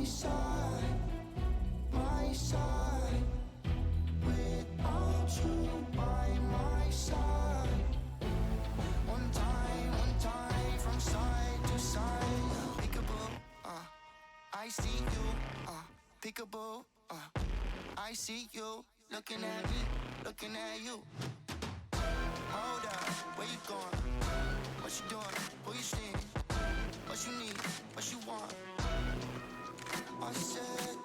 side, my side. Without you by my side. One time from side to side. Peekaboo, I see you, peekaboo, I see you. Looking at me, looking at you. Hold up, where you going? What you doing? Who you seeing? What you need? What you want? I said,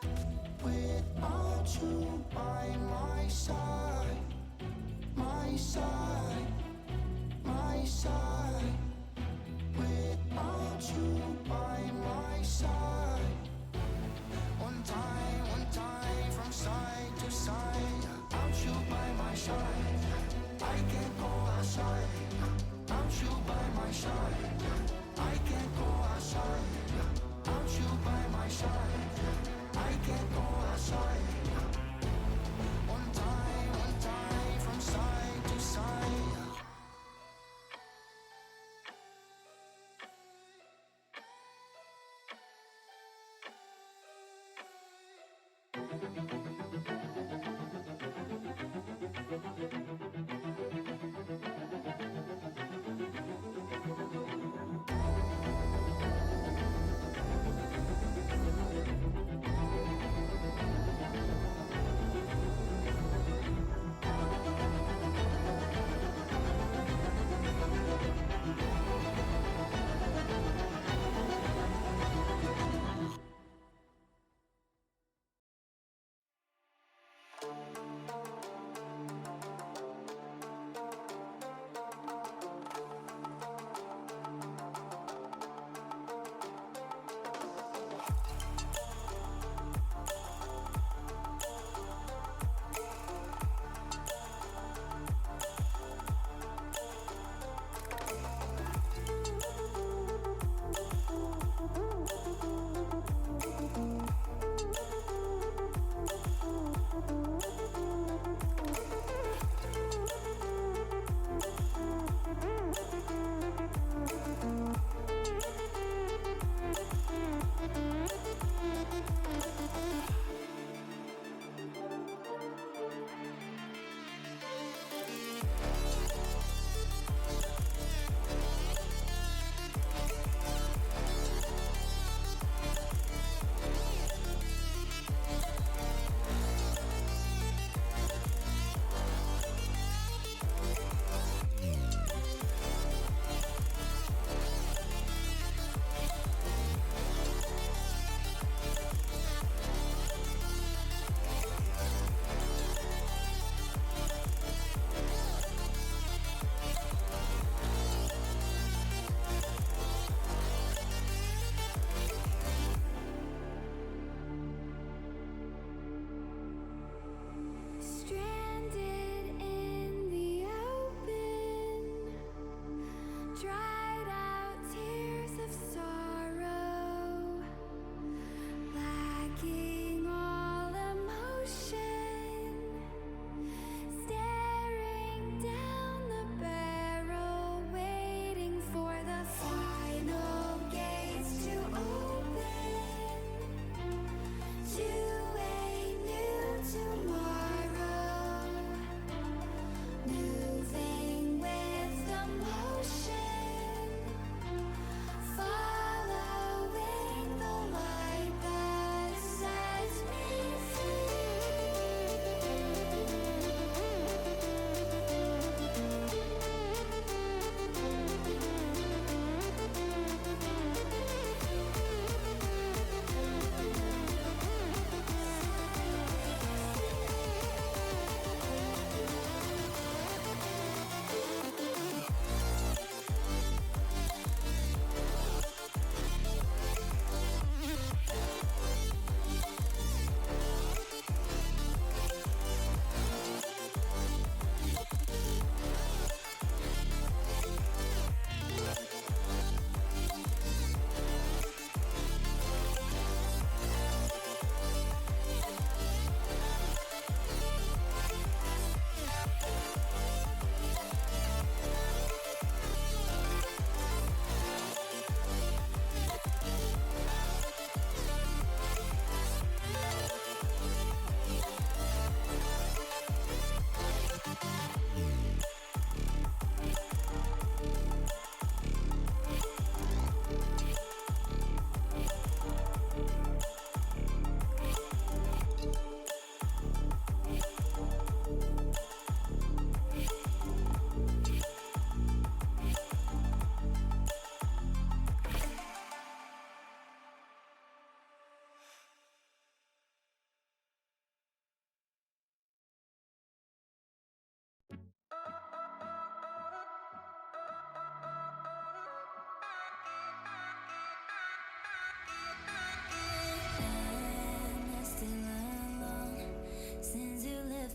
without you by my side, my side, my side. Without you by my side. One time from side to side. Without you by my side, I can't go outside. Without you by my side, I can't go outside. Without you by my side, I can't go outside. One time from side to side.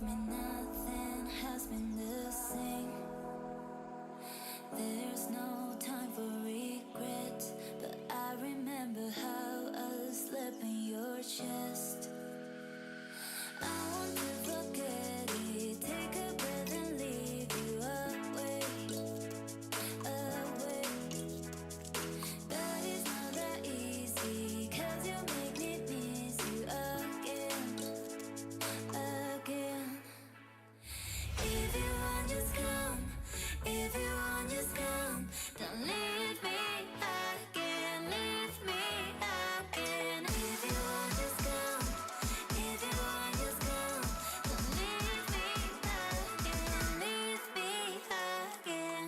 me, nothing has been the same. There's no time for regret, but I remember how I slept in your chest. I want to forget it, take a breath and leave you away, away. But it's not that easy, 'cause you make me miss you again, again. If you want, just come. If you want, just come. Don't leave me again, leave me again. If you want, just come. If you want, just come. Don't leave me again, leave me again.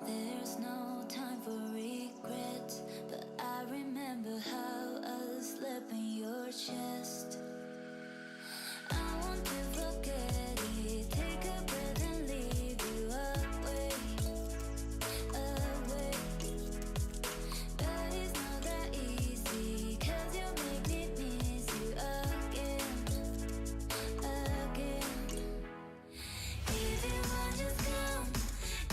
There's no time for regret, but I remember how I slept in your chest. I want to forget it, take a breath and leave you away, away. But it's not that easy, 'cause you make me miss you again, again. If you want, just come.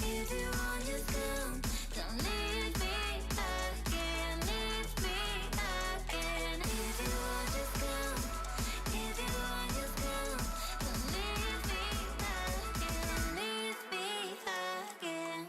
If you want, just come. Don't leave me again, leave me again. If you want, just come. If you want, just come. Don't leave me again, leave me again.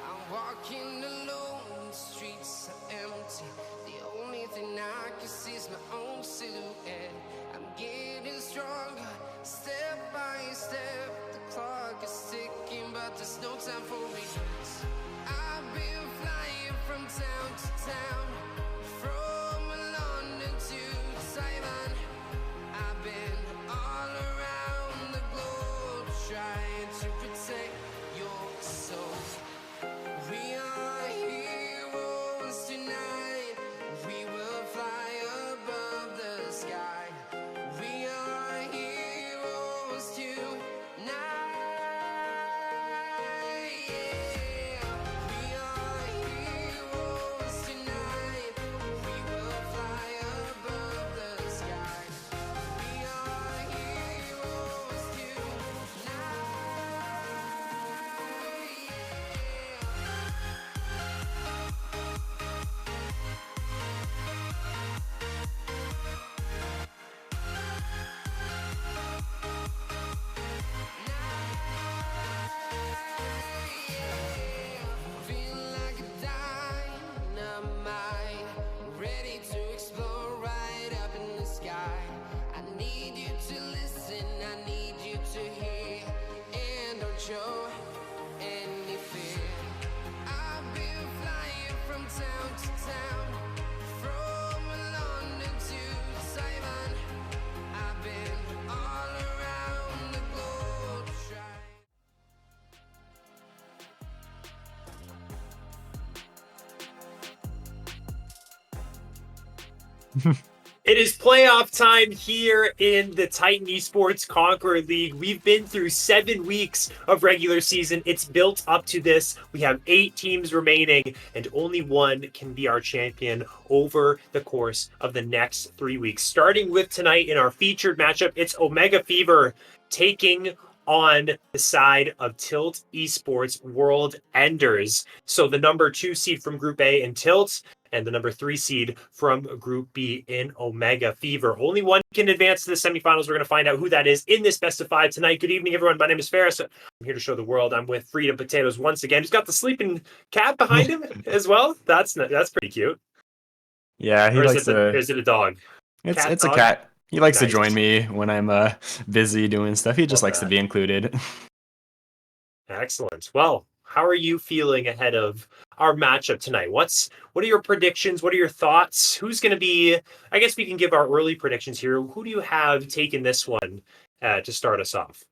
I'm walking alone, the streets are empty. The only thing I can see is my own silhouette. I'm getting stronger, step by step. The clock is ticking, but there's no time for regrets. I've been flying from town to town, from London to Taiwan. I've been all around the globe, trying to protect your soul. We are heroes tonight. We will fly above the sky. We are heroes tonight. Yeah. We are heroes tonight. We will fly above the sky. We are heroes tonight. Feel like a dynamite, ready to explore right up in the sky. I need you to listen, I need you to hear, and don't show any fear. I've been flying from town to town, from London to Taiwan. I've been all around the globe trying. It is playoff time here in the Titan Esports Conqueror League. We've been through 7 weeks of regular season. It's built up to this. We have 8 teams remaining, and only one can be our champion over the course of the next 3 weeks. Starting with tonight in our featured matchup, it's Omega Fever taking on the side of Tilt Esports World Enders. So the number 2 seed from Group A in Tilt, and the number 3 seed from Group B in Omega Fever. Only one can advance to the semifinals. We're going to find out who that is in this best of 5 tonight. Good evening, everyone. My name is Ferris. I'm here to show the world. I'm with Freedom Potatoes once again. He's got the sleeping cat behind him as well. That's pretty cute. Yeah, he likes to. Is it a dog? It's a cat. He likes to Nice. join me when I'm busy doing stuff. He just likes to be included. Excellent. Well, how are you feeling ahead of our matchup tonight? What are your predictions? What are your thoughts? Who's going to be? I guess we can give our early predictions here. Who do you have taking this one to start us off?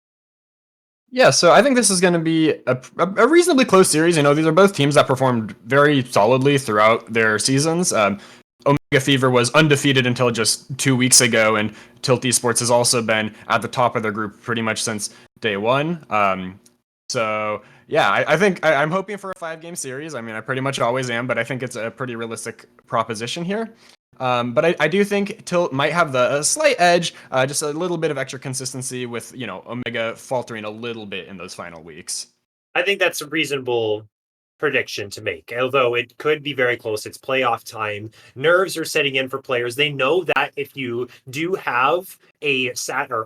Yeah, so I think this is going to be a reasonably close series. You know, these are both teams that performed very solidly throughout their seasons. Omega Fever was undefeated until just 2 weeks ago, and Tilt Esports has also been at the top of their group pretty much since day one. So yeah, I think I'm hoping for a 5-game series. I mean, I pretty much always am, but I think it's a pretty realistic proposition here. But I do think Tilt might have the slight edge, just a little bit of extra consistency with, you know, Omega faltering a little bit in those final weeks. I think that's a reasonable prediction to make, although it could be very close. It's playoff time. Nerves are setting in for players. They know that if you do have a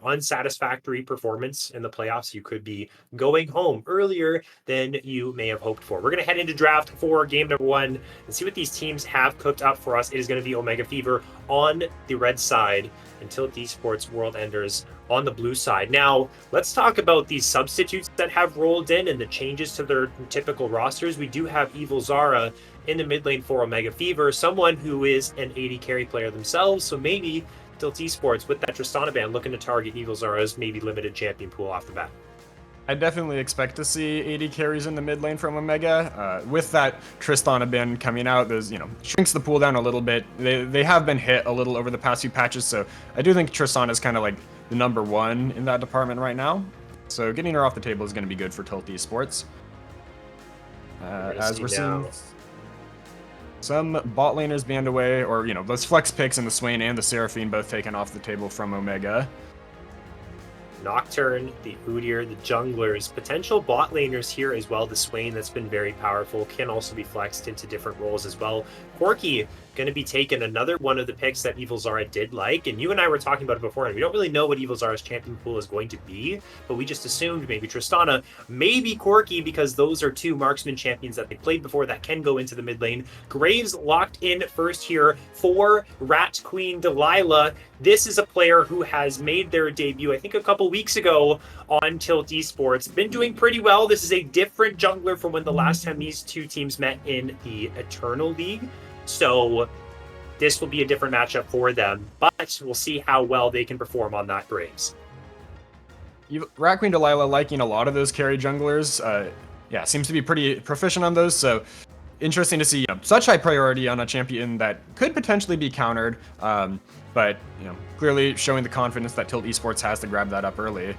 unsatisfactory performance in the playoffs, you could be going home earlier than you may have hoped for. We're going to head into draft for game number 1 and see what these teams have cooked up for us. It is going to be Omega Fever on the red side and Tilt Esports World Enders on the blue side. Now, let's talk about these substitutes that have rolled in and the changes to their typical rosters. We do have Evil Zara in the mid lane for Omega Fever, someone who is an AD carry player themselves, so maybe Tilt Esports with that Tristana ban looking to target Evil Zara's maybe limited champion pool off the bat. I definitely expect to see AD carries in the mid lane from Omega. With that Tristana bin coming out, there's, you know, shrinks the pool down a little bit. They have been hit a little over the past few patches, so I do think Tristana is kind of like the number 1 in that department right now. So getting her off the table is going to be good for Tilt Esports. As we're seeing some bot laners banned away, or, you know, those flex picks in the Swain and the Seraphine both taken off the table from Omega. Nocturne, the Udyr, the junglers, potential bot laners here as well. The Swain that's been very powerful can also be flexed into different roles as well. Corki going to be taking another one of the picks that Evil Zara did like, and you and I were talking about it before, and we don't really know what Evil Zara's champion pool is going to be, but we just assumed maybe Tristana, maybe Corki, because those are 2 marksman champions that they played before that can go into the mid lane. Graves locked in first here for Rat Queen Delilah. This is a player who has made their debut, I think, a couple weeks ago on Tilt Esports. Been doing pretty well. This is a different jungler from when the last time these 2 teams met in the Eternal League. So this will be a different matchup for them, but we'll see how well they can perform on that Graves. Rat Queen Delilah liking a lot of those carry junglers. Yeah, seems to be pretty proficient on those, so interesting to see, you know, such high priority on a champion that could potentially be countered, but, you know, clearly showing the confidence that Tilt Esports has to grab that up early.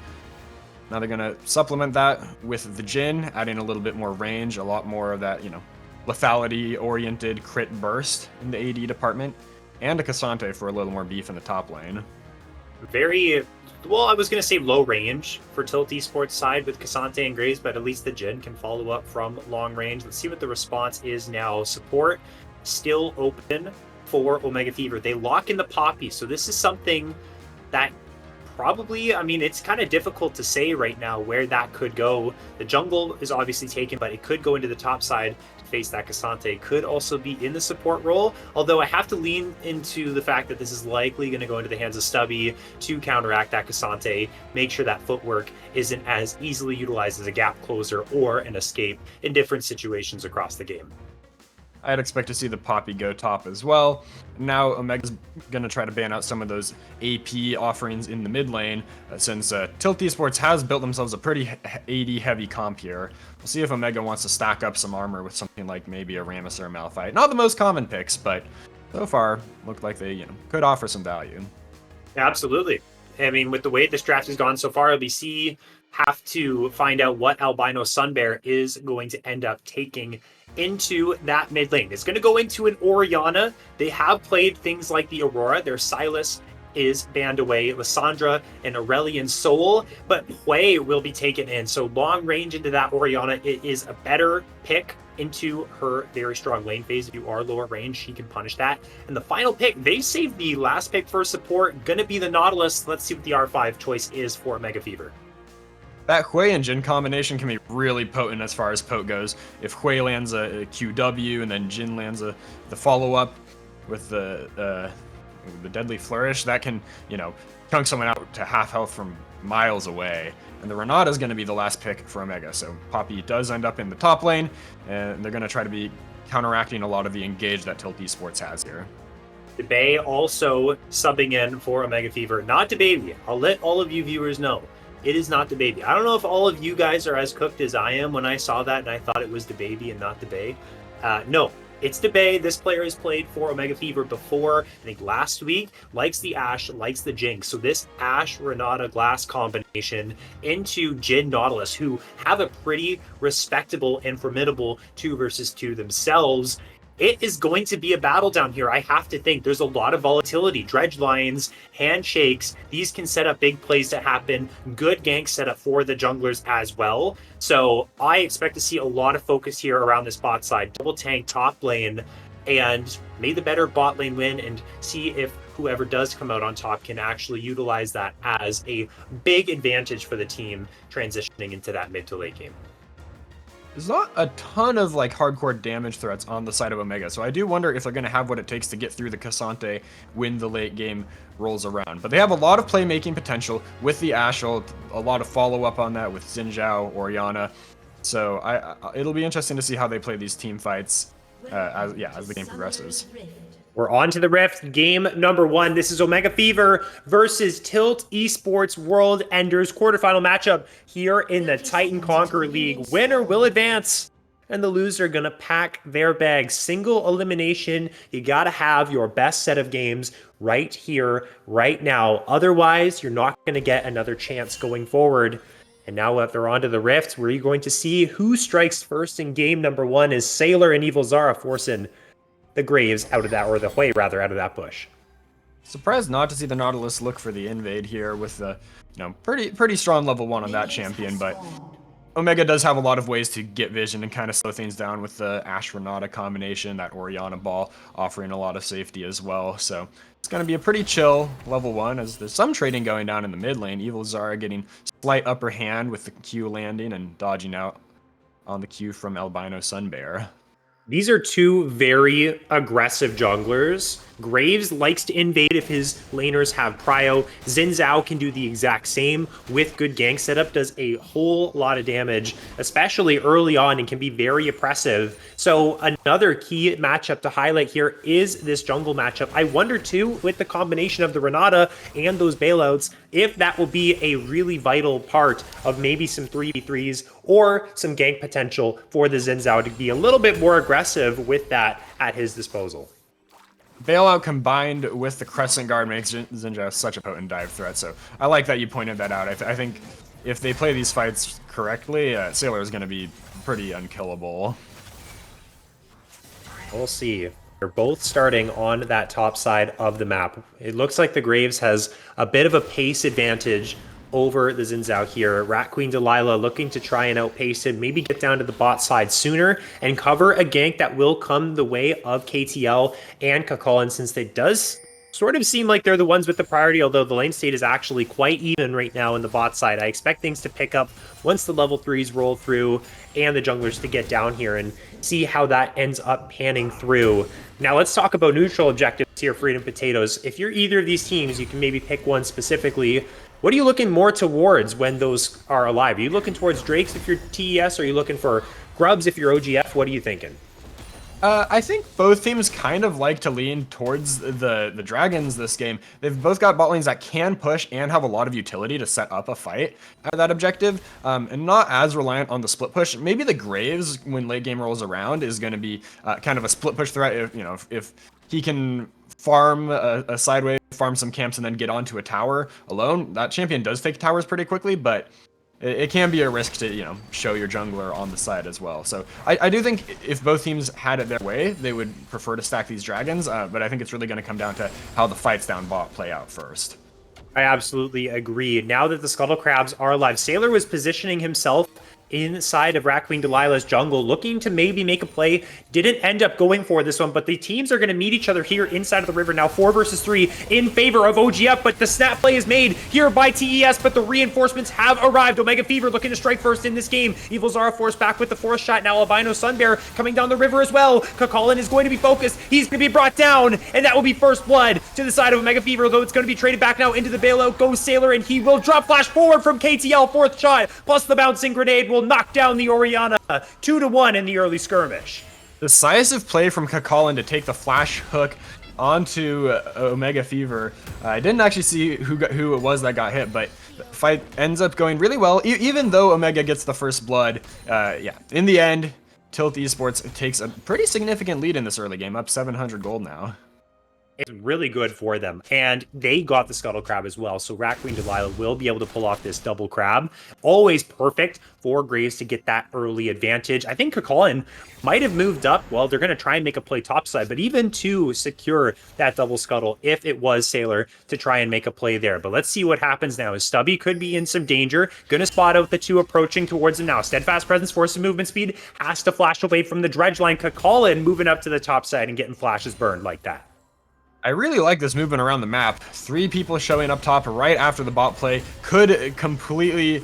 Now they're going to supplement that with the Jhin, adding a little bit more range, a lot more of that, you know, lethality-oriented crit burst in the AD department, and a Cassante for a little more beef in the top lane. Very, well, I was going to say low range for Tilt Esports side with Cassante and Graves, but at least the Jhin can follow up from long range. Let's see what the response is now. Support still open for Omega Fever. They lock in the Poppy, so this is something that probably, I mean, it's kind of difficult to say right now where that could go. The jungle is obviously taken, but it could go into the top side to face that Cassante. Could also be in the support role, although I have to lean into the fact that this is likely going to go into the hands of Stubby to counteract that Cassante, make sure that footwork isn't as easily utilized as a gap closer or an escape in different situations across the game. I'd expect to see the Poppy go top as well. Now Omega's going to try to ban out some of those AP offerings in the mid lane, since Tilt Esports has built themselves a pretty AD heavy comp here. We'll see if Omega wants to stack up some armor with something like maybe a Rammus or a Malphite. Not the most common picks, but so far look like they could offer some value. Absolutely. I mean, with the way this draft has gone so far, LBC have to find out what Albino Sunbear is going to end up taking into that mid lane. It's going to go into an Orianna. They have played things like the Aurora. Their Silas is banned away, Lysandra and Aurelian Soul, but Hui will be taken in. So long range into that Orianna, it is a better pick into her very strong lane phase. If you are lower range, she can punish that. And the final pick, they saved the last pick for support, gonna be the Nautilus. Let's see what the R5 choice is for Mega Fever. That Hui and Jin combination can be really potent as far as poke goes. If Hui lands a QW and then Jin lands the follow-up with the Deadly Flourish, that can, chunk someone out to half health from miles away. And the Renata is going to be the last pick for Omega. So Poppy does end up in the top lane, and they're going to try to be counteracting a lot of the engage that Tilt Esports has here. DeBay also subbing in for Omega Fever. Not DeBaby. I'll let all of you viewers know. It is not DeBaby. I don't know if all of you guys are as cooked as I am when I saw that and I thought it was DeBaby and not DeBay. No, it's DeBay. This player has played for Omega Fever before, I think last week, likes the Ashe, likes the Jinx. So this Ashe Renata Glass combination into Jin Nautilus, who have a pretty respectable and formidable 2 versus 2 themselves. It is going to be a battle down here. I have to think there's a lot of volatility. Dredge lines, handshakes, these can set up big plays to happen. Good gank setup for the junglers as well. So I expect to see a lot of focus here around this bot side. Double tank top lane, and may the better bot lane win, and see if whoever does come out on top can actually utilize that as a big advantage for the team transitioning into that mid to late game. There's not a ton of hardcore damage threats on the side of Omega, so I do wonder if they're going to have what it takes to get through the Cassante when the late game rolls around. But they have a lot of playmaking potential with the Ashe ult, a lot of follow-up on that with Xin Zhao, Orianna. So it'll be interesting to see how they play these team fights as the game progresses. We're on to the Rift, game number 1. This is Omega Fever versus Tilt Esports World Enders quarterfinal matchup here in the Titan Conqueror League. Winner will advance, and the loser gonna pack their bags. Single elimination. You gotta have your best set of games right here, right now. Otherwise, you're not gonna get another chance going forward. And now that they're on to the Rift, we're going to see who strikes first in game number 1 as Sailor and Evil Zara forcing the Graves out of that, or the Hui rather, out of that bush. Surprised not to see the Nautilus look for the invade here with the, pretty strong level 1 on that champion, but Omega does have a lot of ways to get vision and kind of slow things down with the Ashe Renata combination, that Orianna ball offering a lot of safety as well. So it's going to be a pretty chill level 1 as there's some trading going down in the mid lane. Evil Zara getting slight upper hand with the Q landing and dodging out on the Q from Albino Sunbear. These are 2 very aggressive junglers. Graves likes to invade if his laners have prio. Xin Zhao can do the exact same with good gank setup, does a whole lot of damage, especially early on, and can be very oppressive. So another key matchup to highlight here is this jungle matchup. I wonder too, with the combination of the Renata and those bailouts, if that will be a really vital part of maybe some 3v3s or some gank potential for the Xin Zhao to be a little bit more aggressive with that at his disposal. Bailout combined with the Crescent Guard makes Xin Zhao such a potent dive threat, so I like that you pointed that out. I think if they play these fights correctly, Sailor is going to be pretty unkillable. We'll see. They're both starting on that top side of the map. It looks like the Graves has a bit of a pace advantage over the Xin Zhao here. Rat Queen Delilah looking to try and outpace him, maybe get down to the bot side sooner and cover a gank that will come the way of KTL and Kakalin, since it does sort of seem like they're the ones with the priority, although the lane state is actually quite even right now in the bot side. I expect things to pick up once the level 3s roll through and the junglers to get down here and see how that ends up panning through. Now let's talk about neutral objectives here, Freedom Potatoes. If you're either of these teams, you can maybe pick one specifically. What are you looking more towards when those are alive? Are you looking towards Drakes if you're TES? Or are you looking for Grubs if you're OGF? What are you thinking? I think both teams kind of like to lean towards the Dragons this game. They've both got bot lanes that can push and have a lot of utility to set up a fight at that objective, and not as reliant on the split push. Maybe the Graves, when late game rolls around, is going to be kind of a split push threat. If he can farm a sideway, farm some camps, and then get onto a tower alone. That champion does take towers pretty quickly, but it can be a risk to, you know, show your jungler on the side as well. So I do think if both teams had it their way, they would prefer to stack these dragons, but I think it's really going to come down to how the fights down bot play out first. I absolutely agree. Now that the Scuttle Crabs are alive, Sailor was positioning himself inside of Queen Delilah's jungle, looking to maybe make a play. Didn't end up going for this one, but the teams are going to meet each other here inside of the river now, 4 versus 3 in favor of OGF, but the snap play is made here by TES, but the reinforcements have arrived. Omega Fever looking to strike first in this game. Evil Zara forced back with the fourth shot. Now Albino Sunbear coming down the river as well. Kakalin is going to be focused. He's going to be brought down, and that will be first blood to the side of Omega Fever, though it's going to be traded back now into the bailout. Goes Sailor, and he will drop flash forward from KTL. Fourth shot, plus the bouncing grenade will knock down the Orianna 2-1 in the early skirmish. Decisive play from Kakalin to take the flash hook onto Omega Fever. I didn't actually see who it was that got hit, but the fight ends up going really well, even though Omega gets the first blood. Yeah, in the end, Tilt Esports takes a pretty significant lead in this early game, up 700 gold now. It's really good for them, and they got the Scuttle Crab as well, so Queen Delilah will be able to pull off this double crab. Always perfect for Graves to get that early advantage. I think Kakalin might have moved up. Well, they're going to try and make a play topside, but even to secure that double scuttle, if it was Sailor to try and make a play there. But let's see what happens now. Stubby could be in some danger. Going to spot out the two approaching towards him now. Steadfast Presence, force of movement speed, has to flash away from the dredge line. Kakalin moving up to the top side and getting flashes burned like that. I really like this movement around the map. 3 people showing up top right after the bot play could completely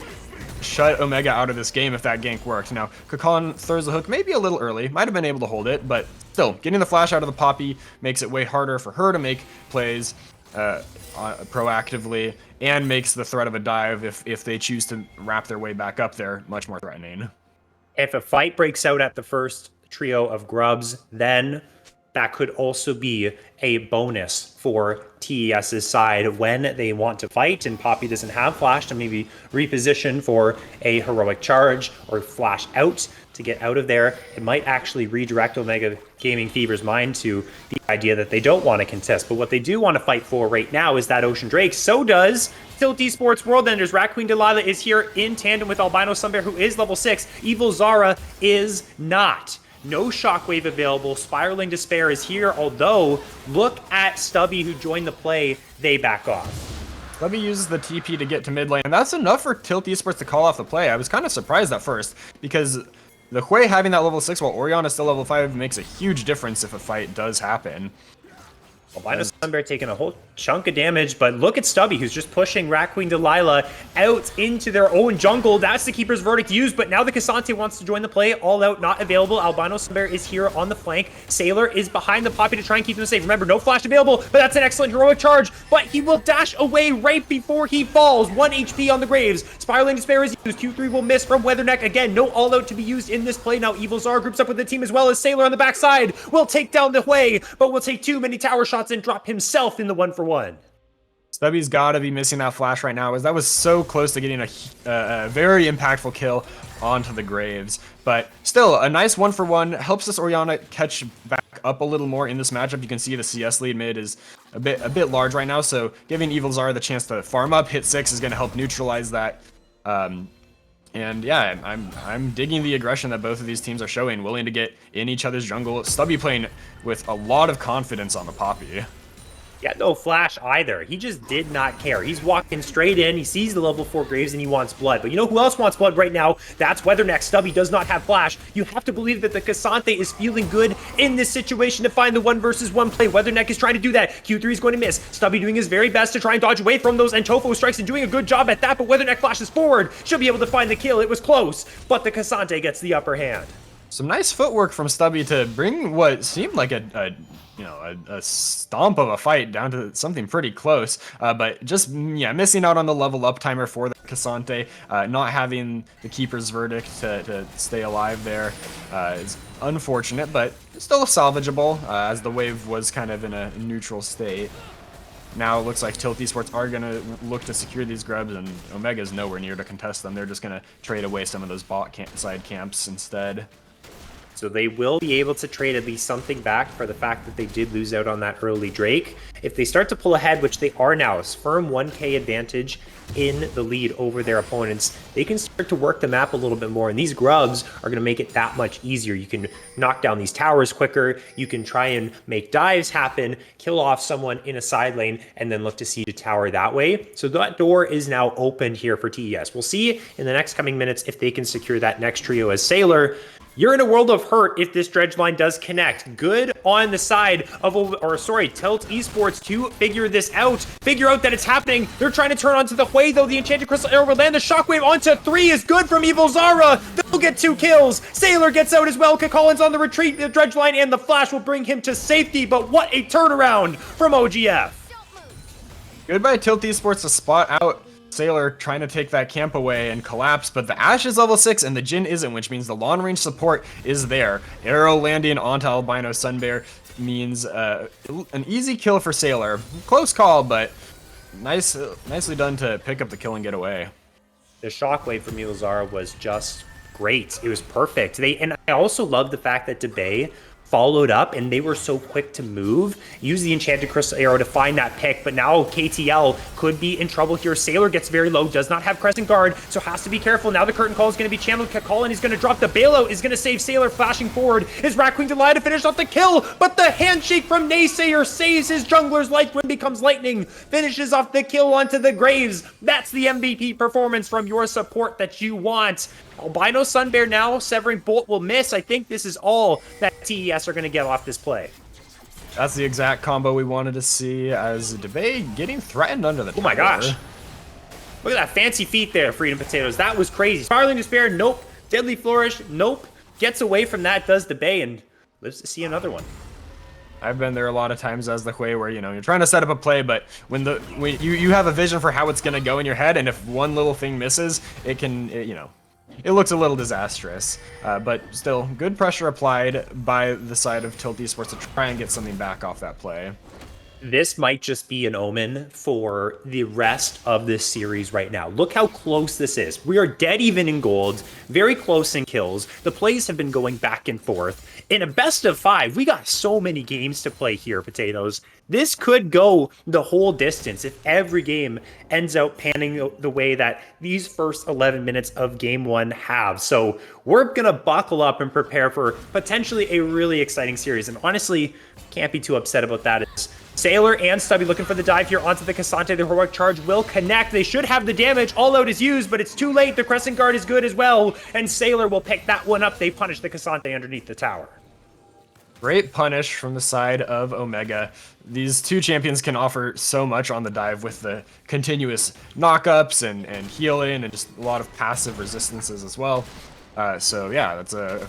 shut Omega out of this game if that gank worked. Now, Kakalin throws the hook maybe a little early, might have been able to hold it, but still, getting the flash out of the Poppy makes it way harder for her to make plays proactively, and makes the threat of a dive, if they choose to wrap their way back up there, much more threatening. If a fight breaks out at the first trio of grubs, then that could also be a bonus for TES's side when they want to fight and Poppy doesn't have flash to maybe reposition for a heroic charge or flash out to get out of there. It might actually redirect Omega Gaming Fever's mind to the idea that they don't want to contest, but what they do want to fight for right now is that Ocean Drake. So does Tilt Esports World Enders. Queen Delilah is here in tandem with Albino Sunbear, who is level 6. Evil Zara is not. No Shockwave available. Spiraling Despair is here, although look at Stubby, who joined the play. They back off. Stubby uses the TP to get to mid lane, and that's enough for Tilt Esports to call off the play. I was kind of surprised at first, because the Hui having that level 6 while Orion is still level 5 makes a huge difference if a fight does happen. Albino Sunbear taking a whole chunk of damage, but look at Stubby, who's just pushing Queen Delilah out into their own jungle. That's the Keeper's Verdict used, but now the Cassante wants to join the play. All out, not available. Albino Sunbear is here on the flank. Sailor is behind the Poppy to try and keep them safe. Remember, no flash available, but that's an excellent heroic charge, but he will dash away right before he falls. 1 HP on the Graves. Spiraling Despair is used. Q3 will miss from Weatherneck. Again, no all out to be used in this play. Now Evil Zara groups up with the team as well as Sailor on the backside. Will take down the Hui, but will take too many tower shots and drop himself in the 1-for-1. Stubby's got to be missing that flash right now, as that was so close to getting a very impactful kill onto the Graves. But still, a nice 1-for-1 helps this Orianna catch back up a little more in this matchup. You can see the CS lead mid is a bit large right now, so giving Evil Zara the chance to farm up, hit 6 is going to help neutralize that. And yeah, I'm digging the aggression that both of these teams are showing, willing to get in each other's jungle. Stubby playing with a lot of confidence on the Poppy. Yeah, no flash either. He just did not care. He's walking straight in. He sees the level 4 Graves and he wants blood. But you know who else wants blood right now? That's Weatherneck. Stubby does not have flash. You have to believe that the Cassante is feeling good in this situation to find the 1 versus 1 play. Weatherneck is trying to do that. Q3 is going to miss. Stubby doing his very best to try and dodge away from those, and Tofo strikes and doing a good job at that, but Weatherneck flashes forward. Should be able to find the kill. It was close, but the Cassante gets the upper hand. Some nice footwork from Stubby to bring what seemed like a stomp of a fight down to something pretty close, but just missing out on the level up timer for the Cassante, not having the Keeper's Verdict to stay alive there is unfortunate, but still salvageable, as the wave was kind of in a neutral state. Now it looks like Tilt Esports are going to look to secure these grubs, and Omega's nowhere near to contest them. They're just going to trade away some of those bot side camps instead. So they will be able to trade at least something back for the fact that they did lose out on that early Drake. If they start to pull ahead, which they are now, it's firm 1k advantage in the lead over their opponents, they can start to work the map a little bit more, and these grubs are going to make it that much easier. You can knock down these towers quicker, you can try and make dives happen, kill off someone in a side lane, and then look to siege a tower that way. So that door is now opened here for TES. We'll see in the next coming minutes if they can secure that next trio as Sailor. You're in a world of hurt if this dredge line does connect. Good on the side of, Tilt Esports to figure this out. Figure out that it's happening. They're trying to turn onto the Hui, though. The Enchanted Crystal Arrow will land. The Shockwave onto 3 is good from Evil Zara. They'll get 2 kills. Sailor gets out as well. Kakolin's on the retreat. The dredge line and the flash will bring him to safety, but what a turnaround from OGF. Goodbye Tilt Esports to spot out Sailor trying to take that camp away and collapse, but the Ashe is level 6 and the Jhin isn't, which means the long range support is there. Arrow landing onto Albino Sunbear means an easy kill for Sailor. Close call, but nicely done to pick up the kill and get away. The shockwave from Ilzara was just great. It was perfect. And I also love the fact that Debay followed up and they were so quick to move, use the Enchanted Crystal Arrow to find that pick, but now KTL could be in trouble here. Sailor gets very low, does not have Crescent Guard, so has to be careful. Now the Curtain Call is going to be channeled. Kakolin is going to drop the bailout, is going to save Sailor. Flashing forward is Rat Queen Delilah to finish off the kill, but the handshake from Naysayer saves his jungler's life when becomes lightning, finishes off the kill onto the Graves. That's the MVP performance from your support that you want. Albino Sunbear now, Severing Bolt will miss. I think this is all that TES are going to get off this play. That's the exact combo we wanted to see, as Debay getting threatened under the tower. Oh my gosh. Look at that fancy feat there, Freedom Potatoes. That was crazy. Sparling Despair, nope. Deadly Flourish, nope. Gets away from that, does Debay, and lives to see another one. I've been there a lot of times as the Hui where, you know, you're trying to set up a play, but when you have a vision for how it's going to go in your head, and if one little thing misses, it looks a little disastrous, but still, good pressure applied by the side of Tilt Esports to try and get something back off that play. This might just be an omen for the rest of this series right now. Look how close this is. We are dead even in gold, very close in kills. The plays have been going back and forth. In a best of 5, we got so many games to play here, Potatoes. This could go the whole distance if every game ends out panning the way that these first 11 minutes of game 1 have. So we're going to buckle up and prepare for potentially a really exciting series. And honestly, can't be too upset about that. It's Sailor and Stubby looking for the dive here onto the Cassante. The heroic charge will connect. They should have the damage. All out is used, but it's too late. The Crescent Guard is good as well, and Sailor will pick that one up. They punish the Cassante underneath the tower. Great punish from the side of Omega. These two champions can offer so much on the dive with the continuous knockups and healing and just a lot of passive resistances as well. So yeah, that's a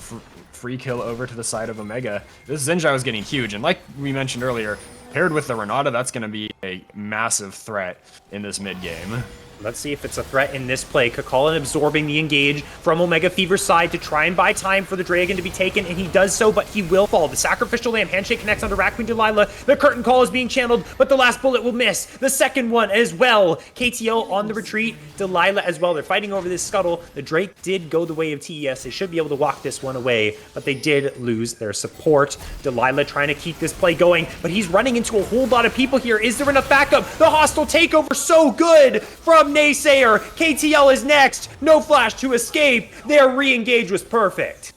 free kill over to the side of Omega. This Zinjao is getting huge, and like we mentioned earlier, paired with the Renata, that's going to be a massive threat in this mid game. Let's see if it's a threat in this play. Kakolin absorbing the engage from Omega Fever's side to try and buy time for the Dragon to be taken, and he does so, but he will fall. The Sacrificial Lamb handshake connects onto Rat Queen Delilah. The Curtain Call is being channeled, but the last bullet will miss. The second one as well. KTO on the retreat. Delilah as well. They're fighting over this scuttle. The Drake did go the way of TES. They should be able to walk this one away, but they did lose their support. Delilah trying to keep this play going, but he's running into a whole lot of people here. Is there enough backup? The hostile takeover so good from Naysayer. KTL is next. No flash to escape. Their re-engage was perfect.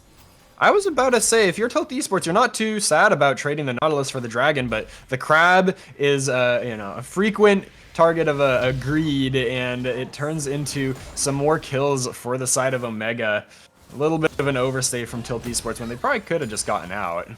I was about to say, if you're Tilt Esports, you're not too sad about trading the Nautilus for the Dragon, but the Crab is, a frequent target of a greed, and it turns into some more kills for the side of Omega. A little bit of an overstay from Tilt Esports when they probably could have just gotten out.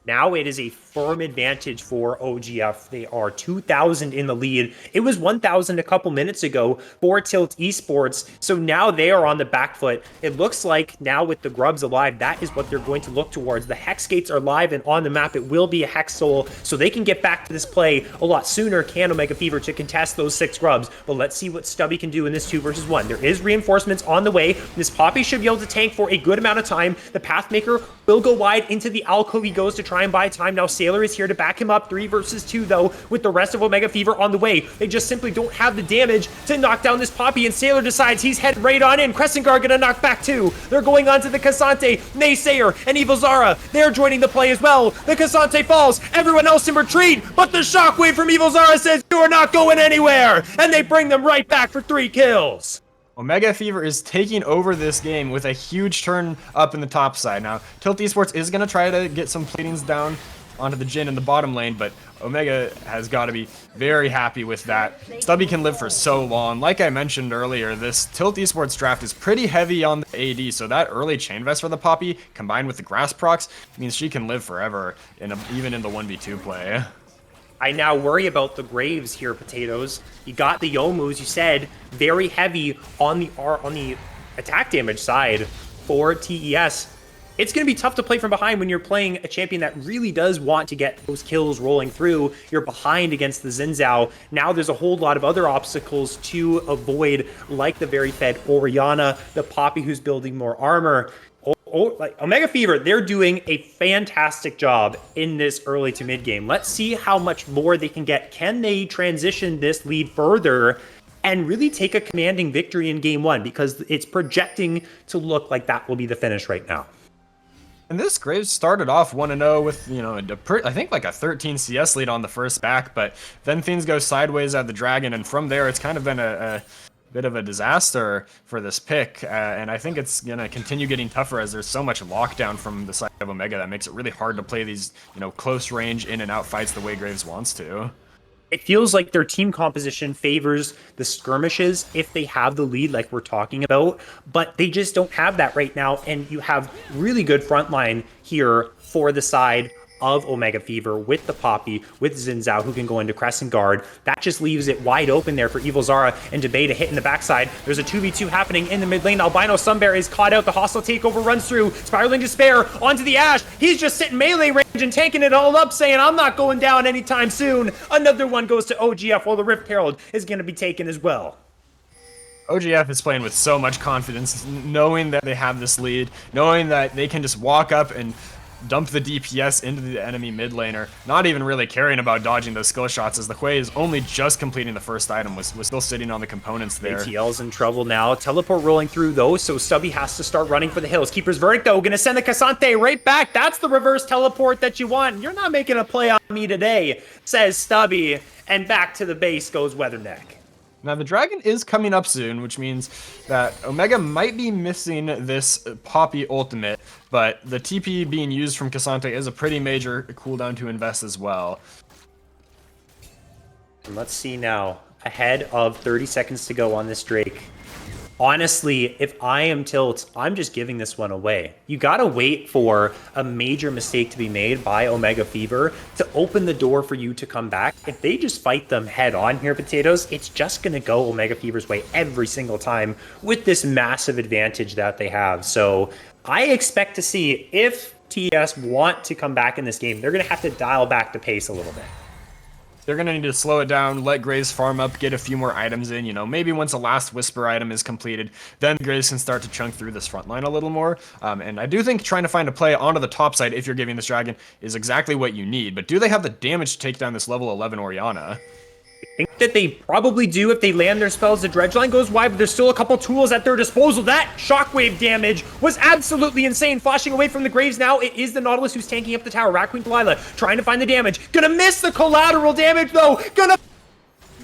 Now it is a firm advantage for OGF. They are 2,000 in the lead. It was 1,000 a couple minutes ago for Tilt Esports. So now they are on the back foot. It looks like now with the Grubs alive, that is what they're going to look towards. The Hex Gates are live and on the map. It will be a Hex Soul, so they can get back to this play a lot sooner. Can Omega Fever to contest those 6 Grubs. But let's see what Stubby can do in this 2 versus 1. There is reinforcements on the way. This Poppy should be able to tank for a good amount of time. The Pathmaker will go wide into the alcove. He goes to try and buy time. Now Sailor is here to back him up. 3 versus 2 though, with the rest of Omega Fever on the way. They just simply don't have the damage to knock down this Poppy, and Sailor decides he's heading right on in. Crescent Guard gonna knock back too. They're going on to the Cassante, Naysayer, and Evil Zara. They're joining the play as well. The Cassante falls, everyone else in retreat, but the shockwave from Evil Zara says, you are not going anywhere, and they bring them right back for 3 kills. Omega Fever is taking over this game with a huge turn up in the top side. Now, Tilt Esports is going to try to get some platings down onto the Jhin in the bottom lane, but Omega has got to be very happy with that. Stubby can live for so long. Like I mentioned earlier, this Tilt Esports draft is pretty heavy on the AD, so that early Chain Vest for the Poppy, combined with the Grass procs, means she can live forever, even in the 1v2 play. I now worry about the Graves here, Potatoes. You got the Yomus, you said, very heavy on the attack damage side for TES. It's going to be tough to play from behind when you're playing a champion that really does want to get those kills rolling through. You're behind against the Xin Zhao. Now there's a whole lot of other obstacles to avoid, like the very fed Orianna, the Poppy who's building more armor. Like Omega Fever, they're doing a fantastic job in this early to mid game. Let's see how much more they can get. Can they transition this lead further and really take a commanding victory in game 1? Because it's projecting to look like that will be the finish right now. And this Graves started off 1-0 with, you know, I think like a 13 CS lead on the first back, but then things go sideways at the Dragon, and from there it's kind of been a bit of a disaster for this pick, and I think it's gonna continue getting tougher as there's so much lockdown from the side of Omega that makes it really hard to play these, you know, close range in and out fights the way Graves wants to. It feels like their team composition favors the skirmishes if they have the lead like we're talking about, but they just don't have that right now, and you have really good frontline here for the side of Omega Fever with the Poppy, with Xin Zhao, who can go into Crescent Guard. That just leaves it wide open there for Evil Zara and Debay to hit in the backside. There's a 2v2 happening in the mid lane. Albino Sunbear is caught out. The hostile takeover runs through. Spiraling Despair onto the Ashe. He's just sitting melee range and tanking it all up, saying, I'm not going down anytime soon. Another one goes to OGF, while the Rift Herald is going to be taken as well. OGF is playing with so much confidence, knowing that they have this lead, knowing that they can just walk up and dump the DPS into the enemy mid laner, not even really caring about dodging those skill shots, as the Hui is only just completing the first item, was still sitting on the components there. ATL's in trouble now. Teleport rolling through though, so Stubby has to start running for the hills. Keeper's Verdict though, gonna send the Cassante right back. That's the reverse teleport that you want. You're not making a play on me today, says Stubby, and back to the base goes Weatherneck. Now the Dragon is coming up soon, which means that Omega might be missing this Poppy ultimate, but the TP being used from Cassante is a pretty major cooldown to invest as well. And let's see now, ahead of 30 seconds to go on this Drake. Honestly, if I am Tilt, I'm just giving this one away. You gotta wait for a major mistake to be made by Omega Fever to open the door for you to come back. If they just fight them head on here, Potatoes, it's just gonna go Omega Fever's way every single time with this massive advantage that they have. So I expect to see, if TES want to come back in this game, they're gonna have to dial back the pace a little bit. They're going to need to slow it down, let Graves farm up, get a few more items in, you know, maybe once the last Whisper item is completed, then Graves can start to chunk through this front line a little more. And I do think trying to find a play onto the top side, if you're giving this Dragon, is exactly what you need. But do they have the damage to take down this level 11 Orianna? I think that they probably do if they land their spells. The Dredge line goes wide, but there's still a couple tools at their disposal. That shockwave damage was absolutely insane. Flashing away from the Graves now. It is the Nautilus who's tanking up the tower. Rat Queen Delilah trying to find the damage. Gonna miss the collateral damage though. Gonna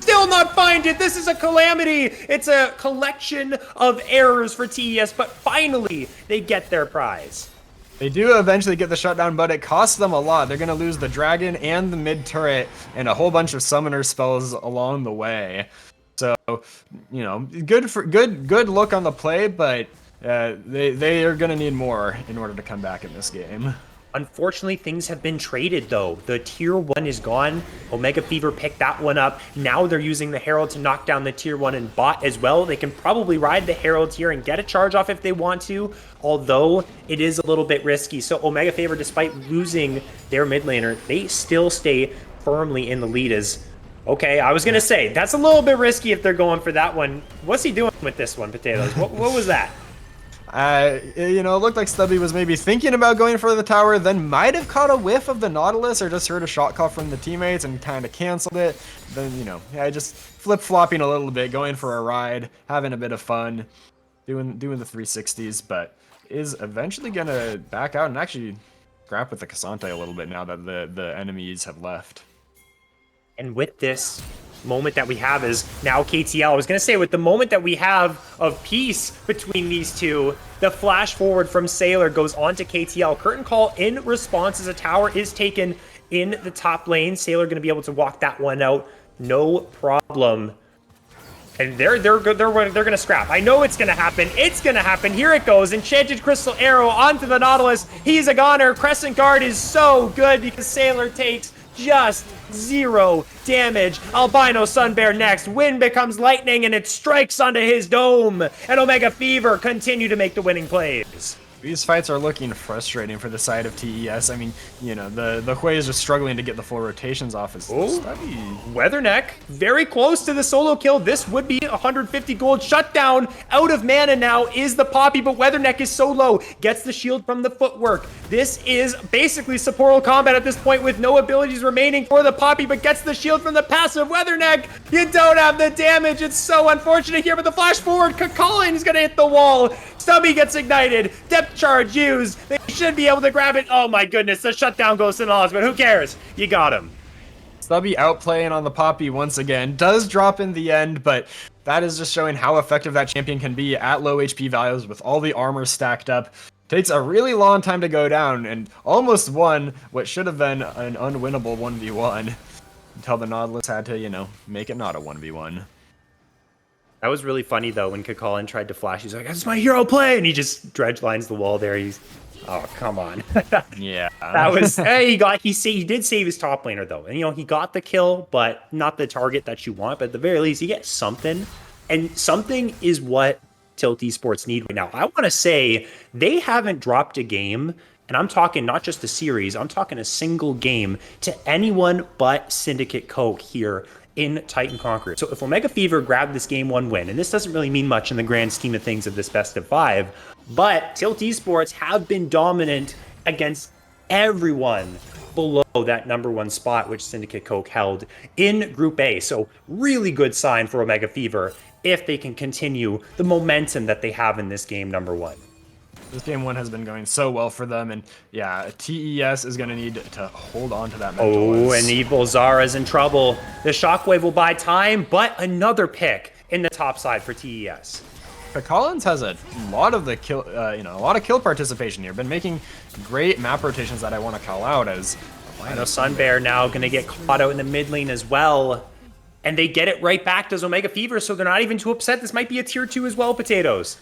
still not find it. This is a calamity. It's a collection of errors for TES, but finally they get their prize. They do eventually get the shutdown, but it costs them a lot. They're going to lose the Dragon and the mid turret and a whole bunch of summoner spells along the way. So, you know, good look on the play, but they are going to need more in order to come back in this game. Unfortunately, things have been traded, though. The tier 1 is gone. Omega Fever picked that one up. Now they're using the Herald to knock down the tier 1 and bot as well. They can probably ride the Herald here and get a charge off if they want to, although it is a little bit risky. So Omega Fever, despite losing their mid laner, they still stay firmly in the lead. As okay, I was going to say, that's a little bit risky if they're going for that one. What's he doing with this one, Potatoes? What was that? You know, it looked like Stubby was maybe thinking about going for the tower, then might have caught a whiff of the Nautilus or just heard a shot call from the teammates and kind of canceled it. Then, you know, yeah, just flip-flopping a little bit, going for a ride, having a bit of fun, doing the 360s, but is eventually going to back out and actually scrap with the Cassante a little bit now that the enemies have left. And with this moment that we have is now KTL. I was going to say, with the moment that we have of peace between these two, the flash forward from Sailor goes on to KTL. Curtain call in response as a tower is taken in the top lane. Sailor going to be able to walk that one out. No problem. And they're going to scrap. I know it's going to happen. It's going to happen. Here it goes. Enchanted Crystal Arrow onto the Nautilus. He's a goner. Crescent Guard is so good because Sailor takes just 0 damage. Albino Sun Bear next. Wind becomes lightning and it strikes onto his dome. And Omega Fever continue to make the winning plays. These fights are looking frustrating for the side of TES. I mean, you know, the Hui is just struggling to get the full rotations off his Stubby. Weatherneck, very close to the solo kill. This would be 150 gold. Shutdown, out of mana now is the Poppy, but Weatherneck is so low. Gets the shield from the footwork. This is basically supportal combat at this point with no abilities remaining for the Poppy, but gets the shield from the passive. Weatherneck, you don't have the damage. It's so unfortunate here, but the flash forward, Colin is gonna hit the wall. Stubby gets ignited. Depth charge used. They should be able to grab it. Oh my goodness, the shutdown goes to Nas, but who cares? You got him. Stubby outplaying on the Poppy once again. Does drop in the end, but that is just showing how effective that champion can be at low HP values with all the armor stacked up. Takes a really long time to go down and almost won what should have been an unwinnable 1v1 until the Nautilus had to, you know, make it not a 1v1. That was really funny though when Kakalin tried to flash. He's like, "That's my hero play," and he just dredge lines the wall there. He's, oh come on. Yeah, that was. Hey, he did save his top laner though, and you know he got the kill, but not the target that you want. But at the very least, you get something, and something is what Tilt Esports need right now. I want to say they haven't dropped a game. And I'm talking not just a series, I'm talking a single game to anyone but Syndicate Coke here in Titan Conqueror. So if Omega Fever grabbed this game 1 win, and this doesn't really mean much in the grand scheme of things of this best of 5, but Tilt Esports have been dominant against everyone below that #1 spot, which Syndicate Coke held in Group A. So really good sign for Omega Fever if they can continue the momentum that they have in this game #1. This game 1 has been going so well for them, and yeah, TES is going to need to hold on to that mental. Oh, and Evil Zara's in trouble. The Shockwave will buy time, but another pick in the top side for TES. Collins has a lot of the kill, a lot of kill participation here. Been making great map rotations that I want to call out as. I know Sunbear now going to get caught out in the mid lane as well, and they get it right back to Omega Fever, so they're not even too upset. This might be a tier 2 as well, Potatoes.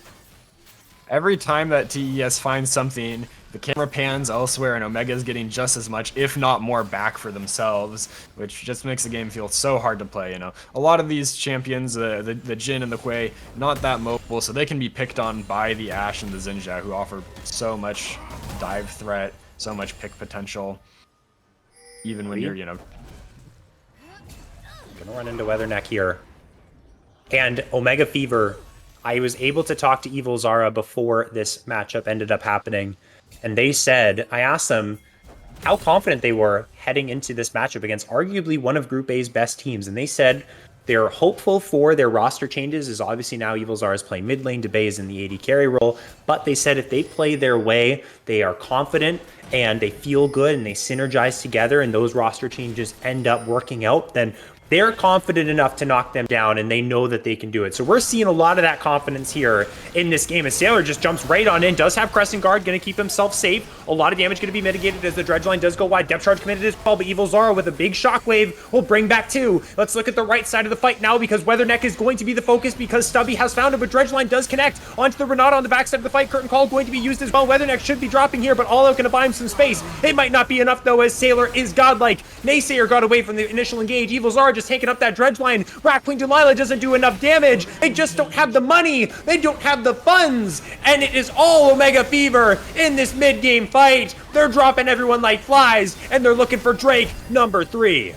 Every time that TES finds something, the camera pans elsewhere, and Omega's getting just as much, if not more, back for themselves, which just makes the game feel so hard to play. You know, a lot of these champions, the Jin and the Hui, not that mobile, so they can be picked on by the Ashe and the Xinjia, who offer so much dive threat, so much pick potential, even when you're, Gonna run into Weatherneck here. And Omega Fever, I was able to talk to Evil Zara before this matchup ended up happening, and they said, I asked them how confident they were heading into this matchup against arguably one of Group A's best teams, and they said they're hopeful for their roster changes, as obviously now Evil Zara is playing mid lane, DeBay is in the AD carry role, but they said if they play their way, they are confident, and they feel good, and they synergize together, and those roster changes end up working out, then they're confident enough to knock them down, and they know that they can do it. So we're seeing a lot of that confidence here in this game. And Sailor just jumps right on in, does have Crescent Guard, going to keep himself safe. A lot of damage going to be mitigated as the dredge line does go wide. Depth charge committed as well, but Evil Zara with a big shockwave will bring back 2. Let's look at the right side of the fight now, because Weatherneck is going to be the focus, because Stubby has found it, but dredge line does connect onto the Renata on the backside of the fight. Curtain Call going to be used as well. Weatherneck should be dropping here, but All Out going to buy him some space. It might not be enough though, as Sailor is godlike. Naysayer got away from the initial engage. Evil Zara just taking up that dredge line. Rackling Delilah doesn't do enough damage. They just don't have the money. They don't have the funds. And it is all Omega Fever in this mid-game fight. They're dropping everyone like flies, and they're looking for Drake #3.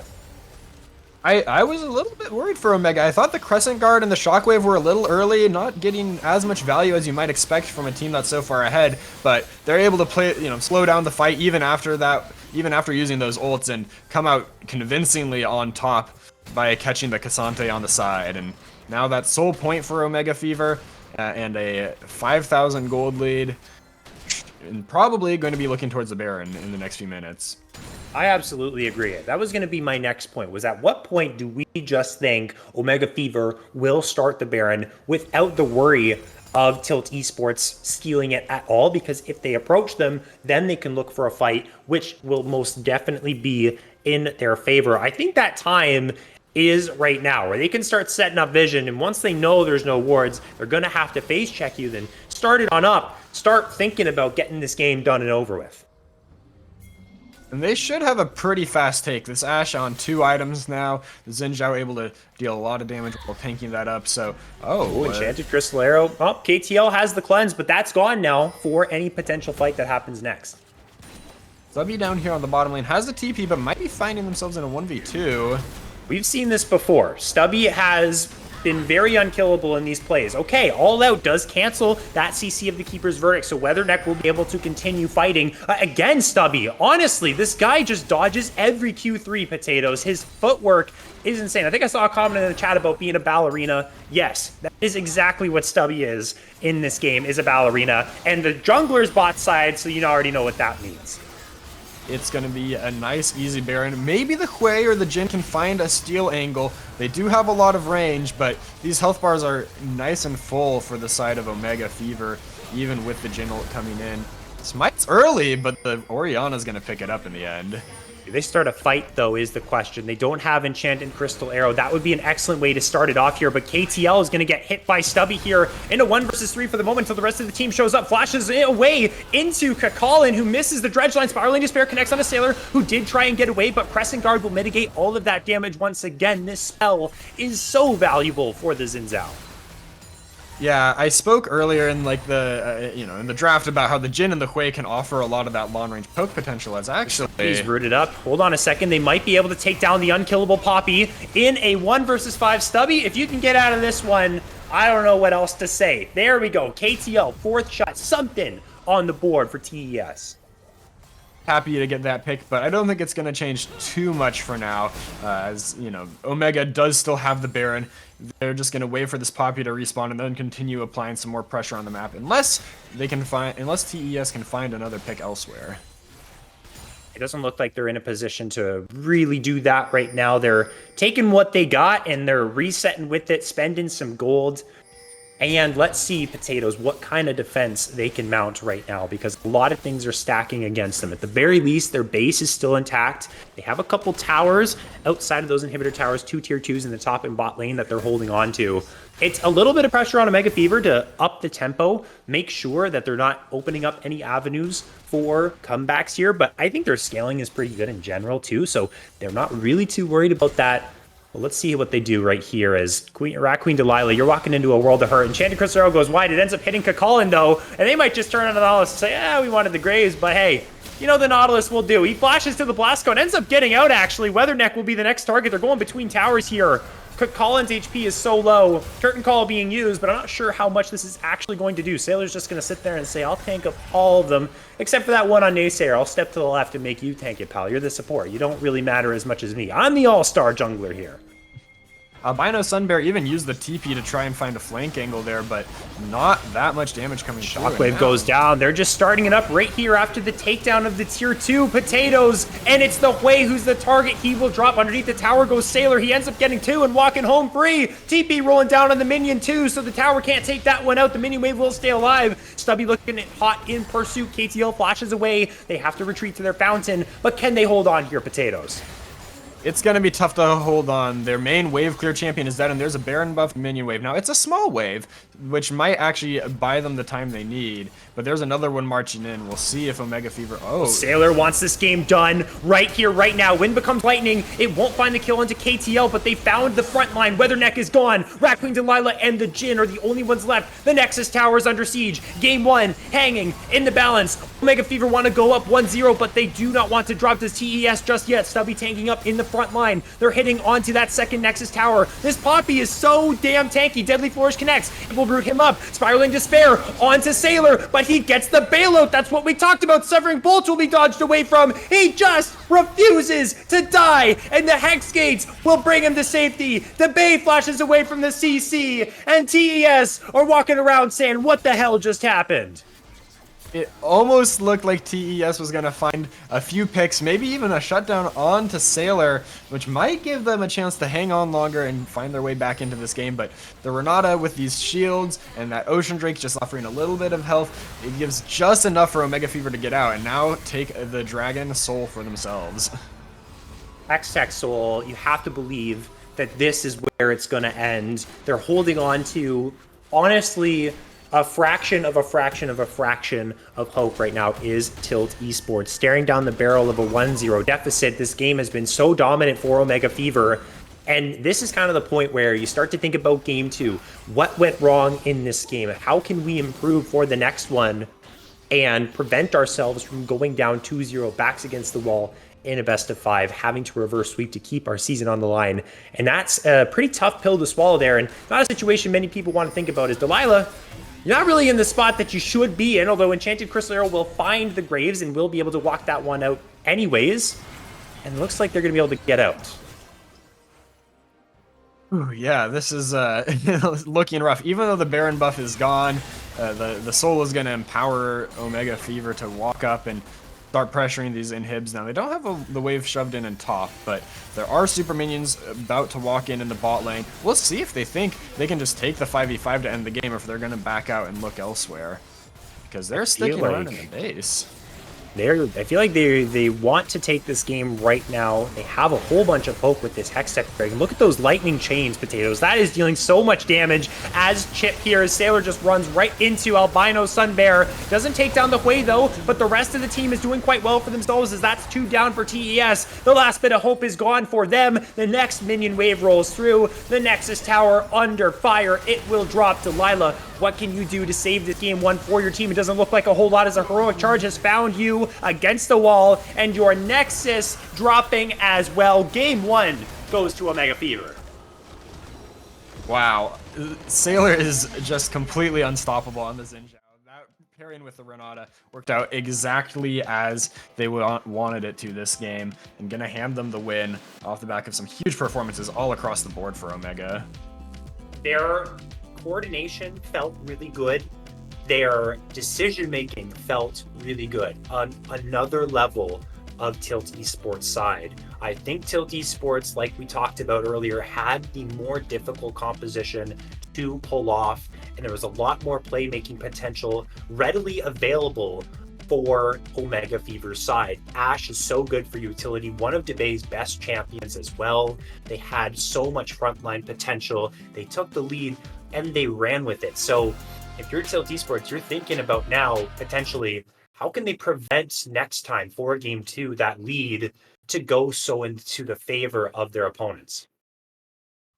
I was a little bit worried for Omega. I thought the Crescent Guard and the Shockwave were a little early, not getting as much value as you might expect from a team that's so far ahead, but they're able to play, slow down the fight even after that, even after using those ults, and come out convincingly on top by catching the Cassante on the side. And now that's sole point for Omega Fever, and a 5,000 gold lead, and probably going to be looking towards the Baron in the next few minutes. I absolutely agree. That was going to be my next point, was at what point do we just think Omega Fever will start the Baron without the worry of Tilt Esports stealing it at all? Because if they approach them, then they can look for a fight, which will most definitely be in their favor. I think that time is right now, where they can start setting up vision, and once they know there's no wards, they're going to have to face check you, then start it on up, start thinking about getting this game done and over with. And they should have a pretty fast take. This Ashe on 2 items now. The Xin Zhao able to deal a lot of damage while tanking that up. So, Enchanted Crystal Arrow. Oh, KTL has the cleanse, but that's gone now for any potential fight that happens next. Stubby down here on the bottom lane has the TP, but might be finding themselves in a 1v2. We've seen this before. Stubby has been very unkillable in these plays. Okay, All Out does cancel that CC of the Keeper's Verdict, so Weatherneck will be able to continue fighting. Again, Stubby, honestly, this guy just dodges every Q3, Potatoes. His footwork is insane. I think I saw a comment in the chat about being a ballerina. Yes, that is exactly what Stubby is in this game, is a ballerina. And the jungler's bot side, so you already know what that means. It's going to be a nice, easy Baron. Maybe the Hui or the Jin can find a steal angle. They do have a lot of range, but these health bars are nice and full for the side of Omega Fever, even with the Jin ult coming in. Smite's early, but the Orianna's going to pick it up in the end. Do they start a fight, though, is the question. They don't have Enchanted Crystal Arrow. That would be an excellent way to start it off here, but KTL is going to get hit by Stubby here in a 1 versus 3 for the moment until the rest of the team shows up. Flashes away into Kakalin, who misses the Dredge line. Spiraling Despair connects on a Sailor, who did try and get away, but Crescent Guard will mitigate all of that damage once again. This spell is so valuable for the Xin Zhao. Yeah, I spoke earlier in like the in the draft about how the Jin and the Hui can offer a lot of that long range poke potential. As actually, he's rooted up. Hold on a second. They might be able to take down the unkillable Poppy in a 1 versus 5. Stubby, if you can get out of this one, I don't know what else to say. There we go. KTL, 4th shot, something on the board for TES. Happy to get that pick, but I don't think it's going to change too much for now, as, Omega does still have the Baron. They're just going to wait for this Poppy to respawn and then continue applying some more pressure on the map, unless TES can find another pick elsewhere. It doesn't look like they're in a position to really do that right now. They're taking what they got and they're resetting with it, spending some gold. And let's see, Potatoes, what kind of defense they can mount right now, because a lot of things are stacking against them. At the very least, their base is still intact. They have a couple towers outside of those inhibitor towers, 2 tier 2s in the top and bot lane that they're holding on to. It's a little bit of pressure on Omega Fever to up the tempo, make sure that they're not opening up any avenues for comebacks here, but I think their scaling is pretty good in general too, so they're not really too worried about that. Well, let's see what they do right here as Rat Queen Delilah, you're walking into a world of hurt. Enchanted Crystal Arrow goes wide. It ends up hitting Kakalin, though, and they might just turn on the Nautilus and say, yeah, we wanted the Graves, but hey, the Nautilus will do. He flashes to the Blast Cone, ends up getting out, actually. Weatherneck will be the next target. They're going between towers here. Kalin's HP is so low. Curtain Call being used, but I'm not sure how much this is actually going to do. Sailor's just going to sit there and say, I'll tank up all of them, except for that one on Naysayer. I'll step to the left and make you tank it, pal. You're the support. You don't really matter as much as me. I'm the all-star jungler here. Albino Sunbear even used the TP to try and find a flank angle there, but not that much damage coming through. Shockwave goes down. They're just starting it up right here after the takedown of the tier 2 Potatoes, and it's the Hui who's the target. He will drop underneath the tower. Goes Sailor. He ends up getting 2 and walking home free. TP rolling down on the minion too, so the tower can't take that one out. The minion wave will stay alive. Stubby looking hot in pursuit. KTL flashes away. They have to retreat to their fountain, but can they hold on here, Potatoes? It's going to be tough to hold on. Their main wave clear champion is dead, and there's a Baron buff minion wave. Now, it's a small wave, which might actually buy them the time they need, but there's another one marching in. We'll see if Omega Fever... Oh, Sailor wants this game done right here, right now. Wind becomes lightning. It won't find the kill into KTL, but they found the front line. Weatherneck is gone. Rat Queen Delilah and the Jin are the only ones left. The Nexus Tower is under siege. Game 1 hanging in the balance. Omega Fever want to go up 1-0, but they do not want to drop this TES just yet. Stubby tanking up in the front line. They're hitting onto that second Nexus tower. This Poppy is so damn tanky. Deadly Flourish connects. It will root him up. Spiraling Despair onto Sailor, but he gets the bailout. That's what we talked about. Severing Bolt will be dodged away from. He just refuses to die, and the Hex Gates will bring him to safety. The Bay flashes away from the CC, and TES are walking around saying, what the hell just happened? It almost looked like TES was going to find a few picks, maybe even a shutdown onto Sailor, which might give them a chance to hang on longer and find their way back into this game. But the Renata with these shields and that Ocean Drake just offering a little bit of health, it gives just enough for Omega Fever to get out and now take the Dragon Soul for themselves. X-Tech Soul, you have to believe that this is where it's going to end. They're holding on to, honestly, a fraction of hope right now is Tilt Esports. Staring down the barrel of a 1-0 deficit, this game has been so dominant for Omega Fever. And this is kind of the point where you start to think about game 2. What went wrong in this game? How can we improve for the next one and prevent ourselves from going down 2-0 backs against the wall in a best of 5, having to reverse sweep to keep our season on the line? And that's a pretty tough pill to swallow there, and not a situation many people want to think about. Is Delilah, you're not really in the spot that you should be in, although Enchanted Crystal Arrow will find the Graves and will be able to walk that one out anyways. And it looks like they're going to be able to get out. Ooh, yeah, this is looking rough. Even though the Baron buff is gone, the Soul is going to empower Omega Fever to walk up and start pressuring these inhibs. Now, they don't have the wave shoved in top, but there are super minions about to walk in the bot lane. We'll see if they think they can just take the 5v5 to end the game, or if they're going to back out and look elsewhere. Because they're sticking around in the base. I feel like they want to take this game right now. They have a whole bunch of hope with this Hextech Dragon. Look at those lightning chains, Potatoes. That is dealing so much damage as Chip here, as Sailor just runs right into Albino Sunbear. Doesn't take down the Hui though, but the rest of the team is doing quite well for themselves, as that's 2 down for TES. The last bit of hope is gone for them. The next minion wave rolls through. The Nexus Tower under fire. It will drop. Delilah, what can you do to save this game 1 for your team? It doesn't look like a whole lot, as a heroic charge has found you against the wall, and your Nexus dropping as well. Game 1 goes to Omega Fever. Wow, Sailor is just completely unstoppable on the Xin Zhao. That pairing with the Renata worked out exactly as they wanted it to this game, and gonna hand them the win off the back of some huge performances all across the board for Omega. Their coordination felt really good. Their decision-making felt really good. On another level of Tilt Esports side, I think Tilt Esports, like we talked about earlier, had the more difficult composition to pull off, and there was a lot more playmaking potential readily available for Omega Fever's side. Ashe is so good for utility, one of DeBay's best champions as well. They had so much frontline potential. They took the lead and they ran with it. So if you're Tilt Esports, you're thinking about now, potentially, how can they prevent next time for game 2 that lead to go so into the favor of their opponents?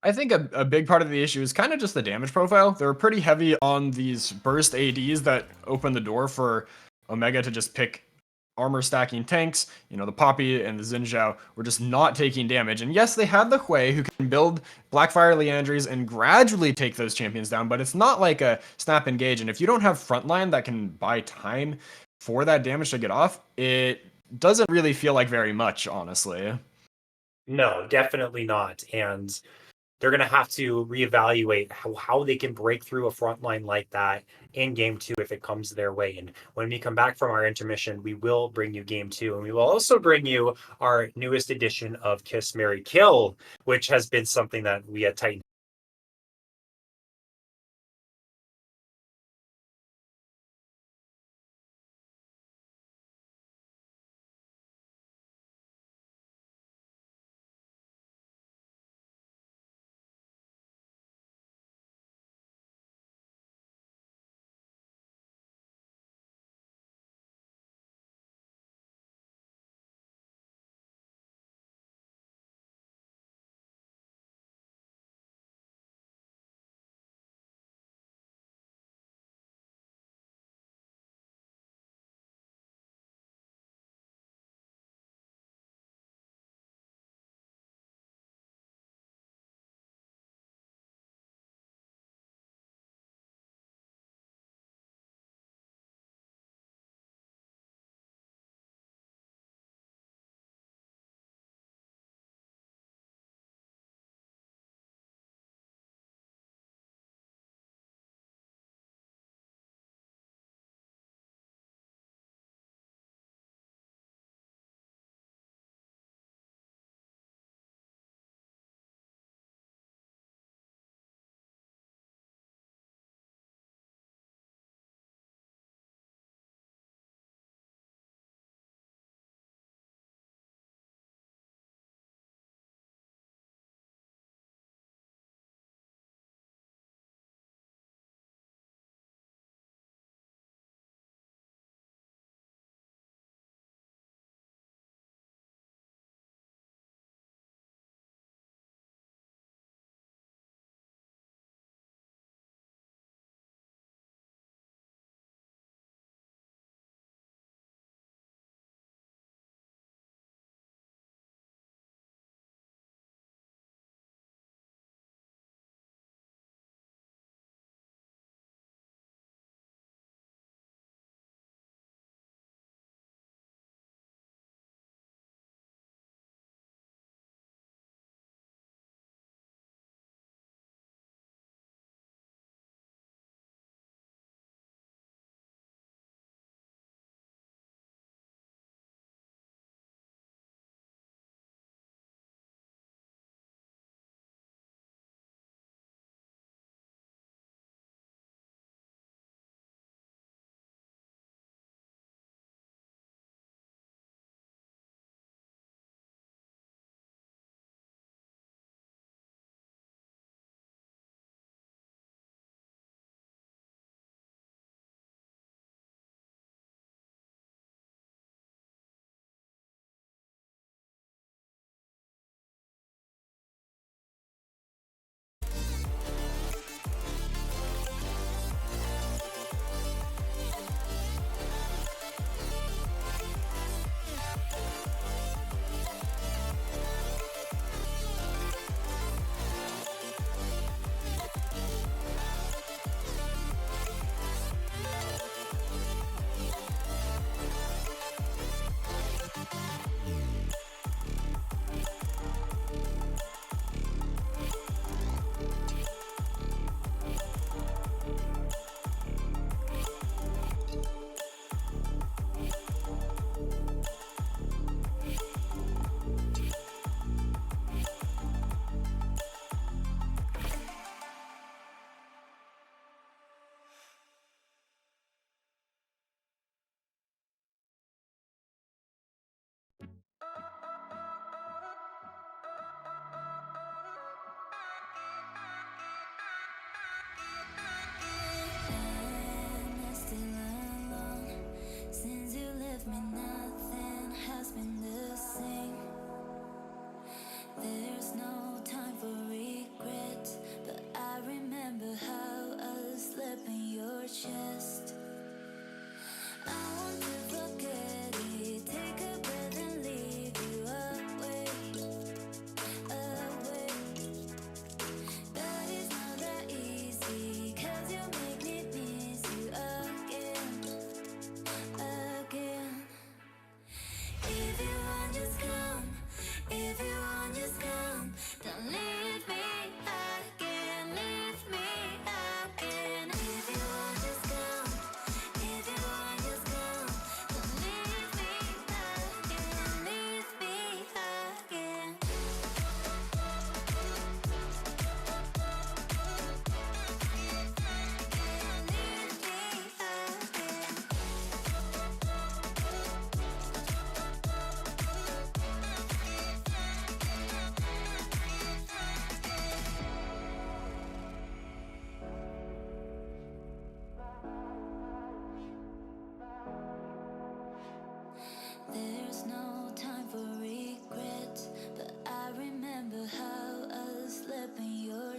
I think a big part of the issue is kind of just the damage profile. They were pretty heavy on these burst ADs that open the door for Omega to just pick armor stacking tanks. You know, the Poppy and the Xin Zhao were just not taking damage. And yes, they had the Hui, who can build Blackfire Leandries and gradually take those champions down, but it's not like a snap engage. And if you don't have frontline that can buy time for that damage to get off, it doesn't really feel like very much, honestly. No, definitely not. And they're going to have to reevaluate how they can break through a front line like that in game 2 if it comes their way. And when we come back from our intermission, we will bring you game 2, and we will also bring you our newest edition of Kiss, Marry, Kill, which has been something that we at Titan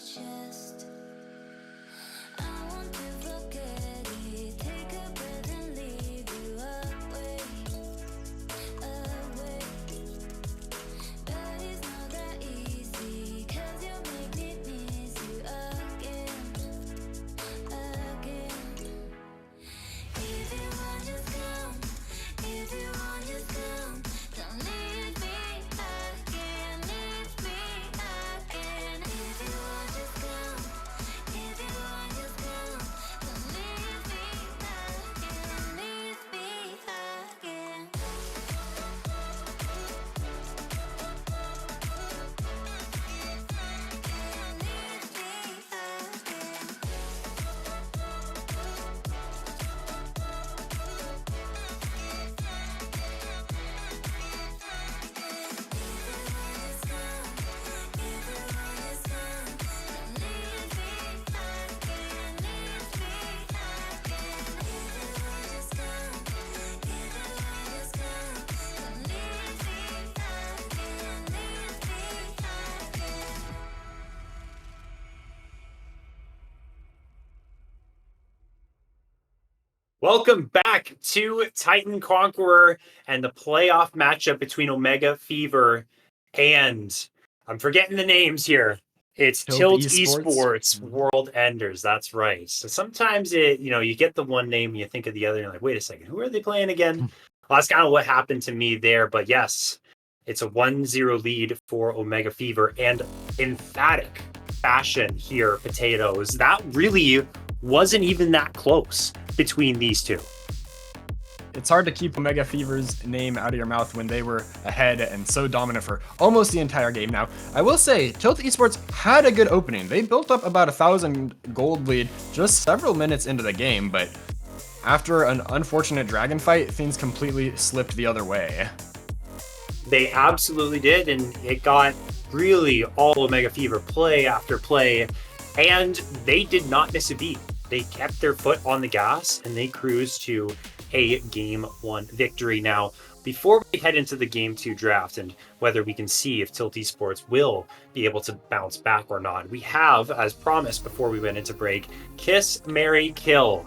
chest. I want to forget it. Take a breath and leave you away, away. But it's not that easy, 'cause you make me miss you again, again. If you want, just come. If you want, just come. Don't leave me again, leave me again. If you want, just come. If you want, just come. Don't leave me again, leave me again. Welcome back to Titan Conqueror and the playoff matchup between Omega Fever and I'm forgetting the names here. It's Tilt Esports World Enders. That's right. So sometimes you get the one name, you think of the other, and you're like, wait a second, who are they playing again? Well, that's kind of what happened to me there. But yes, it's a 1-0 lead for Omega Fever and emphatic fashion here, Potatoes. That really wasn't even that close between these two. It's hard to keep Omega Fever's name out of your mouth when they were ahead and so dominant for almost the entire game. Now, I will say, Tilt Esports had a good opening. They built up about 1,000 gold lead just several minutes into the game, but after an unfortunate dragon fight, things completely slipped the other way. They absolutely did, and it got really all Omega Fever play after play, and they did not miss a beat. They kept their foot on the gas, and they cruised to a Game 1 victory. Now, before we head into the Game 2 draft and whether we can see if Tilt Esports will be able to bounce back or not, we have, as promised before we went into break, Kiss, Marry, Kill.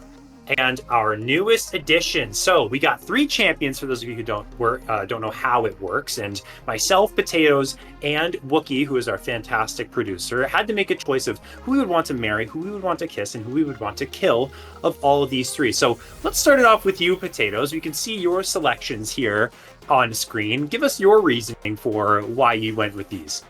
And our newest addition. So we got 3 champions for those of you who don't know how it works. And myself, Potatoes, and Wookie, who is our fantastic producer, had to make a choice of who we would want to marry, who we would want to kiss, and who we would want to kill of all of these 3. So let's start it off with you, Potatoes. We can see your selections here on screen. Give us your reasoning for why you went with these.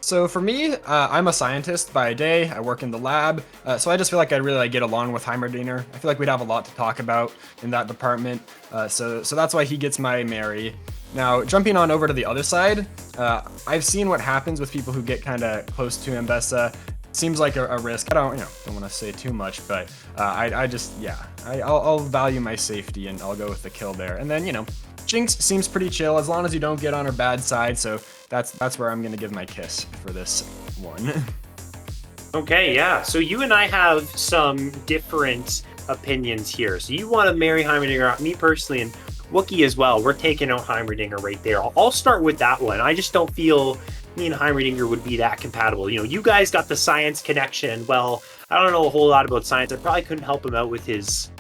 So for me, I'm a scientist by day. I work in the lab, so I just feel like I'd really get along with Heimerdinger. I feel like we'd have a lot to talk about in that department. So that's why he gets my Mary. Now, jumping on over to the other side, I've seen what happens with people who get kind of close to Ambessa. Seems like a risk. I don't want to say too much, but I'll value my safety and I'll go with the kill there. And then Jinx seems pretty chill as long as you don't get on her bad side. So that's where I'm gonna give my kiss for this one. Okay, yeah. So you and I have some different opinions here. So you want to marry Heimerdinger, me personally, and Wookie as well. We're taking out Heimerdinger right there. I'll start with that one. I just don't feel me and Heimerdinger would be that compatible. You guys got the science connection. Well, I don't know a whole lot about science. I probably couldn't help him out with his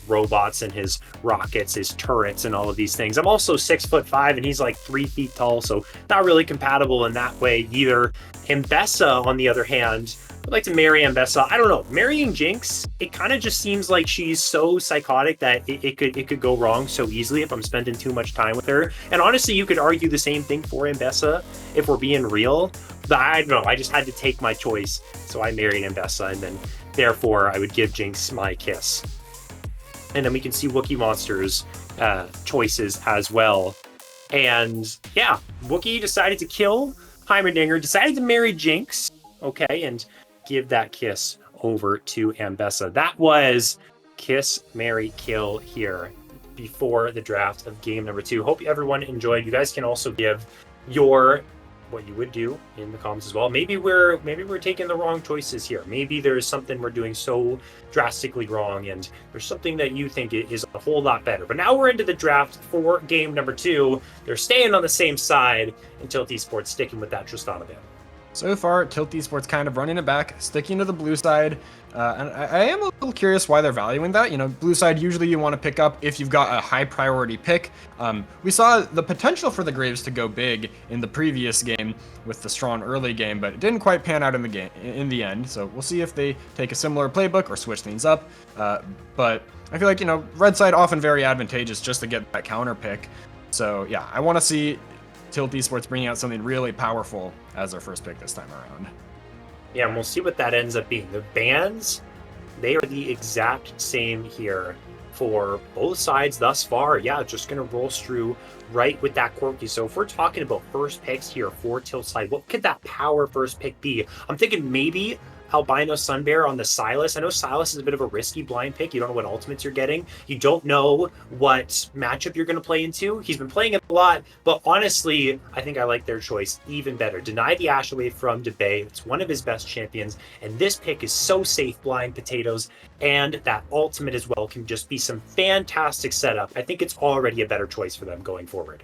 robots and his rockets, his turrets, and all of these things. I'm also 6'5", and he's like 3 feet tall, so not really compatible in that way either. Ambessa, on the other hand, I'd like to marry Ambessa. I don't know, marrying Jinx, it kind of just seems like she's so psychotic that it could go wrong so easily if I'm spending too much time with her. And honestly, you could argue the same thing for Ambessa if we're being real. But I don't know, I just had to take my choice, so I married Ambessa, and then therefore I would give Jinx my kiss. And then we can see Wookie Monster's choices as well. And yeah, Wookie decided to kill Heimerdinger, decided to marry Jinx, okay, and give that kiss over to Ambessa. That was Kiss, Marry, Kill here before the draft of game number 2. Hope everyone enjoyed. You guys can also give your what you would do in the comments as well. Maybe we're taking the wrong choices here. Maybe there's something we're doing so drastically wrong, and there's something that you think is a whole lot better. But now we're into the draft for game number 2. They're staying on the same side until Esports sticking with that Tristana ban. So far, Tilt Esports kind of running it back, sticking to the blue side. And I am a little curious why they're valuing that. You know, blue side, usually you want to pick up if you've got a high priority pick. We saw the potential for the Graves to go big in the previous game with the strong early game, but it didn't quite pan out in the game in the end. So we'll see if they take a similar playbook or switch things up. But I feel like, you know, red side often very advantageous just to get that counter pick. So yeah, I want to see Tilt Esports bringing out something really powerful as their first pick this time around. Yeah, and we'll see what that ends up being. The bans, they are the exact same here for both sides thus far. Yeah, just going to roll through right with that Quirky. So if we're talking about first picks here for Tilt side, what could that power first pick be? I'm thinking maybe Albino Sunbear on the Silas. I know Silas is a bit of a risky blind pick. You don't know what ultimates you're getting. You don't know what matchup you're going to play into. He's been playing it a lot, but honestly, I think I like their choice even better. Deny the Ash away from Debay. It's one of his best champions, and this pick is so safe, blind potatoes, and that ultimate as well can just be some fantastic setup. I think it's already a better choice for them going forward.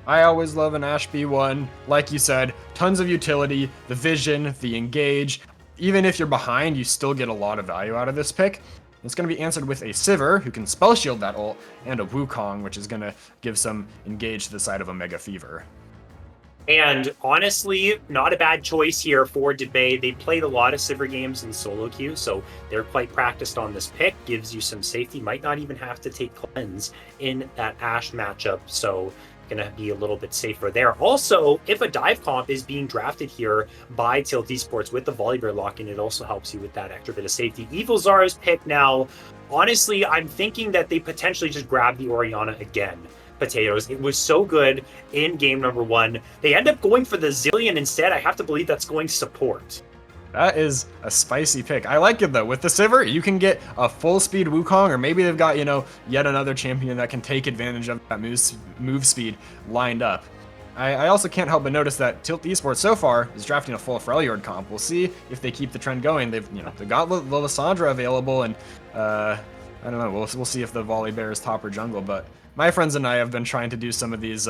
I always love an Ash B1. Like you said, tons of utility, the vision, the engage. Even if you're behind, you still get a lot of value out of this pick. It's going to be answered with a Sivir, who can spell shield that ult, and a Wukong, which is going to give some engage to the side of Omega Fever. And honestly, not a bad choice here for Debay. They played a lot of Sivir games in solo queue, so they're quite practiced on this pick. Gives you some safety. Might not even have to take cleanse in that Ashe matchup, so going to be a little bit safer there. Also, if a dive comp is being drafted here by Tilt Esports with the Volibear locking, it also helps you with that extra bit of safety. Evil Zara's pick now, honestly, I'm thinking that they potentially just grab the Orianna again. Potatoes. It was so good in game number 1. They end up going for the Zillion instead. I have to believe that's going support. That is a spicy pick. I like it though. With the Sivir, you can get a full speed Wukong, or maybe they've got, you know, yet another champion that can take advantage of that move speed lined up. I also can't help but notice that Tilt Esports so far is drafting a full Freljord comp. We'll see if they keep the trend going. They've got Lissandra available, and I don't know. We'll see if the Volibear is top or jungle. But my friends and I have been trying to do some of these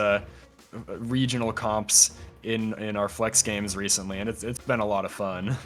regional comps in our flex games recently, and it's been a lot of fun.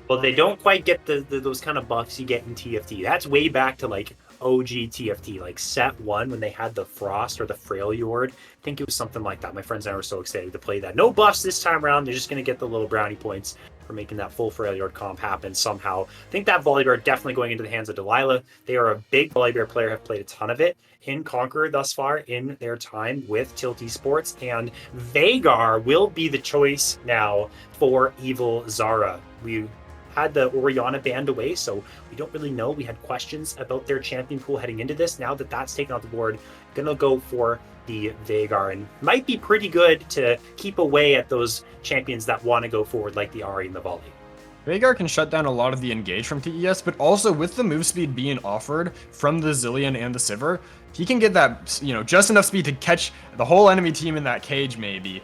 Well, they don't quite get those kind of buffs you get in TFT. That's way back to like OG TFT, like set 1 when they had the Frost or the Freljord. I think it was something like that. My friends and I were so excited to play that. No buffs this time around. They're just going to get the little brownie points for making that full Freljord comp happen somehow. I think that Volibear definitely going into the hands of Delilah. They are a big Volibear player, have played a ton of it in Conqueror thus far in their time with Tilt Esports, and Veigar will be the choice now for Evil Zara. We had the Orianna banned away, so we don't really know. We had questions about their champion pool heading into this. Now that that's taken off the board, gonna go for the Veigar, and might be pretty good to keep away at those champions that want to go forward, like the Ahri and the Volley. Veigar can shut down a lot of the engage from TES, but also with the move speed being offered from the Zillion and the Sivir, he can get that, you know, just enough speed to catch the whole enemy team in that cage, maybe.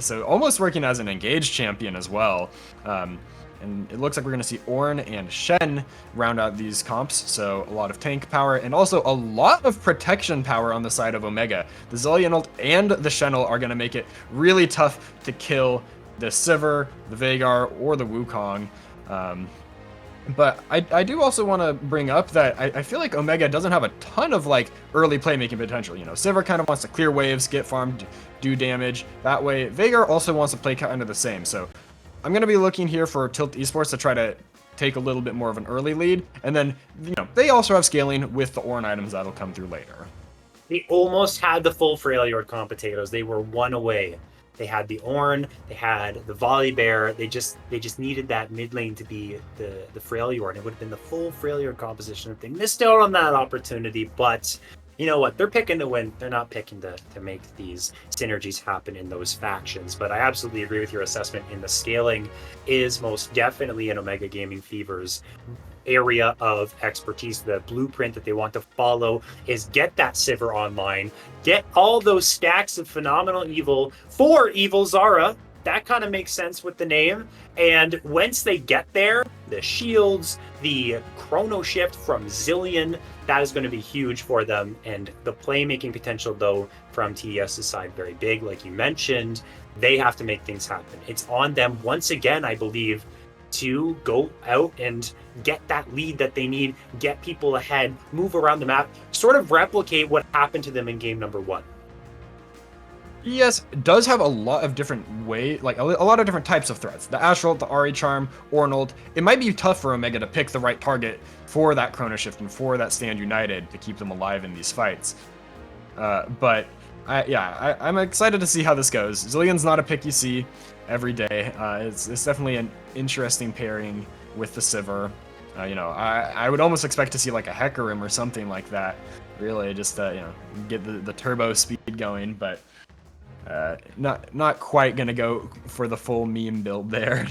So almost working as an engaged champion as well. And it looks like we're going to see Ornn and Shen round out these comps, so a lot of tank power and also a lot of protection power on the side of Omega. The Zillion ult and the Shen ult are going to make it really tough to kill the Sivir, the Veigar, or the Wukong. But I do also want to bring up that I feel like Omega doesn't have a ton of like early playmaking potential. You know, Sivir kind of wants to clear waves, get farmed, do damage. That way, Veigar also wants to play kind of the same. So I'm going to be looking here for Tilt Esports to try to take a little bit more of an early lead. And then, you know, they also have scaling with the Ornn items that'll come through later. They almost had the full Freljord comp potatoes. They were one away. They had the Ornn, they had the Volibear. They just needed that mid lane to be the Freljord. It would have been the full Freljord composition if they missed out on that opportunity, but you know what? They're picking to win. They're not picking to make these synergies happen in those factions. But I absolutely agree with your assessment in the scaling is most definitely in Omega Gaming Fever's area of expertise. The blueprint that they want to follow is get that Sivir online, get all those stacks of phenomenal evil for Evil Zara. That kind of makes sense with the name. And once they get there, the shields, the chrono shift from Zillion, that is going to be huge for them. And the playmaking potential, though, from TES's side, very big. Like you mentioned, they have to make things happen. It's on them once again, I believe, to go out and get that lead that they need, get people ahead, move around the map, sort of replicate what happened to them in game number 1. TES does have a lot of different a lot of different types of threats. The Astral, the Ari Charm, Ornold. It might be tough for Omega to pick the right target for that Chrono Shift and for that Stand United to keep them alive in these fights. But I'm excited to see how this goes. Zillion's not a pick you see every day. It's definitely an interesting pairing with the Sivir. I would almost expect to see like a Hecarim or something like that. Really, just get the turbo speed going, but. Not quite gonna go for the full meme build there.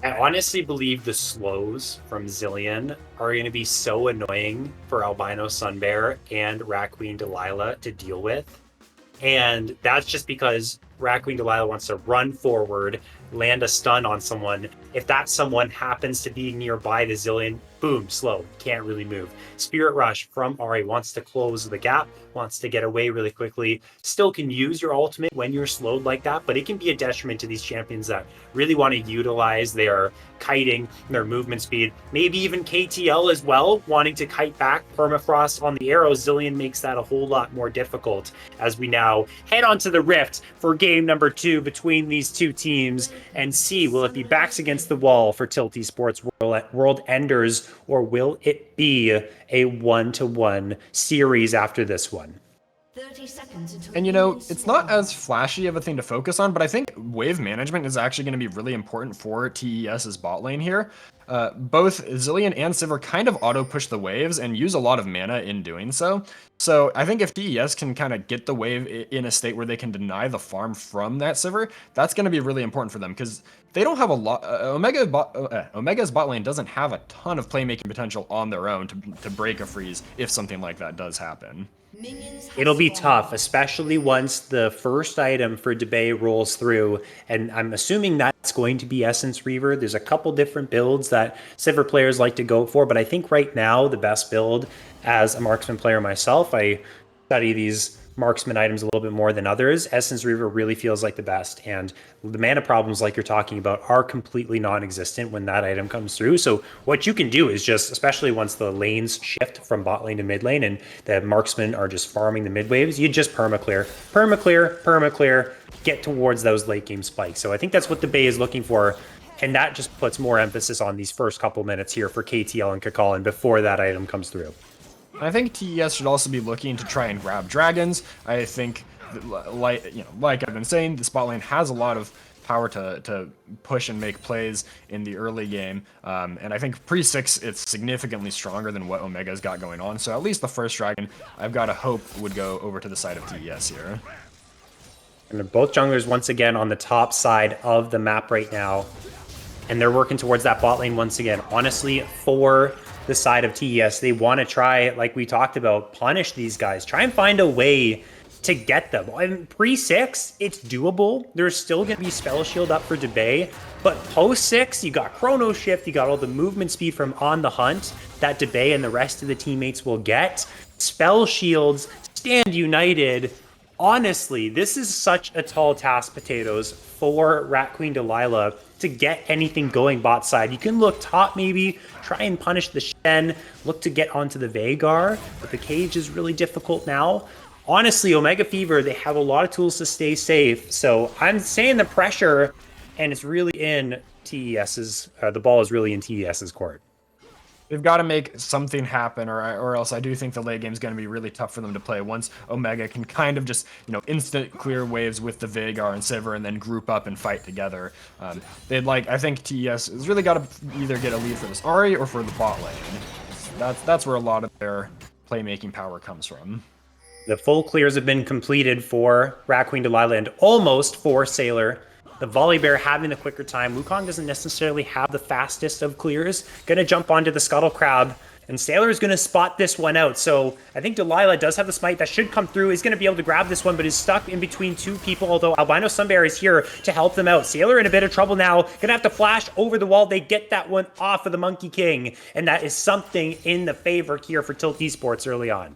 I honestly believe the slows from Zillion are going to be so annoying for Albino Sunbear and Rat Queen Delilah to deal with. And that's just because Rat Queen Delilah wants to run forward, land a stun on someone. If that someone happens to be nearby the Zillion, boom, slow, can't really move. Spirit Rush from Ari wants to close the gap, wants to get away really quickly. Still can use your ultimate when you're slowed like that, but it can be a detriment to these champions that really want to utilize their kiting, their movement speed, maybe even KTL as well, wanting to kite back. Permafrost on the arrow, Zillion makes that a whole lot more difficult as we now head onto the Rift for game number 2 between these two teams and see, will it be backs against the wall for Tilt Esports World Enders, or will it be a 1-to-1 series after this one? 30 seconds until And minions it's not spawn. as flashy of a thing to focus on, but I think wave management is actually going to be really important for TES's bot lane here. Both Zillion and Sivir kind of auto-push the waves and use a lot of mana in doing so. So I think if TES can kind of get the wave in a state where they can deny the farm from that Sivir, that's going to be really important for them, because they don't have a lot. Omega's bot lane doesn't have a ton of playmaking potential on their own to break a freeze if something like that does happen. Minions have It'll be spawned. tough, especially once the first item for Debay rolls through, and I'm assuming that's going to be Essence Reaver. There's a couple different builds that Sivir players like to go for, but I think right now the best build, as a marksman player myself, I study these marksman items a little bit more than others. Essence Reaver really feels like the best, and the mana problems like you're talking about are completely non-existent when that item comes through. So what you can do is just, especially once the lanes shift from bot lane to mid lane and the marksmen are just farming the mid waves, you just perma-clear, get towards those late game spikes. So I think that's what the Bay is looking for, and that just puts more emphasis on these first couple minutes here for KTL and Kakalin before that item comes through. I think TES should also be looking to try and grab dragons. I think, like I've been saying, the spot lane has a lot of power to push and make plays in the early game, and I think pre-6 it's significantly stronger than what Omega's got going on. So at least the first dragon, I've got to hope, would go over to the side of TES here. And both junglers once again on the top side of the map right now, and they're working towards that bot lane once again. Honestly, for the side of TES, they want to try, like we talked about, punish these guys. Try and find a way to get them. And pre-6, it's doable. There's still going to be Spell Shield up for Debay, but post-6, you got Chrono Shift, you got all the movement speed from On the Hunt that Debay and the rest of the teammates will get. Spell Shields, Stand United. Honestly, this is such a tall task, Potatoes, for Rat Queen Delilah to get anything going bot side. You can look top maybe, try and punish the Shen, look to get onto the Veigar, but the cage is really difficult now. Honestly, Omega Fever, they have a lot of tools to stay safe, so I'm saying the pressure, and it's really in TES's, the ball is really in TES's court. They've got to make something happen, or else I do think the late game is going to be really tough for them to play. Once Omega can kind of just, instant clear waves with the Veigar and Sivir and then group up and fight together. I think TES has really got to either get a lead for this Ahri or for the bot lane. That's where a lot of their playmaking power comes from. The full clears have been completed for Rat Queen Delilah and almost for Sailor. The Volley Bear having the quicker time. Wukong doesn't necessarily have the fastest of clears. Gonna jump onto the Scuttle Crab And Sailor is going to spot this one out. So I think Delilah does have the smite that should come through, is going to be able to grab this one, but is stuck in between two people, although Albino Sunbear is here to help them out. Sailor in a bit of trouble now. Going to have to flash over the wall. They get that one off of the Monkey King, and that is something in the favor here for Tilt Esports early on.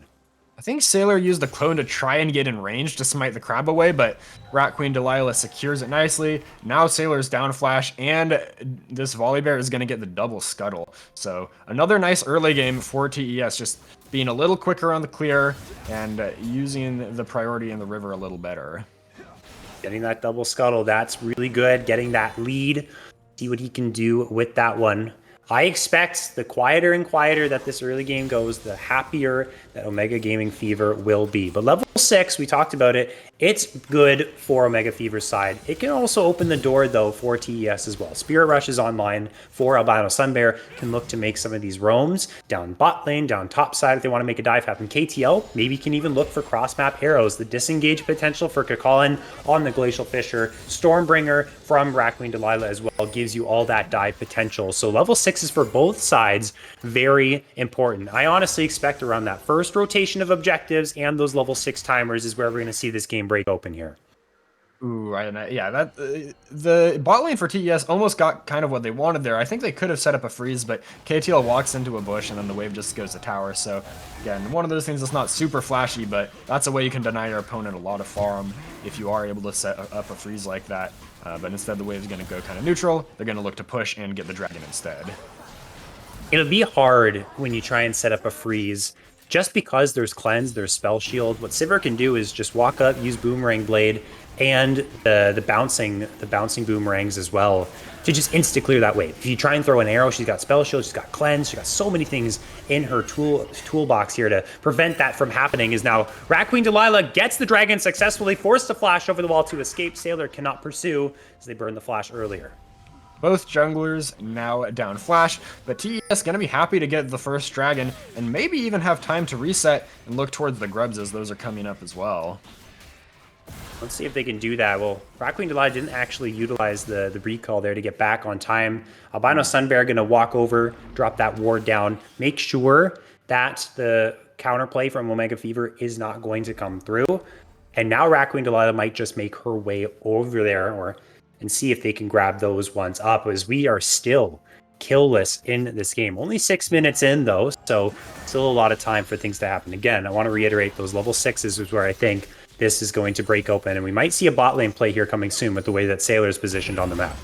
I think Sailor used the clone to try and get in range to smite the crab away, but Rat Queen Delilah secures it nicely. Now Sailor's down flash, and this Volley Bear is going to get the double scuttle. So another nice early game for TES, just being a little quicker on the clear and using the priority in the river a little better. Getting that double scuttle, that's really good. Getting that lead, see what he can do with that one. I expect the quieter and quieter that this early game goes, the happier that Omega Gaming Fever will be. But level 6, we talked about it, it's good for Omega Fever's side. It can also open the door, though, for TES as well. Spirit Rush is online for Albino Sunbear, can look to make some of these roams down bot lane, down top side if they want to make a dive happen. KTL maybe can even look for cross-map arrows. The disengage potential for Kakalin on the Glacial Fisher, Stormbringer from Rat Queen Delilah as well gives you all that dive potential. So level 6 is for both sides very important. I honestly expect around that first rotation of objectives and those level 6 timers is where we're going to see this game break open here. Ooh, yeah, the bot lane for TES almost got kind of what they wanted there. I think they could have set up a freeze, but KTL walks into a bush and then the wave just goes to tower. So again, one of those things that's not super flashy, but that's a way you can deny your opponent a lot of farm if you are able to set up a freeze like that. But instead the wave's going to go kind of neutral. They're going to look to push and get the dragon instead. It'll be hard when you try and set up a freeze. Just because there's cleanse, there's spell shield, what Sivir can do is just walk up, use Boomerang Blade and the bouncing boomerangs as well to just insta clear that wave. If you try and throw an arrow, she's got spell shield, she's got cleanse, she's got so many things in her toolbox here to prevent that from happening. Is now Rat Queen Delilah gets the dragon successfully, forced to flash over the wall to escape. Sailor cannot pursue as they burn the flash earlier. Both junglers now down flash, but TES gonna be happy to get the first dragon and maybe even have time to reset and look towards the grubs as those are coming up as well. Let's see if they can do that. Well, Rat Queen Delilah didn't actually utilize the recall there to get back on time. Albino Sunbear gonna walk over, drop that ward down, make sure that the counterplay from Omega Fever is not going to come through. And now Rat Queen Delilah might just make her way over there and see if they can grab those ones up, as we are still killless in this game. Only 6 minutes in though, so still a lot of time for things to happen. Again, I want to reiterate those level 6s is where I think this is going to break open, and we might see a bot lane play here coming soon with the way that Sailor is positioned on the map.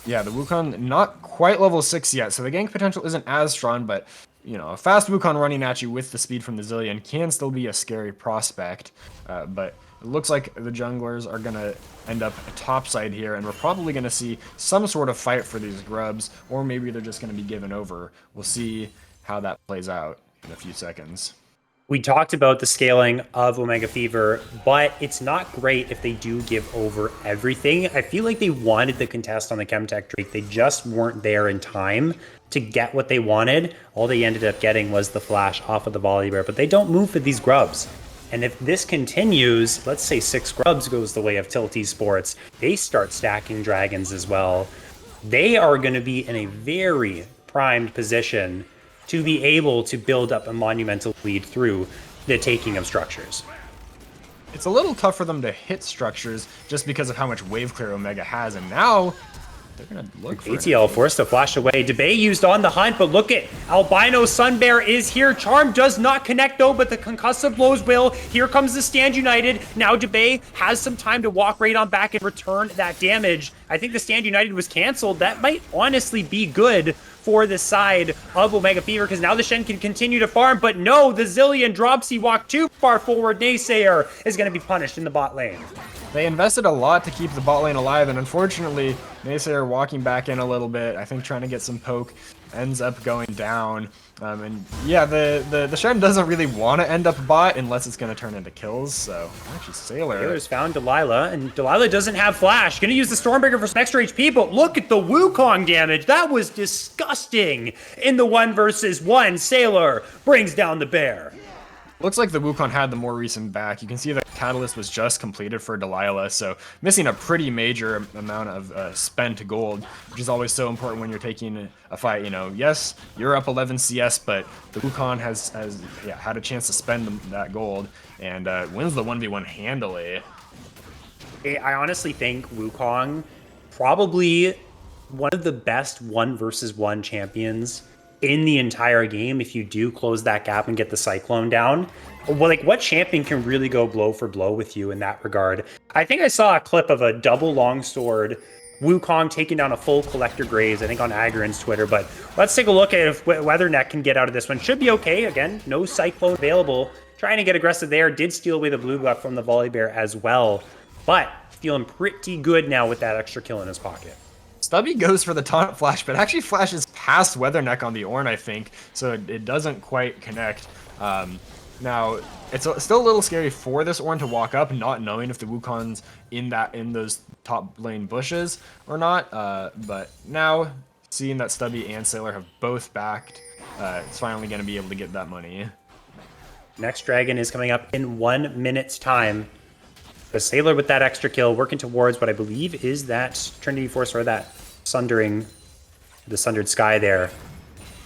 Yeah, the Wukong not quite level 6 yet, so the gank potential isn't as strong, but you know, a fast Wukong running at you with the speed from the Zilean can still be a scary prospect, but it looks like the junglers are going to end up topside here, and we're probably going to see some sort of fight for these grubs, or maybe they're just going to be given over. We'll see how that plays out in a few seconds. We talked about the scaling of Omega Fever, but it's not great if they do give over everything. I feel like they wanted the contest on the Chemtech Drake. They just weren't there in time to get what they wanted. All they ended up getting was the flash off of the Volley Bear, but they don't move for these grubs. And if this continues, let's say 6 grubs goes the way of Tilt Esports, they start stacking dragons as well. They are going to be in a very primed position to be able to build up a monumental lead through the taking of structures. It's a little tough for them to hit structures just because of how much wave clear Omega has, and now they're gonna look for ATL forced to flash away. Debay used on the hunt, but look at Albino Sunbear is here. Charm does not connect though, but the concussive blows will. Here comes the Stand United. Now Debay has some time to walk right on back and return that damage. I think the Stand United was canceled. That might honestly be good for the side of Omega Fever, because now the Shen can continue to farm, but no, the Zilean drops. He walked too far forward. Naysayer is going to be punished in the bot lane. They invested a lot to keep the bot lane alive, and unfortunately, Naysayer walking back in a little bit, I think trying to get some poke, ends up going down. And yeah, the Shen doesn't really want to end up bot unless it's going to turn into kills, so actually Sailor's found Delilah, and Delilah doesn't have flash. Going to use the Stormbreaker for some extra HP, but look at the Wukong damage. That was disgusting in the 1 versus 1. Sailor brings down the bear. Looks like the Wukong had the more recent back. You can see the Catalyst was just completed for Delilah, so missing a pretty major amount of spent gold, which is always so important when you're taking a fight. You know, yes, you're up 11 CS, but the Wukong has had a chance to spend that gold and wins the 1v1 handily. I honestly think Wukong probably one of the best 1v1 champions in the entire game if you do close that gap and get the Cyclone down. Well, like, what champion can really go blow for blow with you in that regard? I think I saw a clip of a double longsword Wukong taking down a full Collector Graves, I think on Agarin's Twitter, but let's take a look at if Weatherneck can get out of this one. Should be okay. Again, no Cyclone available. Trying to get aggressive there. Did steal away the blue buff from the Volley Bear as well, but feeling pretty good now with that extra kill in his pocket. Stubby goes for the taunt flash, but actually flashes past Weatherneck on the Ornn, I think, so it doesn't quite connect. Now, it's still a little scary for this Ornn to walk up, not knowing if the Wukong's in those top lane bushes or not. But now, seeing that Stubby and Sailor have both backed, it's finally going to be able to get that money. Next dragon is coming up in 1 minute's time. The Sailor with that extra kill, working towards what I believe is that Trinity Force, or that the Sundered Sky there.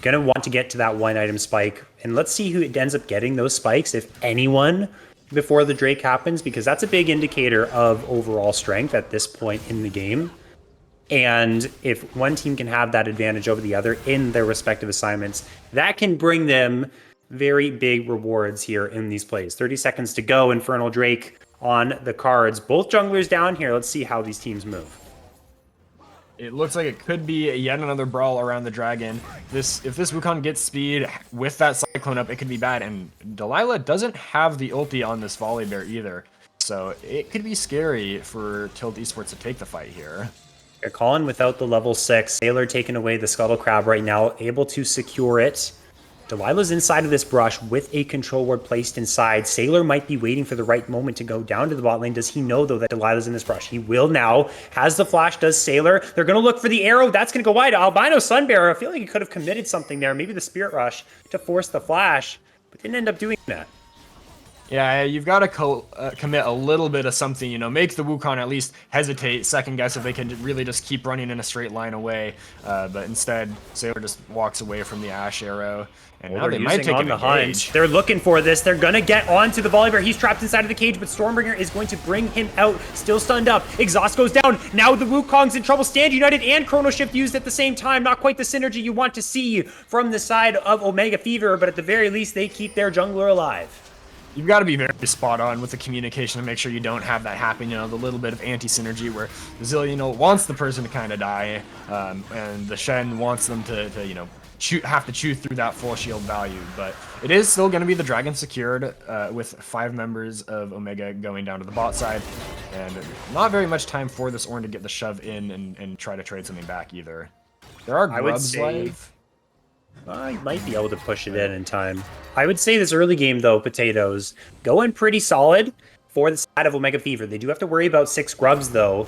Gonna want to get to that 1-item spike. And let's see who ends up getting those spikes, if anyone, before the Drake happens, because that's a big indicator of overall strength at this point in the game. And if one team can have that advantage over the other in their respective assignments, that can bring them very big rewards here in these plays. 30 seconds to go, Infernal Drake on the cards. Both junglers down here. Let's see how these teams move. It looks like it could be yet another brawl around the dragon. If this Wukong gets speed with that Cyclone up, it could be bad. And Delilah doesn't have the ulti on this Volley Bear either. So it could be scary for Tilt Esports to take the fight here. They're calling without the level 6. Sailor taking away the Scuttle Crab right now, able to secure it. Delilah's inside of this brush with a control ward placed inside. Sailor might be waiting for the right moment to go down to the bot lane. Does he know, though, that Delilah's in this brush? He will now. Has the flash, does Sailor. They're going to look for the arrow. That's going to go wide. Albino Sunbearer, I feel like he could have committed something there. Maybe the Spirit Rush to force the flash, but didn't end up doing that. Yeah, you've got to commit a little bit of something, you know, make the Wukong at least hesitate, second guess if they can really just keep running in a straight line away. But instead, Sailor just walks away from the Ash Arrow. And now they might take on the hunt. engage. They're looking for this. They're going to get onto the Volley Bear. He's trapped inside of the cage, but Stormbringer is going to bring him out. Still stunned up. Exhaust goes down. Now the Wukong's in trouble. Stand United and Chrono Shift used at the same time. Not quite the synergy you want to see from the side of Omega Fever, but at the very least, they keep their jungler alive. You've got to be very spot on with the communication to make sure you don't have that happen, you know, the little bit of anti-synergy where the Zillion, you know, wants the person to kind of die, and the Shen wants them to you know, have to chew through that full shield value. But it is still going to be the dragon secured with 5 members of Omega going down to the bot side, and not very much time for this Ornn to get the shove in and try to trade something back either. There are grubs live. I might be able to push it in time. I would say this early game, though, Potatoes, going pretty solid for the side of Omega Fever. They do have to worry about 6 grubs, though,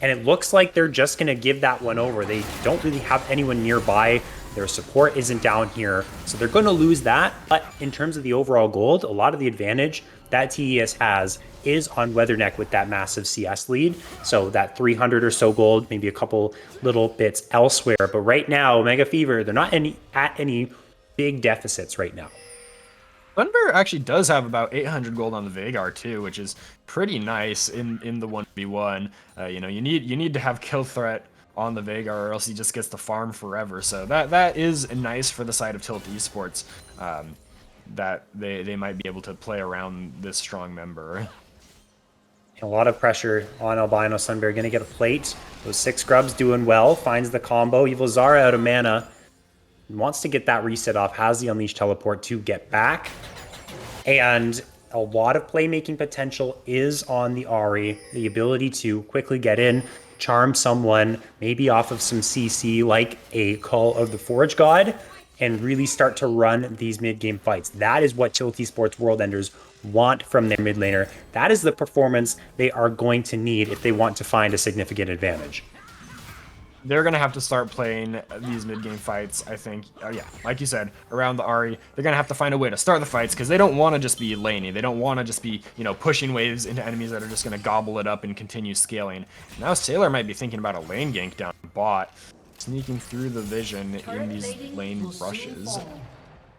and it looks like they're just going to give that one over. They don't really have anyone nearby. Their support isn't down here, so they're going to lose that. But in terms of the overall gold, a lot of the advantage that TES has is on Weatherneck with that massive CS lead. So that 300 or so gold, maybe a couple little bits elsewhere. But right now, Omega Fever, they're not at any big deficits right now. Sunbear actually does have about 800 gold on the Veigar too, which is pretty nice in the 1v1. You know, you need to have kill threat on the Veigar, or else he just gets to farm forever. So that is nice for the side of Tilt Esports, that they might be able to play around this strong member. A lot of pressure on Albino Sunbear. Going to get a plate. Those 6 grubs doing well. Finds the combo. Evil Zara out of mana. Wants to get that reset off. Has the Unleash teleport to get back. And a lot of playmaking potential is on the Ahri. The ability to quickly get in, charm someone, maybe off of some CC like a Call of the Forge God, and really start to run these mid-game fights. That is what Tilt Esports World Enders want from their mid laner. That is the performance they are going to need if they want to find a significant advantage. they're going to have to start playing these mid-game fights, I think. Yeah, like you said, around the Ahri. They're going to have to find a way to start the fights because they don't want to just be laney. They don't want to just be, pushing waves into enemies that are just going to gobble it up and continue scaling. Now Sailor might be thinking about a lane gank down bot, sneaking through the vision in these lane brushes.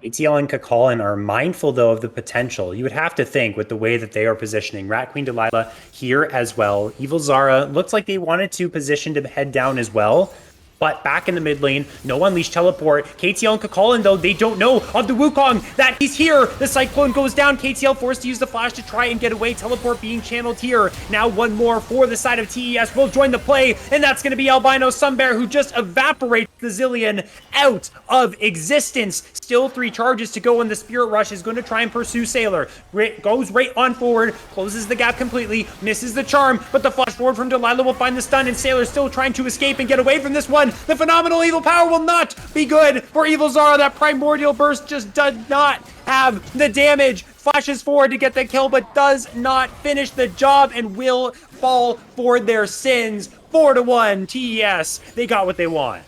ATL and Kakalin are mindful, though, of the potential. You would have to think with the way that they are positioning. Rat Queen Delilah here as well. Evil Zara looks like they wanted to position to head down as well. But back in the mid lane, no Unleash teleport. KTL and Kakalin, though, they don't know of the Wukong that he's here. The Cyclone goes down. KTL forced to use the flash to try and get away. Teleport being channeled here. Now one more for the side of TES will join the play. And that's going to be Albino Sunbear, who just evaporates the Zillion out of existence. Still 3 charges to go, and the Spirit Rush is going to try and pursue Sailor. Goes right on forward, closes the gap completely, misses the charm, but the flash forward from Delilah will find the stun, and Sailor still trying to escape and get away from this one. The phenomenal evil power will not be good for Evil Zara. That primordial burst just does not have the damage. Flashes forward to get the kill, but does not finish the job and will fall for their sins. 4-1 TES. They got what they want.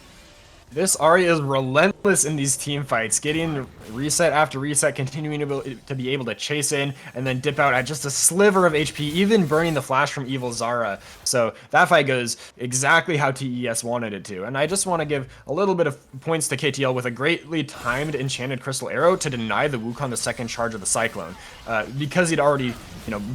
This Ahri is relentless in these team fights, getting reset after reset, continuing to be able to chase in and then dip out at just a sliver of HP, even burning the flash from Evil Zara. So that fight goes exactly how TES wanted it to. And I just want to give a little bit of points to KTL with a greatly timed Enchanted Crystal Arrow to deny the Wukong the second charge of the Cyclone. Because he'd already,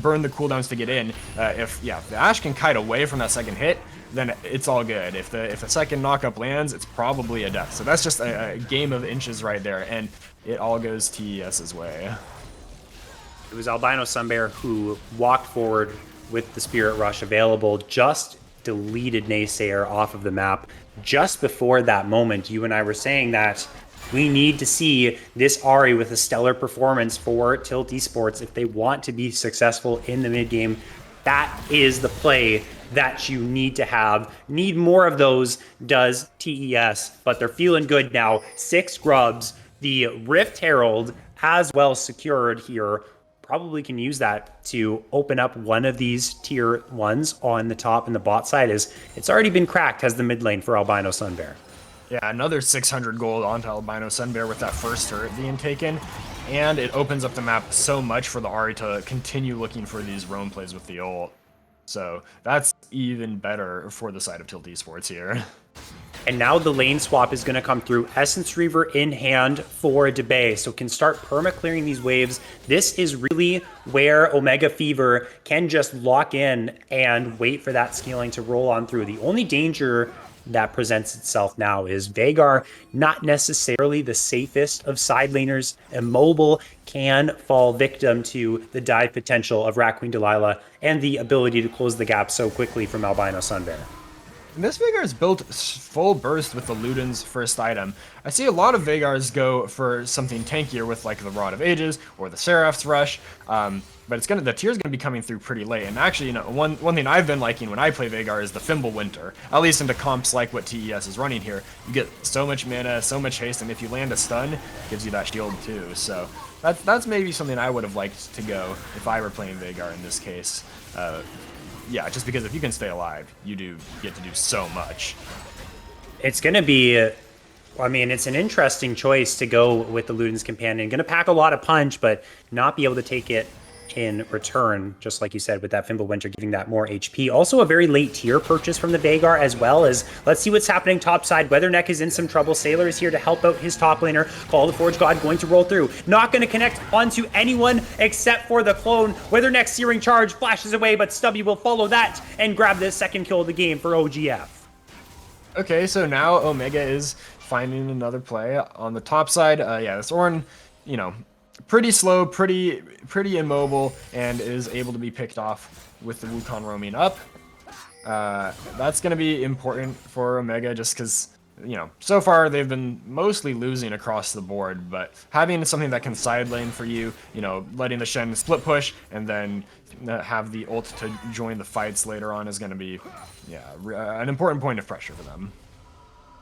burned the cooldowns to get in, if the Ashe can kite away from that second hit, then it's all good. If the second knockup lands, it's probably a death. So that's just a game of inches right there, and it all goes TES's way. It was Albino Sunbear who walked forward with the Spirit Rush available, just deleted Naysayer off of the map. Just before that moment, you and I were saying that we need to see this Ahri with a stellar performance for Tilt Esports if they want to be successful in the mid game. That is the play that you need to have. Need more of those, does TES, but they're feeling good now. 6 grubs, the Rift Herald as well secured here. Probably can use that to open up one of these tier 1s on the top and the bot side, as it's already been cracked as the mid lane for Albino Sunbear. Yeah, another 600 gold onto Albino Sunbear with that first turret being taken. And it opens up the map so much for the Ahri to continue looking for these roam plays with the ult. So that's even better for the side of Tilt Esports here. And now the lane swap is going to come through. Essence Reaver in hand for Debay, so can start perma-clearing these waves. This is really where Omega Fever can just lock in and wait for that scaling to roll on through. The only danger that presents itself now is Veigar, not necessarily the safest of side laners. Immobile can fall victim to the dive potential of Rat Queen Delilah and the ability to close the gap so quickly from Albino Sunbear. This Veigar is built full burst with the Luden's first item. I see a lot of Veigars go for something tankier with like the Rod of Ages or the Seraph's Rush, but the tier's gonna be coming through pretty late. And actually, one thing I've been liking when I play Veigar is the Fimble Winter. At least into comps like what TES is running here, you get so much mana, so much haste, and if you land a stun, it gives you that shield too. So that's maybe something I would have liked to go if I were playing Veigar in this case. Yeah, just because if you can stay alive, you do get to do so much. It's going to be, it's an interesting choice to go with the Luden's Companion. Going to pack a lot of punch, but not be able to take it in return, just like you said, with that Fimble Winter giving that more HP. Also a very late tier purchase from the Veigar, as well as, let's see what's happening top side. Weatherneck is in some trouble. Sailor is here to help out his top laner. Call the Forge God going to roll through. Not going to connect onto anyone except for the clone. Weatherneck Searing Charge flashes away, but Stubby will follow that and grab the second kill of the game for OGF. Okay, so now Omega is finding another play on the top side. This Ornn, pretty slow, pretty immobile, and is able to be picked off with the Wukong roaming up. That's going to be important for Omega just because, so far they've been mostly losing across the board, but having something that can side lane for you, letting the Shen split push and then have the ult to join the fights later on is going to be, an important point of pressure for them.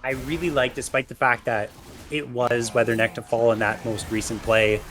I really like, despite the fact that it was Weatherneck to fall in that most recent play,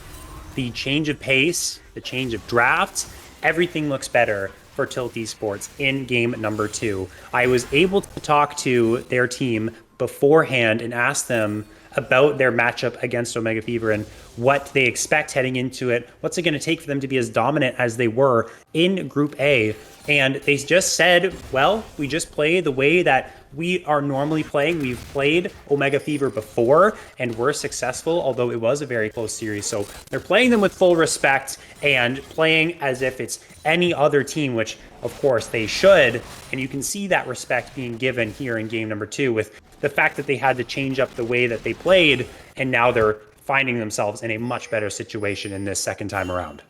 the change of pace, the change of drafts, everything looks better for Tilt Esports in game number 2. I was able to talk to their team beforehand and ask them about their matchup against Omega Fever and what they expect heading into it. What's it going to take for them to be as dominant as they were in Group A? And they just said, well, we just play the way that we are normally playing. We've played Omega Fever before and we're successful, although it was a very close series. So they're playing them with full respect and playing as if it's any other team, which of course they should. And you can see that respect being given here in game number 2 with the fact that they had to change up the way that they played, and now they're finding themselves in a much better situation in this second time around.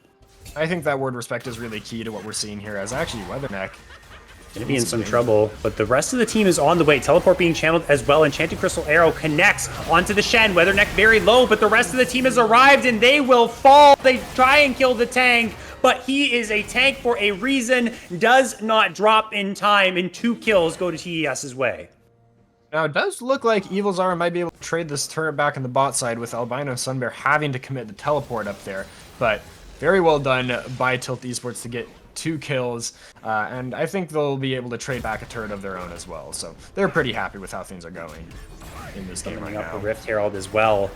I think that word respect is really key to what we're seeing here, as actually Weatherneck Gonna be in some trouble, but the rest of the team is on the way. Teleport being channeled as well. Enchanted Crystal Arrow connects onto the Shen. Weatherneck very low, but the rest of the team has arrived and they will fall. They try and kill the tank, but he is a tank for a reason. Does not drop in time, and 2 kills go to TES's way. Now, it does look like Evil Zara might be able to trade this turret back on the bot side with Albino Sunbear having to commit the teleport up there, but very well done by Tilt Esports to get 2 kills, and I think they'll be able to trade back a turret of their own as well, so they're pretty happy with how things are going in this game right Coming up now. the Rift Herald as well.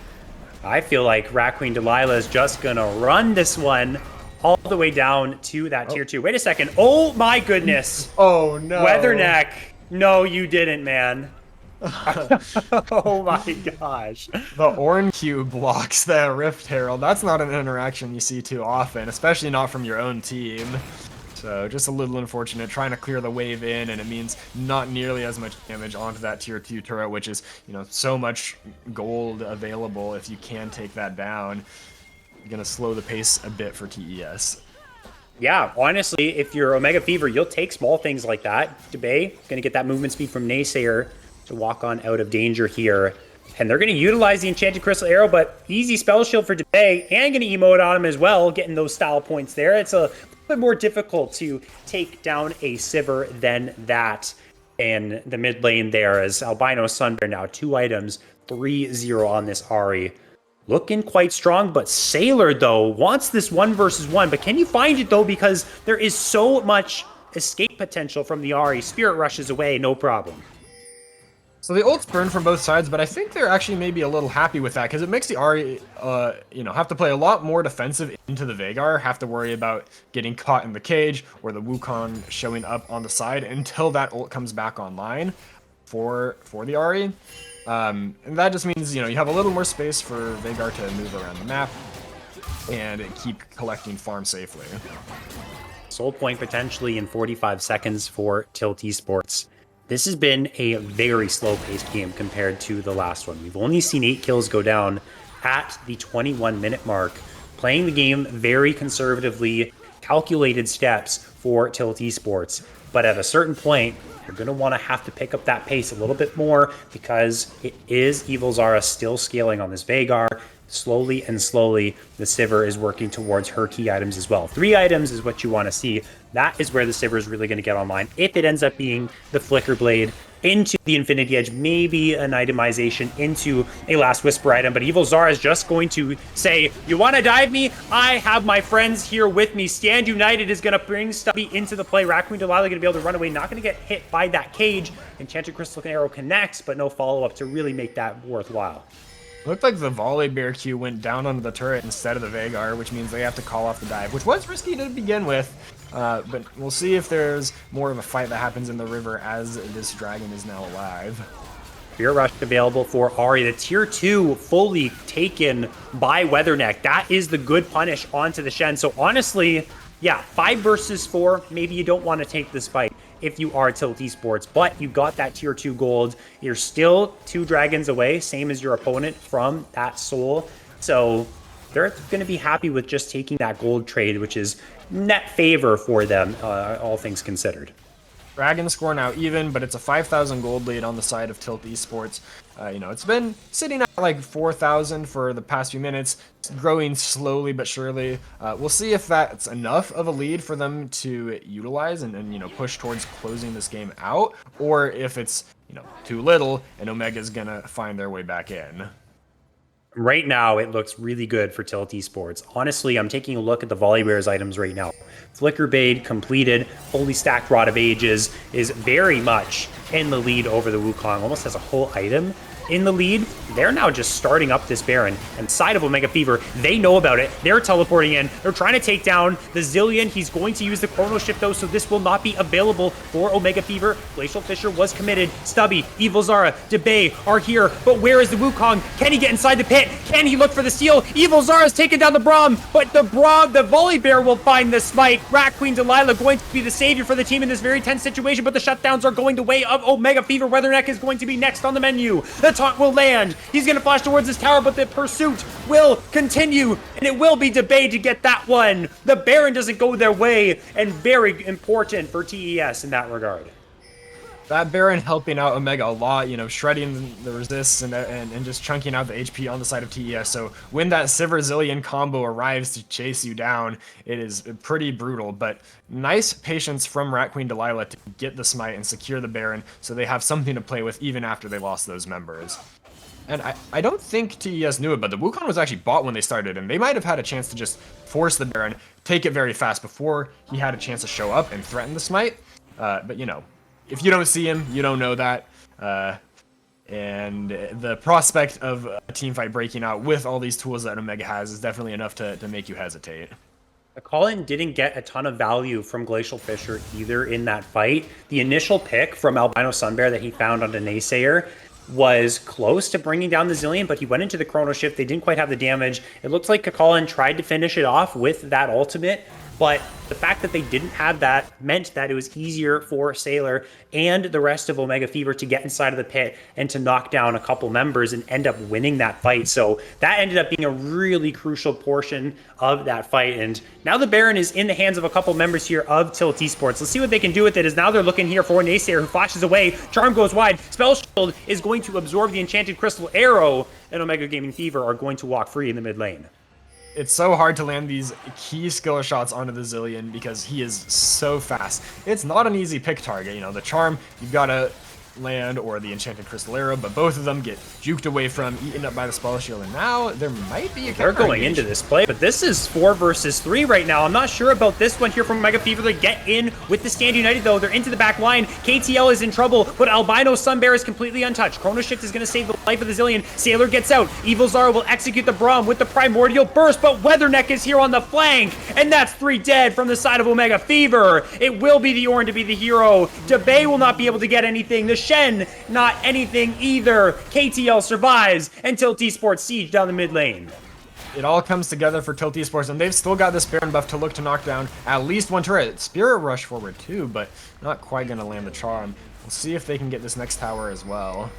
I feel like Rat Queen Delilah is just gonna run this one all the way down to that tier 2. Wait a second. Oh my goodness. Oh no. Weatherneck. No, you didn't, man. Oh my gosh. The orange cube blocks the Rift Herald. That's not an interaction you see too often, especially not from your own team. So just a little unfortunate, trying to clear the wave in, and it means not nearly as much damage onto that tier 2 turret, which is, you know, so much gold available if you can take that down. You're gonna slow the pace a bit for TES. Yeah, honestly, if you're Omega Fever, you'll take small things like that. Debay gonna get that movement speed from Naysayer to walk on out of danger here. And they're going to utilize the Enchanted Crystal Arrow, but easy spell shield for Debay, and going to emote on him as well, getting those style points there. It's a little bit more difficult to take down a Sivir than that in the mid lane there, as Albino Sunbear now 2 items, 3-0 on this Ahri. Looking quite strong, but Sailor, though, wants this 1 versus 1. But can you find it, though, because there is so much escape potential from the Ahri. Spirit rushes away, no problem. So the ults burn from both sides, but I think they're actually maybe a little happy with that, because it makes the Ahri, have to play a lot more defensive into the Veigar, have to worry about getting caught in the cage or the Wukong showing up on the side until that ult comes back online for the Ahri. And that just means, you have a little more space for Veigar to move around the map and keep collecting farm safely. Soul point potentially in 45 seconds for Tilt Esports. This has been a very slow-paced game compared to the last one. We've only seen 8 kills go down at the 21-minute mark, playing the game very conservatively, calculated steps for Tilt Esports. But at a certain point, you're going to want to have to pick up that pace a little bit more, because it is Evil Zara still scaling on this Veigar. Slowly and slowly, the Sivir is working towards her key items as well. 3 items is what you want to see. That is where the Sivir is really going to get online. If it ends up being the Flicker Blade into the Infinity Edge, maybe an itemization into a Last Whisper item, but Evil Zara is just going to say, you want to dive me? I have my friends here with me. Stand United is going to bring Stubby into the play. Rat Queen Delilah going to be able to run away, not going to get hit by that cage. Enchanted Crystal Arrow connects, but no follow-up to really make that worthwhile. Looked like the volley bear Q went down onto the turret instead of the Veigar, which means they have to call off the dive, which was risky to begin with. But we'll see if there's more of a fight that happens in the river as this dragon is now alive. Spirit Rush available for Ahri. The tier 2 fully taken by Weatherneck. That is the good punish onto the Shen. So honestly, yeah, 5 versus 4. Maybe you don't want to take this fight if you are Tilt Esports, but you got that tier 2 gold. You're still 2 dragons away, same as your opponent, from that soul. So they're going to be happy with just taking that gold trade, which is net favor for them, all things considered. Dragon score now even, but it's a 5,000 gold lead on the side of Tilt Esports. It's been sitting at like 4,000 for the past few minutes. It's growing slowly but surely. We'll see if that's enough of a lead for them to utilize and push towards closing this game out, or if it's too little and Omega's gonna find their way back in. Right now, it looks really good for Tilt Esports. Honestly, I'm taking a look at the Volleybears items right now. Flicker Bait completed, fully stacked Rod of Ages is very much in the lead over the Wukong, almost has a whole item in the lead. They're now just starting up this Baron, and side of Omega Fever, they know about it. They're teleporting in. They're trying to take down the Zillion. He's going to use the Chrono Shift though, so this will not be available for Omega Fever. Glacial Fisher was committed. Stubby, Evil Zara, Debay are here, but where is the Wukong? Can he get inside the pit? Can he look for the steal? Evil Zara's taken down the Braum, but the Volley Bear will find the smite. Rat Queen Delilah going to be the savior for the team in this very tense situation, but the shutdowns are going the way of Omega Fever. Weatherneck is going to be next on the menu. The taunt will land. He's going to flash towards his tower, but the pursuit will continue, and it will be Debay to get that one. The Baron doesn't go their way, and very important for TES in that regard. That Baron helping out Omega a lot, shredding the resist and just chunking out the HP on the side of TES. So when that Sivir Zillion combo arrives to chase you down, it is pretty brutal. But nice patience from Rat Queen Delilah to get the smite and secure the Baron, so they have something to play with even after they lost those members. And I don't think TES knew it, but the Wukong was actually bought when they started, and they might have had a chance to just force the Baron, take it very fast before he had a chance to show up and threaten the smite. But if you don't see him, you don't know that. And the prospect of a teamfight breaking out with all these tools that Omega has is definitely enough to make you hesitate. The call-in didn't get a ton of value from Glacial Fisher either in that fight. The initial pick from Albino Sunbear that he found on the Naysayer was close to bringing down the Zillion, but he went into the Chrono Shift. They didn't quite have the damage. It looked like Kakalin tried to finish it off with that ultimate, but the fact that they didn't have that meant that it was easier for Sailor and the rest of Omega Fever to get inside of the pit and to knock down a couple members and end up winning that fight. So that ended up being a really crucial portion of that fight. And now the Baron is in the hands of a couple members here of Tilt Esports. Let's see what they can do with it, as now they're looking here for Naysayer, who flashes away. Charm goes wide. Spell Shield is going to absorb the Enchanted Crystal Arrow, and Omega Gaming Fever are going to walk free in the mid lane. It's so hard to land these key skill shots onto the Zillion because he is so fast. It's not an easy pick target. The Charm, you've got to land, or the Enchanted Crystal Arrow, but both of them get juked away from, eaten up by the Spell Shield, and now there might be a They're going into this play, but this is 4 versus 3 right now. I'm not sure about this one here from Omega Fever. They get in with the Stand United, though. They're into the back line. KTL is in trouble, but Albino Sunbear is completely untouched. Chrono Shift is going to save the life of the Zillion. Sailor gets out. Evil Zara will execute the Braum with the Primordial Burst, but Weatherneck is here on the flank, and that's 3 dead from the side of Omega Fever. It will be the Ornn to be the hero. Debay will not be able to get anything. The Shen, not anything either. KTL survives until T-Sports siege down the mid lane. It all comes together for Tilt Esports, and they've still got this Baron buff to look to knock down at least one turret. Spirit Rush forward too, but not quite going to land the Charm. We'll see if they can get this next tower as well.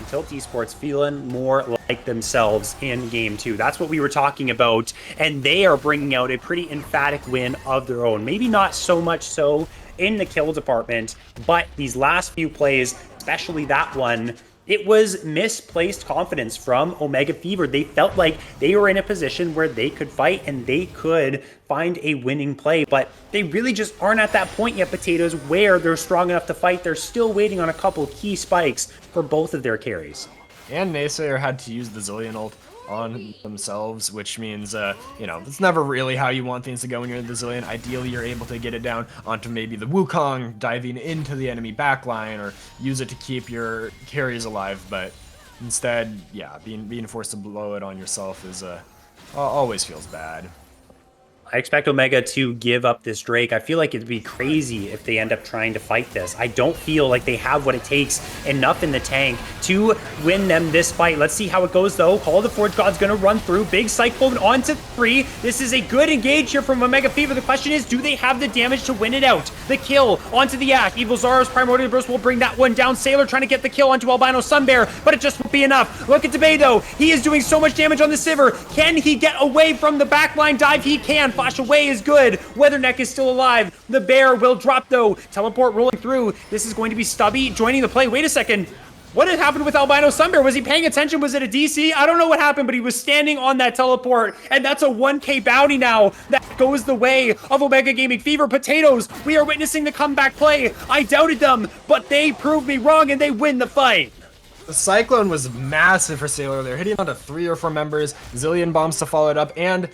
Tilt Esports feeling more like themselves in Game 2. That's what we were talking about, and they are bringing out a pretty emphatic win of their own. Maybe not so much so in the kill department, but these last few plays, especially that one, it was misplaced confidence from Omega Fever. They felt like they were in a position where they could fight and they could find a winning play, but they really just aren't at that point yet, Potatoes, where they're strong enough to fight. They're still waiting on a couple key spikes for both of their carries. And Naysayer had to use the Zillion ult on themselves, which means, it's never really how you want things to go when you're in the Zillion. Ideally, you're able to get it down onto maybe the Wukong, diving into the enemy backline, or use it to keep your carries alive, but instead, yeah, being forced to blow it on yourself is, always feels bad. I expect Omega to give up this Drake. I feel like it'd be crazy if they end up trying to fight this. I don't feel like they have what it takes, enough in the tank to win them this fight. Let's see how it goes, though. Call of the Forge God's going to run through. Big Cyclone onto 3. This is a good engage here from Omega Fever. The question is, do they have the damage to win it out? The kill onto the Ash. Evil Zara's Primordial Burst will bring that one down. Sailor trying to get the kill onto Albino Sunbear, but it just won't be enough. Look at Debay, though. He is doing so much damage on the Sivir. Can he get away from the backline dive? He can. Flash away is good. Weatherneck is still alive. The bear will drop, though. Teleport rolling through. This is going to be Stubby joining the play. Wait a second. What had happened with Albino Sunbear? Was he paying attention? Was it a DC? I don't know what happened, but he was standing on that teleport, and that's a 1K bounty now. That goes the way of Omega Gaming Fever. Potatoes, we are witnessing the comeback play. I doubted them, but they proved me wrong, and they win the fight. The Cyclone was massive for Sailor. They're hitting onto 3 or 4 members, Zillion bombs to follow it up, and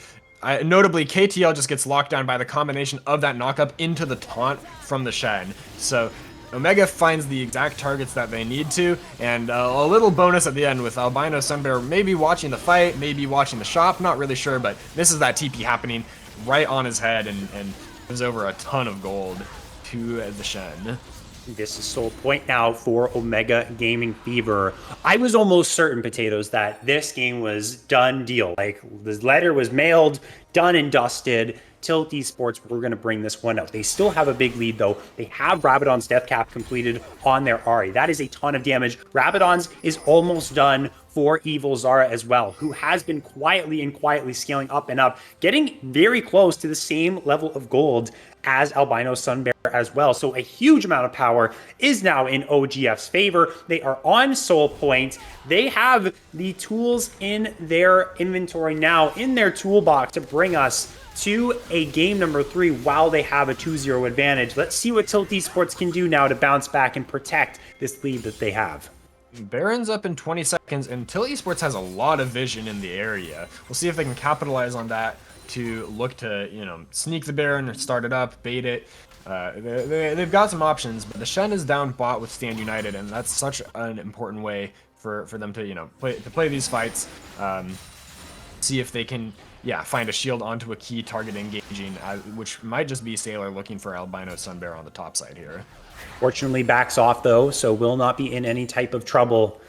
notably, KTL just gets locked down by the combination of that knockup into the taunt from the Shen. So Omega finds the exact targets that they need to, and a little bonus at the end with Albino Sunbear maybe watching the fight, maybe watching the shop, not really sure, but this is that TP happening right on his head and gives over a ton of gold to the Shen. This is sole point now for Omega Gaming Fever. I was almost certain, Potatoes, that this game was done deal. Like, the letter was mailed, done and dusted. Tilt Esports were going to bring this one out. They still have a big lead, though. They have Rabadon's death cap completed on their Ahri. That is a ton of damage. Rabadon's is almost done for Evil Zara as well, who has been quietly scaling up and up, getting very close to the same level of gold as Albino Sunbear as well. So a huge amount of power is now in OGF's favor. They are on soul point. They have the tools in their inventory now, in their toolbox, to bring us to a game number 3 while they have a 2-0 advantage. Let's see what Tilt Esports can do now to bounce back and protect this lead that they have. Baron's up in 20 seconds, and Tilt Esports has a lot of vision in the area. We'll see if they can capitalize on that to look to, sneak the Baron or start it up, bait it. They've got some options, but the Shen is down bot with Stand United, and that's such an important way for them to, play these fights. See if they can, find a shield onto a key target engaging, which might just be Sailor looking for Albino Sunbear on the top side here. Fortunately, backs off, though, so will not be in any type of trouble.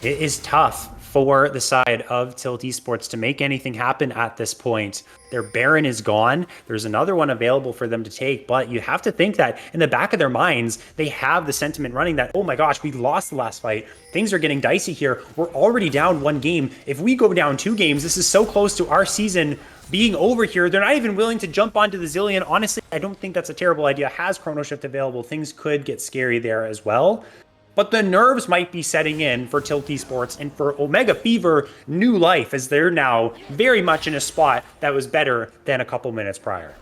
It is tough for the side of Tilt Esports to make anything happen at this point. Their Baron is gone. There's another one available for them to take, but you have to think that in the back of their minds, they have the sentiment running that, oh my gosh, we lost the last fight. Things are getting dicey here. We're already down 1 game. If we go down 2 games, this is so close to our season being over here. They're not even willing to jump onto the Zillion. Honestly, I don't think that's a terrible idea. Has Chrono Shift available. Things could get scary there as well. But the nerves might be setting in for Tilt Esports and for Omega Fever new life, as they're now very much in a spot that was better than a couple minutes prior.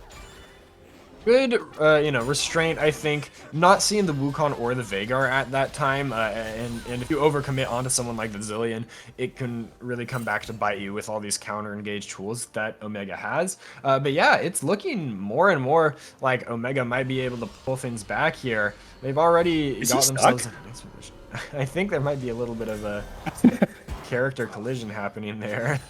Good, restraint, I think. Not seeing the Wukong or the Veigar at that time, and if you overcommit onto someone like the Zillion, it can really come back to bite you with all these counter-engaged tools that Omega has. But yeah, it's looking more and more like Omega might be able to pull things back here. They've already got themselves in a nice position. I think there might be a little bit of a character collision happening there.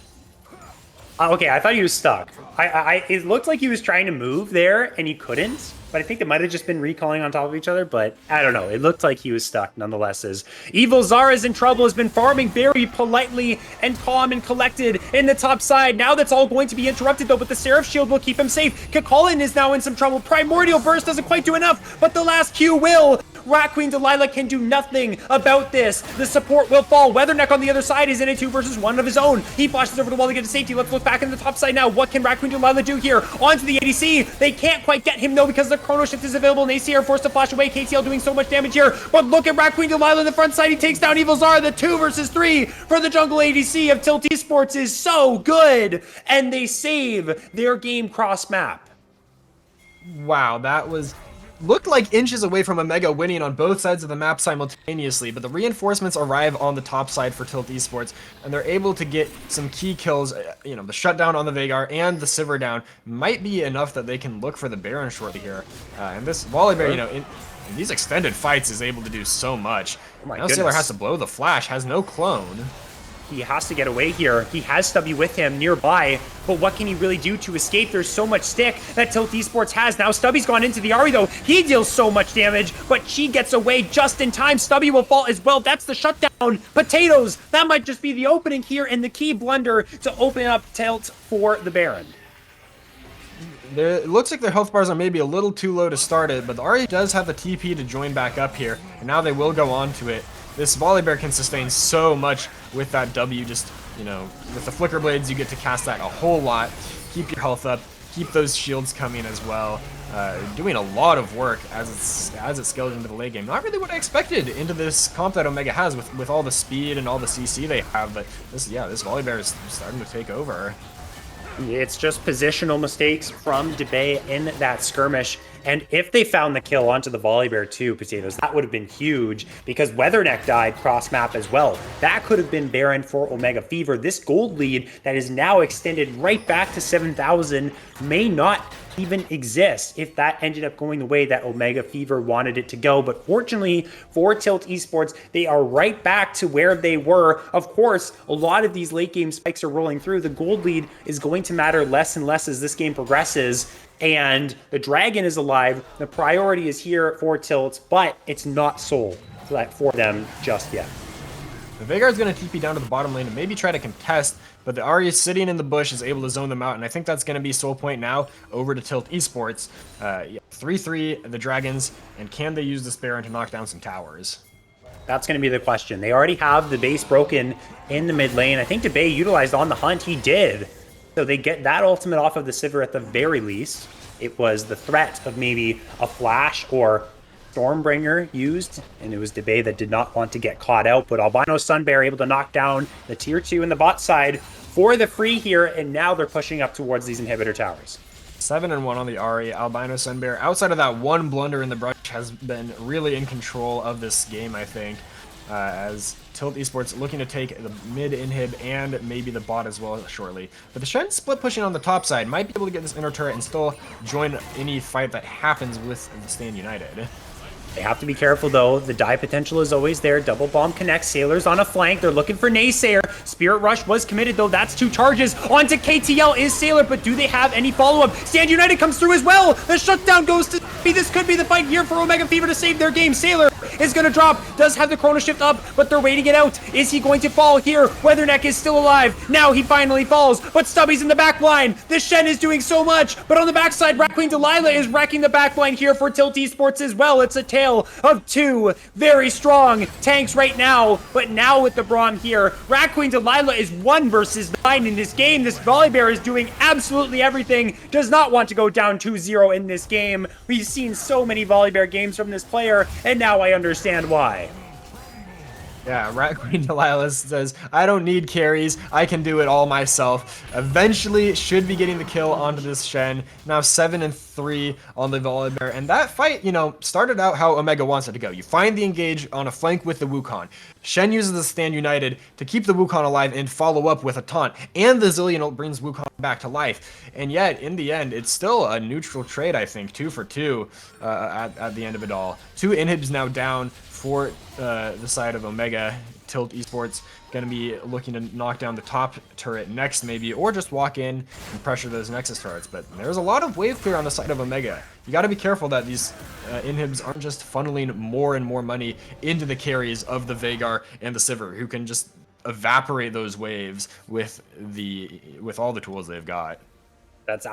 Okay, I thought he was stuck. It looked like he was trying to move there, and he couldn't. But I think they might have just been recalling on top of each other, but I don't know. It looked like he was stuck nonetheless. As Evil Zara is in trouble, has been farming very politely and calm and collected in the top side. Now that's all going to be interrupted, though, but the Seraph Shield will keep him safe. Kakalin is now in some trouble. Primordial Burst doesn't quite do enough, but the last Q will. Rat Queen Delilah can do nothing about this. The support will fall. Weatherneck on the other side is in a 2 versus 1 of his own. He flashes over the wall to get to safety. Let's look back in the top side now. What can Rat Queen Delilah do here? Onto the ADC. They can't quite get him, though, because the Chrono Shift is available, and AC are forced to flash away. KTL doing so much damage here, but look at Rat Queen Delilah in the front side. He takes down Evil Zara. The 2 versus 3 for the jungle ADC of Tilt Esports is so good, and they save their game cross map. Wow, that looked like inches away from Omega winning on both sides of the map simultaneously, but the reinforcements arrive on the top side for Tilt Esports, and they're able to get some key kills. The shutdown on the Veigar and the Sivir down might be enough that they can look for the Baron shortly here. And this Volibear, in these extended fights, is able to do so much. Oh my now Sailor has to blow the flash, has no clone. He has to get away here. He has Stubby with him nearby, but what can he really do to escape? There's so much stick that Tilt Esports has. Now Stubby's gone into the Ahri, though. He deals so much damage, but she gets away just in time. Stubby will fall as well. That's the shutdown. Potatoes, that might just be the opening here and the key blunder to open up Tilt for the Baron. It looks like their health bars are maybe a little too low to start it, but the Ahri does have the TP to join back up here, and now they will go on to it. This Volibear can sustain so much with that W, just, with the Flicker Blades, you get to cast that a whole lot. Keep your health up, keep those shields coming as well. Doing a lot of work as it scales into the late game. Not really what I expected into this comp that Omega has with all the speed and all the CC they have, but this Volibear is starting to take over. It's just positional mistakes from Debay in that skirmish. And if they found the kill onto the Volibear too, Potatoes, that would have been huge because Weatherneck died cross map as well. That could have been Baron for Omega Fever. This gold lead that is now extended right back to 7,000 may not even exist if that ended up going the way that Omega Fever wanted it to go. But fortunately for Tilt Esports, they are right back to where they were. Of course, a lot of these late game spikes are rolling through. The gold lead is going to matter less and less as this game progresses. And the dragon is alive. The priority is here for Tilt, but it's not sold for them just yet. The Veigar's going to TP down to the bottom lane and maybe try to contest, but the Ahri sitting in the bush is able to zone them out, and I think that's going to be soul point now over to Tilt Esports. 3-3, the Dragons, and can they use this Baron to knock down some towers? That's going to be the question. They already have the base broken in the mid lane. I think Debay utilized on the hunt. He did. So they get that ultimate off of the Sivir at the very least. It was the threat of maybe a flash or Stormbringer used, and it was Debay that did not want to get caught out, but Albino Sunbear able to knock down the tier 2 in the bot side for the free here, and now they're pushing up towards these inhibitor towers. 7-1 on the Ahri. Albino Sunbear, outside of that one blunder in the brush, has been really in control of this game, I think, as Tilt Esports looking to take the mid inhib and maybe the bot as well shortly. But the Shen split pushing on the top side might be able to get this inner turret and still join any fight that happens with the Stand United. They have to be careful, though. The die potential is always there. Double bomb connects. Sailors on a flank. They're looking for Naysayer. Spirit Rush was committed, though. That's 2 charges. Onto KTL is Sailor, but do they have any follow-up? Stand United comes through as well. The shutdown goes to B. This could be the fight here for Omega Fever to save their game. Sailor is going to drop. Does have the Chrono Shift up, but they're waiting it out. Is he going to fall here? Weatherneck is still alive. Now he finally falls, but Stubby's in the back line. This Shen is doing so much, but on the backside, Rat Queen Delilah is wrecking the back line here for Tilt Esports as well. It's a tale of 2 very strong tanks right now, but now with the Braum here, Rat Queen Delilah is 1 versus 9 in this game. This Volibear is doing absolutely everything, does not want to go down 2-0 in this game. We've seen so many Volibear games from this player, and now I understand why. Yeah, Rat Queen Delilah says, I don't need carries, I can do it all myself. Eventually should be getting the kill onto this Shen. Now 7-3 on the Volibear. And that fight, started out how Omega wants it to go. You find the engage on a flank with the Wukong. Shen uses the Stand United to keep the Wukong alive and follow up with a taunt. And the Zillion ult brings Wukong back to life. And yet, in the end, it's still a neutral trade, I think. 2 for 2 at the end of it all. 2 inhibs now down for the side of Omega. Tilt Esports going to be looking to knock down the top turret next maybe, or just walk in and pressure those Nexus turrets. But there's a lot of wave clear on the side of Omega. You got to be careful that these inhibs aren't just funneling more and more money into the carries of the Veigar and the Sivir, who can just evaporate those waves with all the tools they've got. That's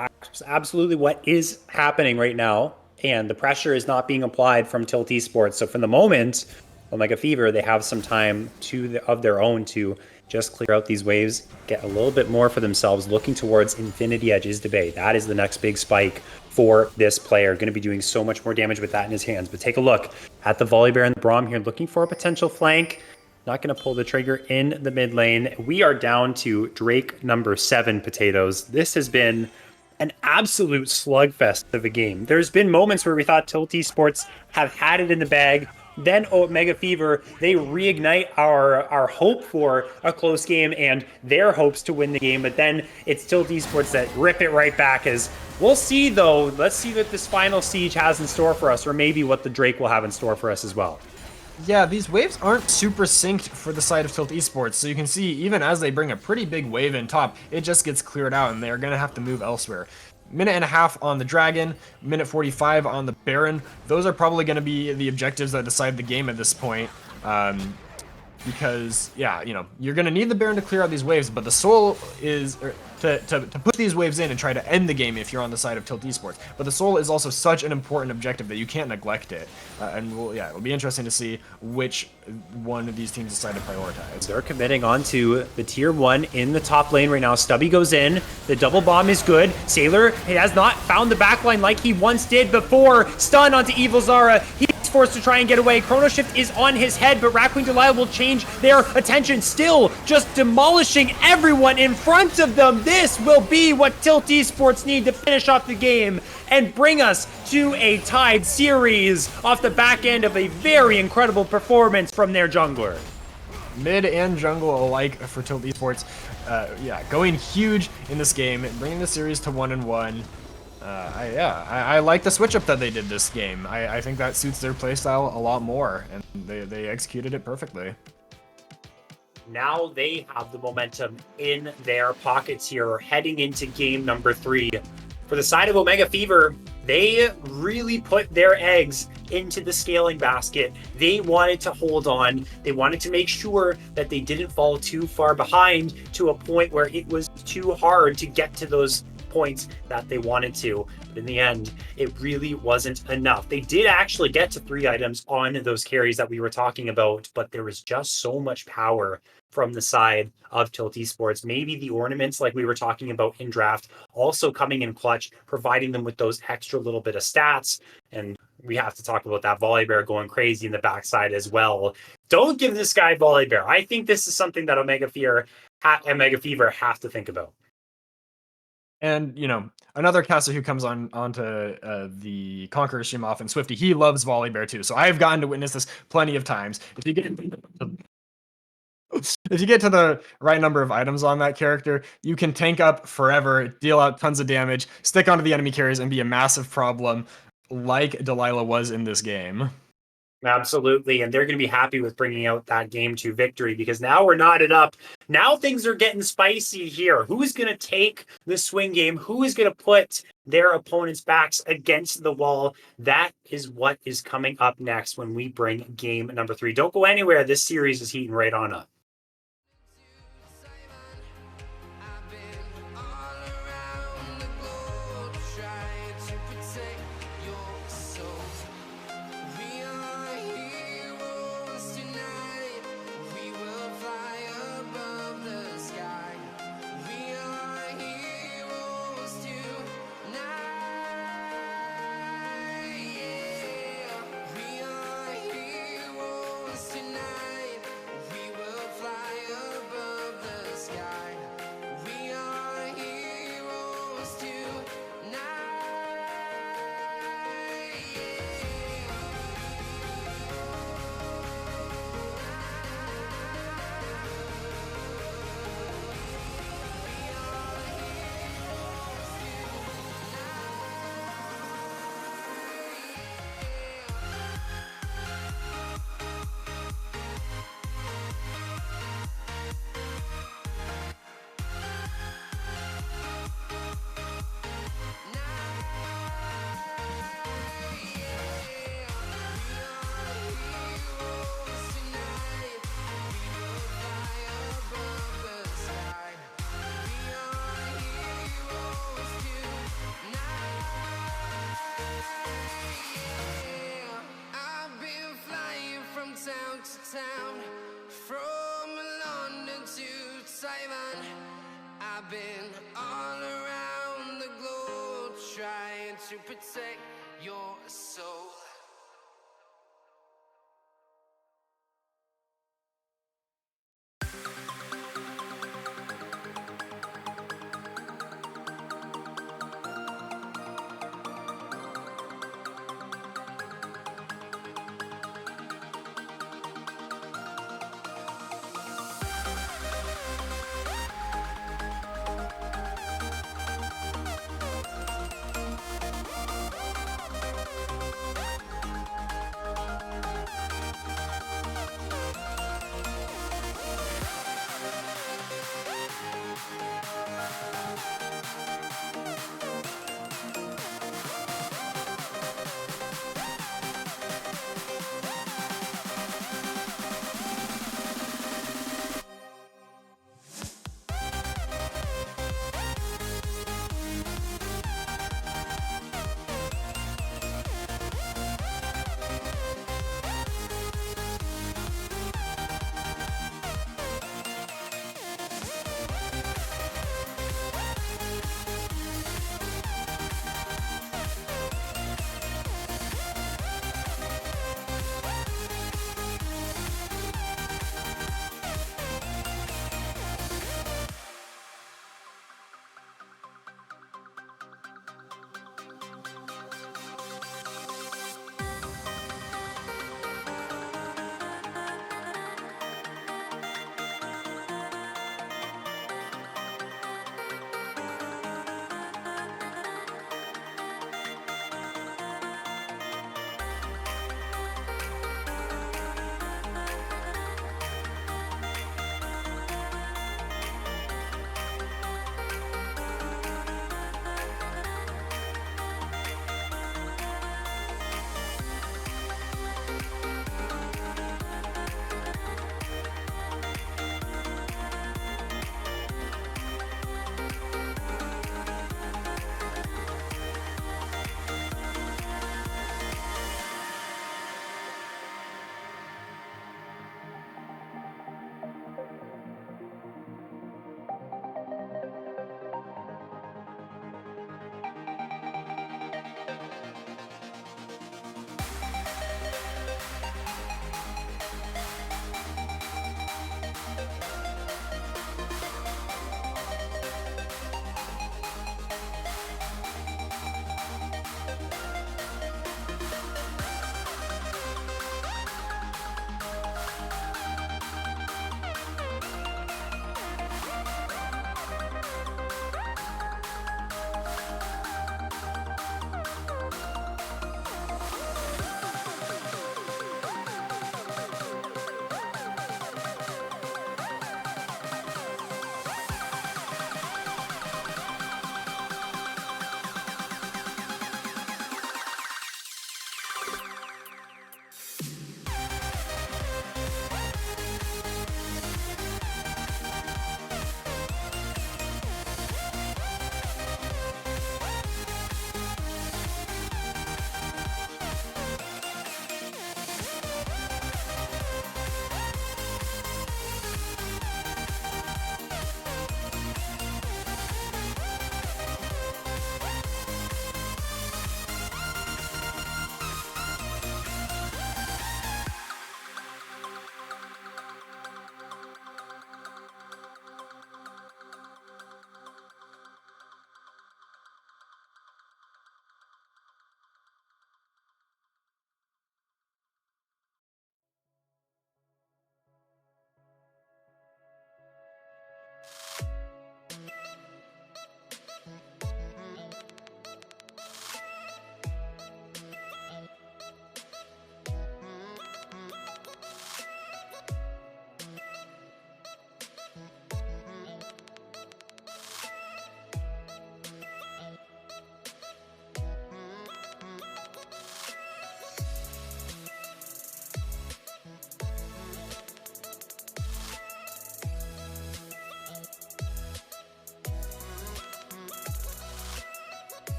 absolutely what is happening right now. And the pressure is not being applied from Tilt Esports. So for the moment, Omega Fever, they have some time of their own to just clear out these waves, get a little bit more for themselves, looking towards Infinity Edge is Debay. That is the next big spike for this player. Going to be doing so much more damage with that in his hands. But take a look at the Volibear and the Braum here, looking for a potential flank. Not going to pull the trigger in the mid lane. We are down to Drake number 7, Potatoes. This has been an absolute slugfest of a game. There's been moments where we thought Tilt Esports have had it in the bag. Then Omega Fever, they reignite our hope for a close game and their hopes to win the game. But then it's Tilt Esports that rip it right back. As we'll see, though. Let's see what this final siege has in store for us, or maybe what the Drake will have in store for us as well. Yeah, these waves aren't super synced for the side of Tilt Esports, so you can see even as they bring a pretty big wave in top, it just gets cleared out and they're going to have to move elsewhere. Minute and a half on the Dragon, minute 45 on the Baron. Those are probably going to be the objectives that decide the game at this point. Because, yeah, you're going to need the Baron to clear out these waves, but the Soul is to put these waves in and try to end the game if you're on the side of Tilt Esports. But the Soul is also such an important objective that you can't neglect it. And it'll be interesting to see which one of these teams decide to prioritize. They're committing on to the tier 1 in the top lane right now. Stubby goes in. The double bomb is good. Sailor has not found the backline like he once did before. Stun onto Evil Zara. He's forced to try and get away. Chrono Shift is on his head, but Rat Queen Delilah will change their attention. Still just demolishing everyone in front of them. This will be what Tilt Esports need to finish off the game. and bring us to a tied series off the back end of a very incredible performance from their jungler. Mid and jungle alike for Tilt Esports. Yeah, going huge in this game, bringing the series to 1-1. I like the switch up that they did this game. I think that suits their playstyle a lot more, and they executed it perfectly. Now they have the momentum in their pockets here heading into game number 3. For the side of Omega Fever, they really put their eggs into the scaling basket. They wanted to hold on. They wanted to make sure that they didn't fall too far behind to a point where it was too hard to get to those points that they wanted to. But in the end, it really wasn't enough. They did actually get to 3 items on those carries that we were talking about, but there was just so much power from the side of Tilt Esports. Maybe the ornaments, like we were talking about in draft, also coming in clutch, providing them with those extra little bit of stats. And we have to talk about that Volibear going crazy in the backside as well. Don't give this guy Volibear. I think this is something that Omega Fever have to think about. And, you know, another caster who comes onto the Conqueror stream often, Swifty, he loves Volibear too. So I've gotten to witness this plenty of times. If you get to the right number of items on that character, you can tank up forever, deal out tons of damage, stick onto the enemy carries, and be a massive problem like Delilah was in this game. Absolutely. And they're going to be happy with bringing out that game to victory because now we're knotted up. Now things are getting spicy here. Who's going to take the swing game? Who is going to put their opponent's backs against the wall? That is what is coming up next when we bring game number 3. Don't go anywhere. This series is heating right on up. I've been all around the globe trying to protect your soul. We are heroes tonight. We will fly above the sky. We are heroes tonight. Yeah. We are heroes tonight. We will fly above the sky. We are heroes tonight. I've been flying from town to town, from London to Taiwan. I've been all around the globe trying to protect your soul.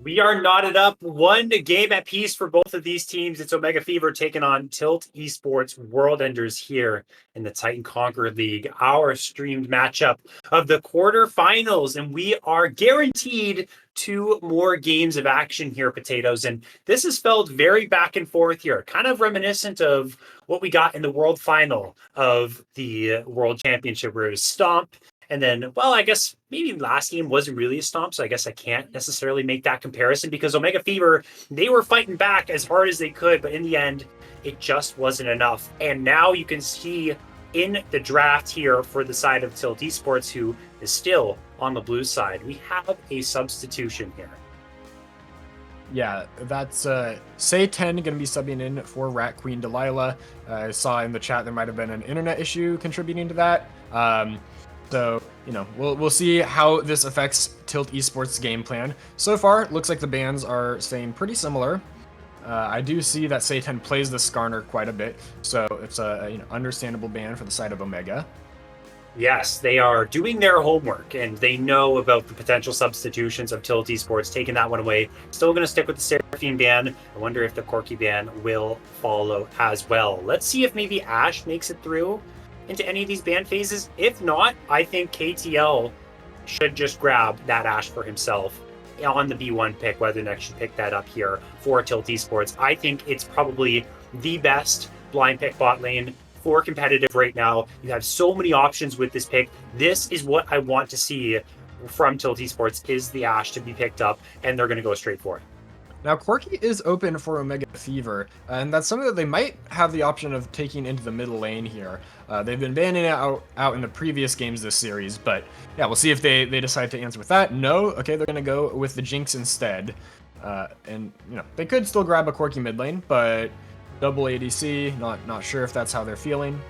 We are knotted up, one game at peace for both of these teams. It's Omega Fever taking on Tilt Esports World Enders here in the Titan Conqueror League, our streamed matchup of the quarterfinals. And we are guaranteed 2 more games of action here, Potatoes. And this has felt very back and forth here, kind of reminiscent of what we got in the World Final of the World Championship, where it was Stomp. And then, well, I guess maybe last game wasn't really a stomp, so I guess I can't necessarily make that comparison because Omega Fever, they were fighting back as hard as they could, but in the end, it just wasn't enough. And now you can see in the draft here for the side of Tilt Esports, who is still on the blue side, we have a substitution here. Yeah, that's Say10 going to be subbing in for Rat Queen Delilah. I saw in the chat there might have been an internet issue contributing to that. So, you know, we'll see how this affects Tilt Esports' game plan. So far, it looks like the bans are staying pretty similar. I do see that Say10 plays the Skarner quite a bit, so it's a understandable ban for the side of Omega. Yes, they are doing their homework, and they know about the potential substitutions of Tilt Esports, taking that one away. Still going to stick with the Seraphine ban. I wonder if the Corki ban will follow as well. Let's see if maybe Ash makes it through into any of these ban phases. If not, I think KTL should just grab that Ash for himself on the B1 pick. Weatherneck should pick that up here for Tilt Esports. I think it's probably the best blind pick bot lane for competitive right now. You have so many options with this pick. This is what I want to see from Tilt Esports, is the Ash to be picked up, and they're going to go straight for it. Now, Corki is open for Omega Fever, and that's something that they might have the option of taking into the middle lane here. They've been banning it out in the previous games this series, but yeah, we'll see if they decide to answer with that. No, okay, they're going to go with the Jinx instead. And, you know, they could still grab a Corki mid lane, but double ADC, not sure if that's how they're feeling.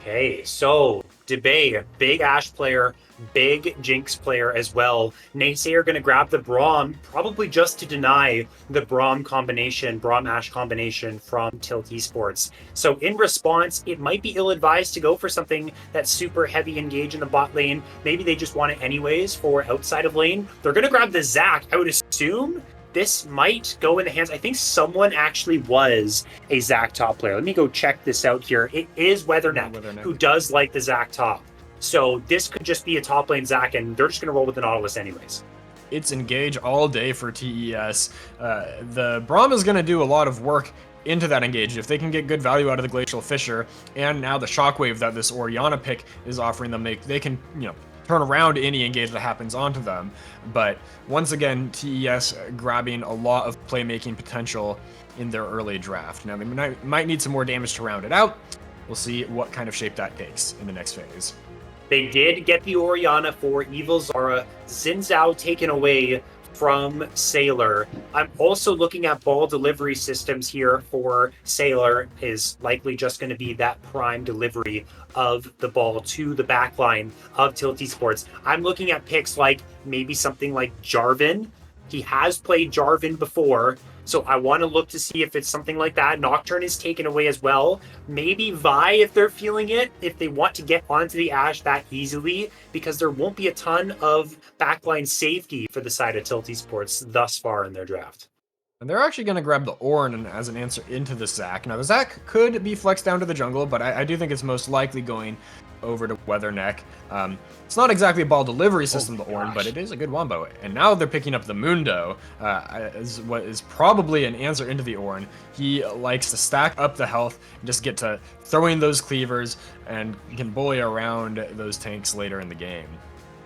Okay, so Debay, big Ash player, big Jinx player as well. Naysayer going to grab the Braum, probably just to deny the Braum-Ash combination from Tilt Esports. So in response, it might be ill-advised to go for something that's super heavy engage in the bot lane. Maybe they just want it anyways for outside of lane. They're going to grab the Zac, I would assume. This might go in the hands. I think someone actually was a Zac top player. Let me go check this out here. It is Weatherneck, who does like the Zac top. So this could just be a top lane Zac, and they're just going to roll with the Nautilus anyways. It's engage all day for TES. The Braum is going to do a lot of work into that engage. If they can get good value out of the Glacial Fissure, and now the Shockwave that this Orianna pick is offering them, they can, you know, turn around any engage that happens onto them. But once again, TES grabbing a lot of playmaking potential in their early draft. Now, they might need some more damage to round it out. We'll see what kind of shape that takes in the next phase. They did get the Orianna for Evil Zara. Xin Zhao taken away from Sailor. I'm also looking at ball delivery systems here for Sailor. Is likely just going to be that prime delivery of the ball to the backline of Tilt Esports. I'm looking at picks like maybe something like Jarvan. He has played Jarvan before, so I want to look to see if it's something like that. Nocturne is taken away as well. Maybe Vi, if they're feeling it, if they want to get onto the Ashe that easily, because there won't be a ton of backline safety for the side of Tilt Esports thus far in their draft. And they're actually going to grab the Ornn as an answer into the Zac. Now, the Zac could be flexed down to the jungle, but I do think it's most likely going over to Weatherneck. It's not exactly a ball delivery system, the Ornn, but it is a good wombo. And now they're picking up the Mundo, as what is probably an answer into the Ornn. He likes to stack up the health and just get to throwing those cleavers and can bully around those tanks later in the game.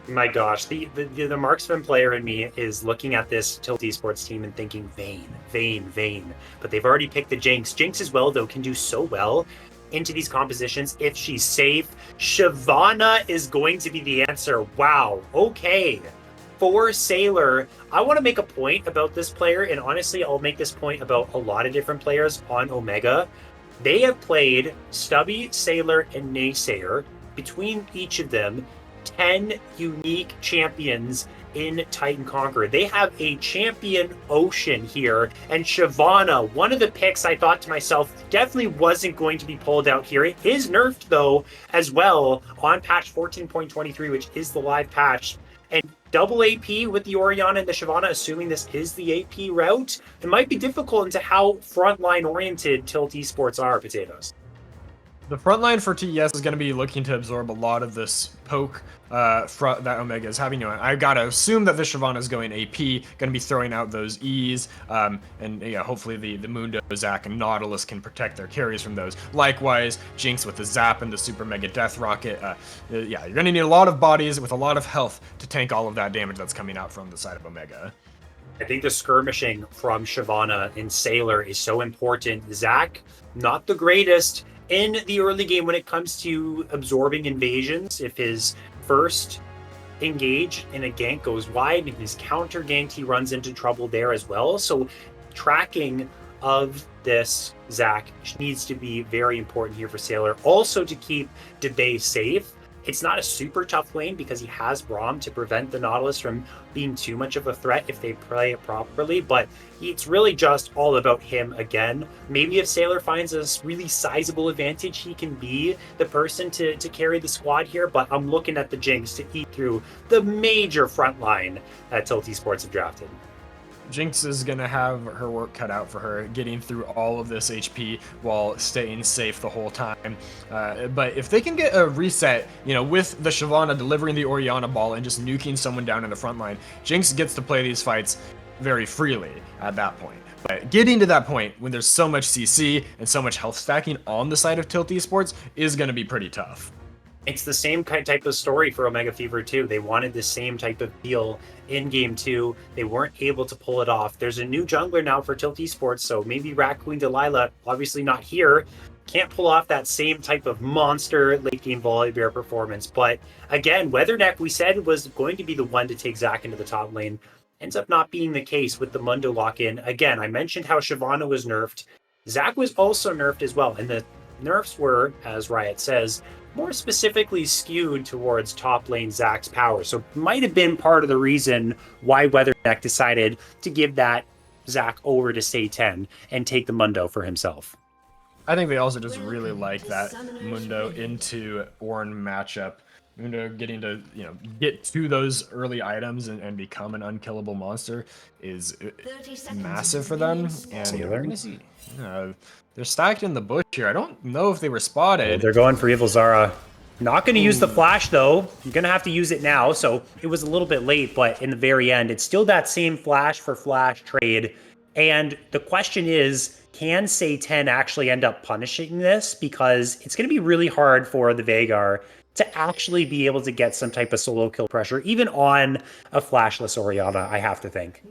My gosh, the marksman player in me is looking at this Tilt Esports team and thinking Vayne. But they've already picked the Jinx. Jinx as well, though, can do so well into these compositions if she's safe. Shyvana is going to be the answer. Wow, okay. For Sailor, I want to make a point about this player, and honestly, I'll make this point about a lot of different players on Omega. They have played Stubby, Sailor, and Naysayer. Between each of them, 10 unique champions in Titan Conqueror. They have a champion ocean here, and Shyvana, one of the picks I thought to myself definitely wasn't going to be pulled out here. It is nerfed though as well on patch 14.23, which is the live patch. And double AP with the Orianna and the Shyvana, assuming this is the AP route, it might be difficult into how frontline oriented Tilt Esports are, Potatoes. The front line for TES is going to be looking to absorb a lot of this poke front that Omega is having. I got to assume that the Shyvana is going AP, going to be throwing out those E's, and yeah, hopefully the Mundo, Zac, and Nautilus can protect their carries from those. Likewise, Jinx with the Zap and the Super Mega Death Rocket. Yeah, you're going to need a lot of bodies with a lot of health to tank all of that damage that's coming out from the side of Omega. I think the skirmishing from Shyvana and Sailor is so important. Zac, not the greatest in the early game when it comes to absorbing invasions. If his first engage in a gank goes wide and he's counter ganked, he runs into trouble there as well. So tracking of this Zac needs to be very important here for Sailor. Also to keep Debay safe. It's not a super tough lane because he has Braum to prevent the Nautilus from being too much of a threat if they play it properly, but it's really just all about him again. Maybe if Sailor finds a really sizable advantage, he can be the person to carry the squad here, but I'm looking at the Jinx to eat through the major front line that Tilt Esports have drafted. Jinx is going to have her work cut out for her, getting through all of this HP while staying safe the whole time. But if they can get a reset, with the Shyvana delivering the Orianna ball and just nuking someone down in the front line, Jinx gets to play these fights very freely at that point. But getting to that point when there's so much CC and so much health stacking on the side of Tilt Esports is going to be pretty tough. It's the same type of story for Omega Fever 2. They wanted the same type of deal in Game 2. They weren't able to pull it off. There's a new jungler now for Tilt Esports, so maybe Raccoon Delilah, obviously not here, can't pull off that same type of monster late game Volibear performance. But again, Weatherneck, we said, was going to be the one to take Zac into the top lane. Ends up not being the case with the Mundo lock-in. Again, I mentioned how Shyvana was nerfed. Zac was also nerfed as well, and the nerfs were, as Riot says, more specifically skewed towards top lane Zac's power. So might have been part of the reason why Weatherneck decided to give that Zac over to say 10 and take the Mundo for himself. I think they also just really like that Mundo into Ornn matchup. Mundo getting to, get to those early items and become an unkillable monster is massive for them. And we're going to see, they're stacked in the bush here. I don't know if they were spotted. They're going for Evil Zara. Not going to use the flash, though. You're going to have to use it now, so it was a little bit late, but in the very end, it's still that same flash for flash trade. And the question is, can Say 10 actually end up punishing this? Because it's going to be really hard for the Veigar to actually be able to get some type of solo kill pressure, even on a flashless Orianna, I have to think.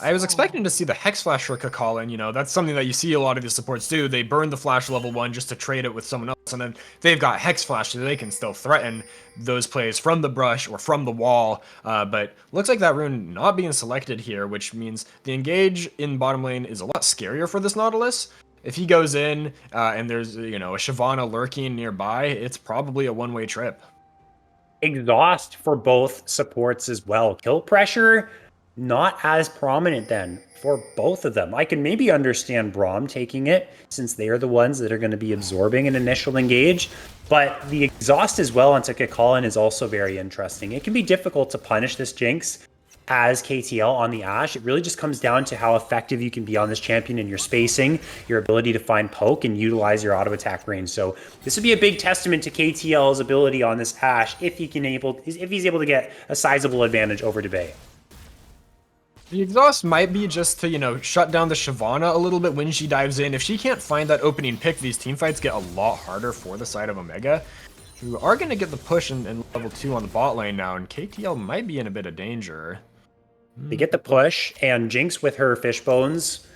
I was expecting to see the Hex Flash for Kakalin, that's something that you see a lot of these supports do. They burn the Flash level 1 just to trade it with someone else, and then they've got Hex Flash so they can still threaten those plays from the brush or from the wall. But looks like that rune not being selected here, which means the engage in bottom lane is a lot scarier for this Nautilus. If he goes in and there's, a Shyvana lurking nearby, it's probably a one-way trip. Exhaust for both supports as well. Kill pressure, not as prominent then for both of them. I can maybe understand Braum taking it since they are the ones that are going to be absorbing an initial engage. But the exhaust as well onto Kakalin is also very interesting. It can be difficult to punish this Jinx as KTL on the Ashe. It really just comes down to how effective you can be on this champion and your spacing, your ability to find poke and utilize your auto attack range. So this would be a big testament to KTL's ability on this Ashe if he's able to get a sizable advantage over Debay. The exhaust might be just to, shut down the Shyvana a little bit when she dives in. If she can't find that opening pick, these teamfights get a lot harder for the side of Omega, who are going to get the push in level 2 on the bot lane now, and KTL might be in a bit of danger. They get the push, and Jinx with her fish bones,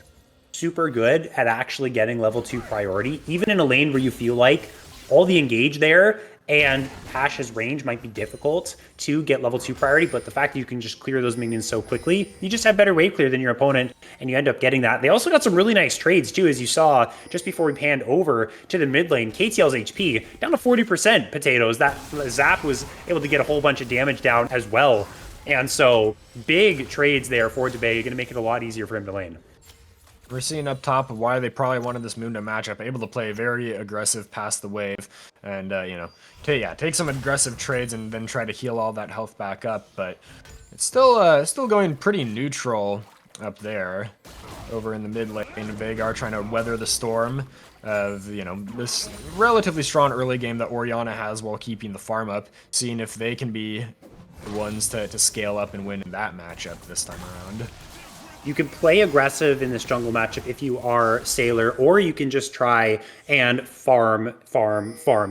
super good at actually getting level 2 priority, even in a lane where you feel like all the engage there and Ashe's range might be difficult to get level 2 priority, but the fact that you can just clear those minions so quickly, you just have better wave clear than your opponent, and you end up getting that. They also got some really nice trades too, as you saw just before we panned over to the mid lane. KTL's HP down to 40%, Potatoes. That Zap was able to get a whole bunch of damage down as well. And so big trades there for Debay, going to make it a lot easier for him to lane. We're seeing up top why they probably wanted this Mundo matchup, able to play very aggressive past the wave and, take some aggressive trades and then try to heal all that health back up. But It's still going pretty neutral up there. Over in the mid lane, Vagar trying to weather the storm of, this relatively strong early game that Orianna has while keeping the farm up, seeing if they can be the ones to scale up and win in that matchup this time around. You can play aggressive in this jungle matchup if you are Sailor, or you can just try and farm,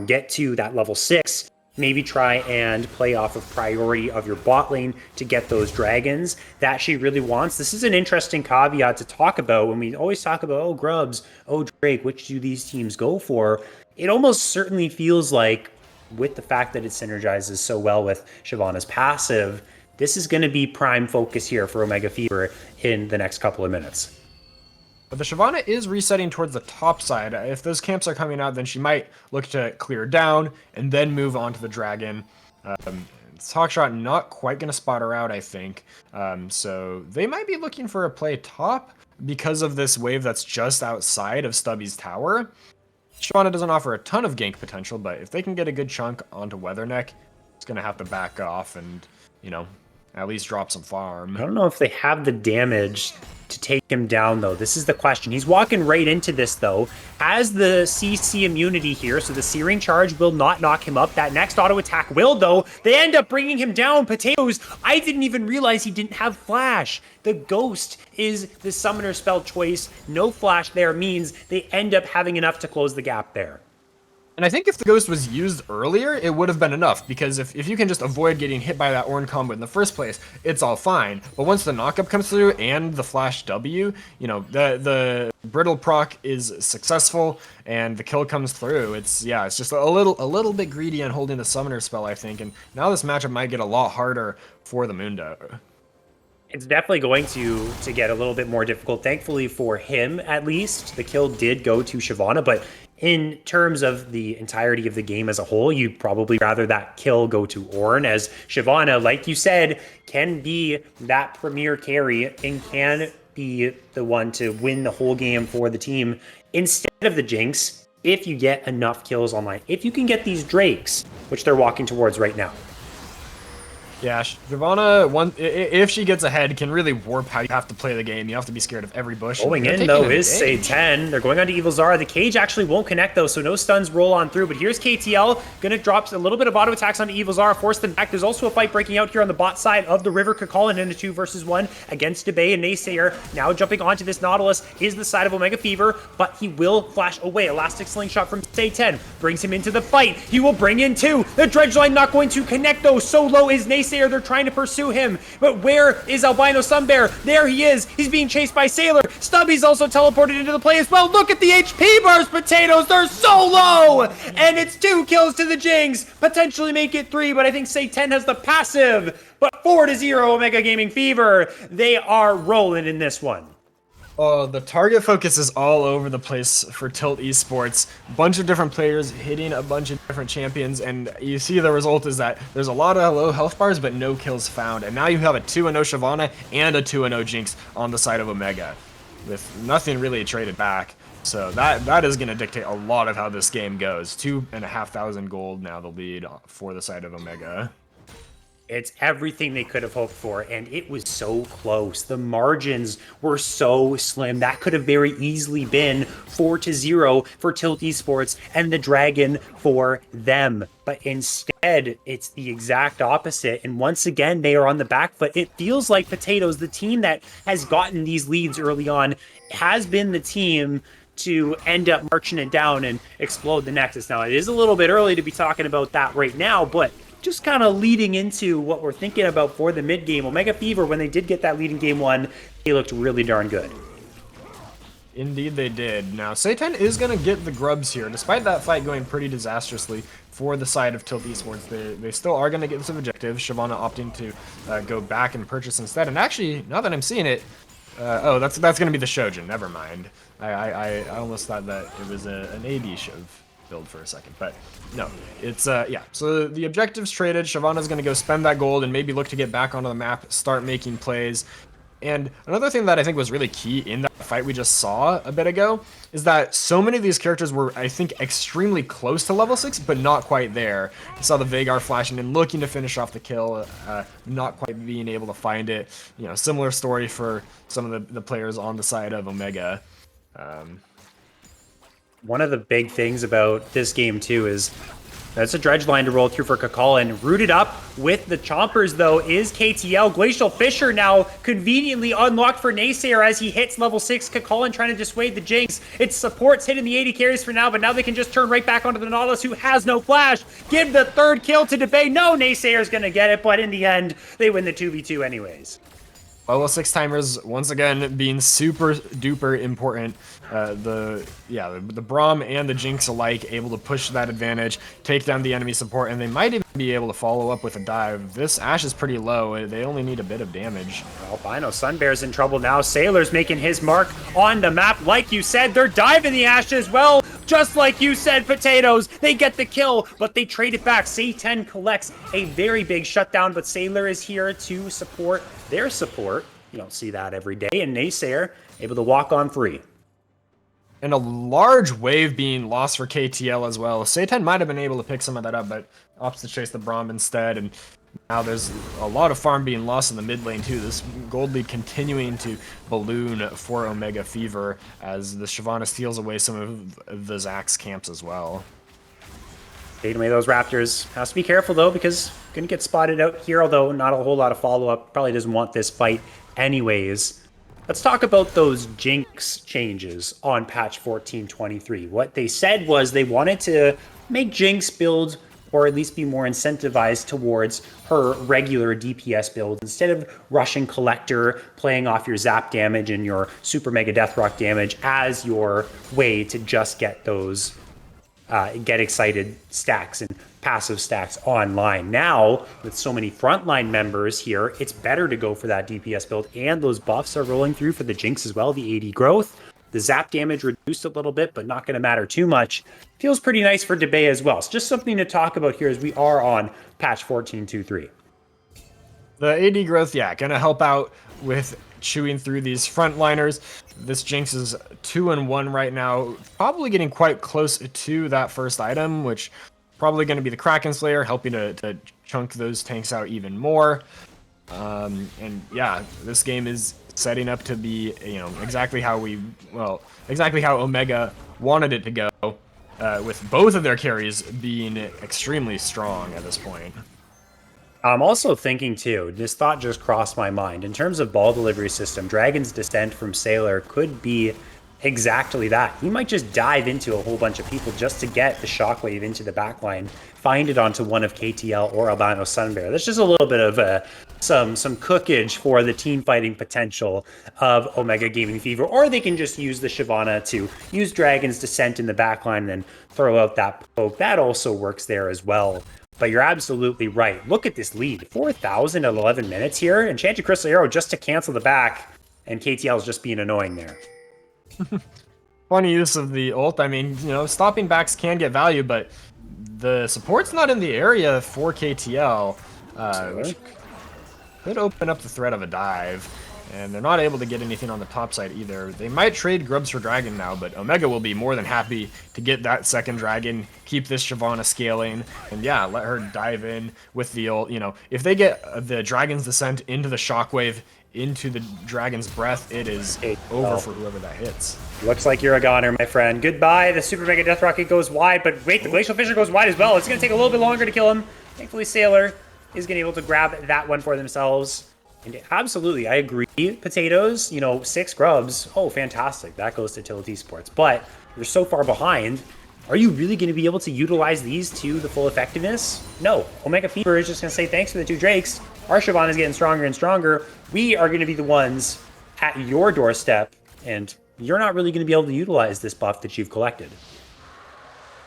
get to that level 6. Maybe try and play off of priority of your bot lane to get those dragons that she really wants. This is an interesting caveat to talk about when we always talk about, oh, Grubs, oh, Drake, which do these teams go for? It almost certainly feels like, with the fact that it synergizes so well with Shyvana's passive, this is going to be prime focus here for Omega Fever in the next couple of minutes. But the Shyvana is resetting towards the top side. If those camps are coming out, then she might look to clear down and then move on to the dragon. Hawkshot not quite going to spot her out, I think. So they might be looking for a play top because of this wave that's just outside of Stubby's tower. Shyvana doesn't offer a ton of gank potential, but if they can get a good chunk onto Weatherneck, it's going to have to back off and, at least drop some farm. I don't know if they have the damage to take him down, though. This is the question. He's walking right into this, though. Has the CC immunity here, so the Searing Charge will not knock him up. That next auto attack will, though. They end up bringing him down. Potatoes, I didn't even realize he didn't have Flash. The Ghost is the summoner spell choice. No Flash there means they end up having enough to close the gap there. And I think if the Ghost was used earlier, it would have been enough, because if you can just avoid getting hit by that Ornn combo in the first place, it's all fine. But once the knockup comes through and the Flash W, the Brittle proc is successful and the kill comes through. It's just a little bit greedy on holding the Summoner spell, I think, and now this matchup might get a lot harder for the Mundo. It's definitely going to get a little bit more difficult. Thankfully for him, at least, the kill did go to Shyvana, but in terms of the entirety of the game as a whole, you'd probably rather that kill go to Ornn, as Shyvana, like you said, can be that premier carry and can be the one to win the whole game for the team instead of the Jinx, if you get enough kills online. If you can get these Drakes, which they're walking towards right now. Yeah, Shyvana, if she gets ahead, can really warp how you have to play the game. You have to be scared of every bush. Going in, though, is Say 10. They're going on to Evil Zara. The cage actually won't connect, though, so no stuns roll on through. But here's KTL, going to drop a little bit of auto attacks onto Evil Zara, force them back. There's also a fight breaking out here on the bot side of the River Kakalin in a 2 versus 1 against Debay and Naysayer. Now jumping onto this Nautilus is the side of Omega Fever, but he will flash away. Elastic Slingshot from Say 10 brings him into the fight. He will bring in 2. The Dredge Line not going to connect, though. So low is Naysayer. They're trying to pursue him, but where is Albino Sunbear? There he is. He's being chased by Sailor. Stubby's also teleported into the play as well. Look at the HP bars, Potatoes. They're so low, and it's 2 kills to the Jinx. Potentially make it 3, but I think Say 10 has the passive. But 4-0 Omega Gaming Fever. They are rolling in this one. Oh, the target focus is all over the place for Tilt Esports. Bunch of different players hitting a bunch of different champions, and you see the result is that there's a lot of low health bars, but no kills found. And now you have a 2-0 Shyvana and a 2-0 Jinx on the side of Omega, with nothing really traded back. So that is going to dictate a lot of how this game goes. 2,500 gold now the lead for the side of Omega. It's everything they could have hoped for, and it was so close. The margins were so slim. That could have very easily been 4-0 for Tilt Esports and the Dragon for them. But instead, it's the exact opposite. And once again, they are on the back foot. It feels like Potatoes, the team that has gotten these leads early on, has been the team to end up marching it down and explode the Nexus. Now, it is a little bit early to be talking about that right now, but just kind of leading into what we're thinking about for the mid game. Omega Fever, when they did get that lead in game 1, they looked really darn good. Indeed they did. Now, Satan is going to get the grubs here. Despite that fight going pretty disastrously for the side of Tilt Esports, they still are going to get some objectives. Shyvana opting to go back and purchase instead. And actually, now that I'm seeing it, oh, that's going to be the Shojin. Never mind. I almost thought that it was an AD Shov build for a second, but no, it's yeah. So the objectives traded. Shyvana's going to go spend that gold and maybe look to get back onto the map, start making plays. And another thing that I think was really key in that fight we just saw a bit ago is that so many of these characters were, I think, extremely close to level 6, but not quite there. You saw the Veigar flashing and looking to finish off the kill, not quite being able to find it. You know, similar story for some of the players on the side of Omega. One of the big things about this game, too, is that's a dredge line to roll through for Kakalin. Rooted up with the Chompers, though, is KTL. Glacial Fissure now conveniently unlocked for Naysayer as he hits level 6. Kakalin trying to dissuade the Jinx. It's supports hitting the 80 carries for now, but now they can just turn right back onto the Nautilus, who has no flash. Give the third kill to Debay. No, Naysayer's going to get it, but in the end, they win the 2v2 anyways. Level 6 timers, once again, being super duper important. The Braum and the Jinx alike able to push that advantage, take down the enemy support, and they might even be able to follow up with a dive. This Ashe is pretty low. They only need a bit of damage. Albino Sunbear's in trouble now. Sailor's making his mark on the map. Like you said, they're diving the Ashe as well. Just like you said, Potatoes. They get the kill, but they trade it back. Satan collects a very big shutdown, but Sailor is here to support their support. You don't see that every day. And Naysayer able to walk on free. And a large wave being lost for KTL as well. Satan might have been able to pick some of that up, but opts to chase the Braum instead. And now there's a lot of farm being lost in the mid lane too. This gold lead continuing to balloon for Omega Fever as the Shyvana steals away some of the Zax camps as well. Taking away those Raptors. Has to be careful though, because gonna get spotted out here, although not a whole lot of follow-up. Probably doesn't want this fight anyways. Let's talk about those Jinx changes on patch 14.23. What they said was they wanted to make Jinx build, or at least be more incentivized towards her regular DPS build. Instead of rushing Collector, playing off your zap damage and your super mega death rock damage as your way to just get those get excited stacks and passive stacks online. Now, with so many frontline members here, it's better to go for that DPS build, and those buffs are rolling through for the Jinx as well. The 80 growth, the zap damage reduced a little bit, but not going to matter too much. Feels pretty nice for Debay as well. It's just something to talk about here as we are on patch 14.23. The 80 growth, yeah, gonna help out with chewing through these frontliners. This Jinx is 2-1 right now, probably getting quite close to that first item, which probably going to be the Kraken Slayer, helping to chunk those tanks out even more. And yeah, this game is setting up to be, you know, exactly how Omega wanted it to go, with both of their carries being extremely strong at this point. I'm also thinking too, this thought just crossed my mind. In terms of ball delivery system, Dragon's Descent from Sailor could be exactly that. He might just dive into a whole bunch of people just to get the shockwave into the backline, find it onto one of KTL or Albino Sunbear. That's just a little bit of some cookage for the team fighting potential of Omega Gaming Fever, or they can just use the Shyvana to use Dragon's Descent in the backline and then throw out that poke. That also works there as well. But you're absolutely right. Look at this lead. 4,000 at 11 minutes here. Enchanted Crystal Arrow just to cancel the back. And KTL is just being annoying there. Funny use of the ult. I mean, you know, stopping backs can get value, but the support's not in the area for KTL, which could open up the threat of a dive. And they're not able to get anything on the top side either. They might trade Grubs for Dragon now, but Omega will be more than happy to get that second Dragon, keep this Shyvana scaling, and yeah, let her dive in with the ult. You know, if they get the Dragon's Descent into the Shockwave, into the Dragon's Breath, it is over for whoever that hits. Looks like you're a goner, my friend. Goodbye. The Super Mega Death Rocket goes wide, but wait, the Glacial Fissure goes wide as well. It's going to take a little bit longer to kill him. Thankfully, Sailor is going to be able to grab that one for themselves. And absolutely, I agree. Potatoes, you know, 6 grubs. Oh, fantastic. That goes to Tilt Esports. But you're so far behind. Are you really going to be able to utilize these to the full effectiveness? No. Omega Fever is just going to say thanks for the 2 Drakes. Our Shyvana is getting stronger and stronger. We are going to be the ones at your doorstep, and you're not really going to be able to utilize this buff that you've collected.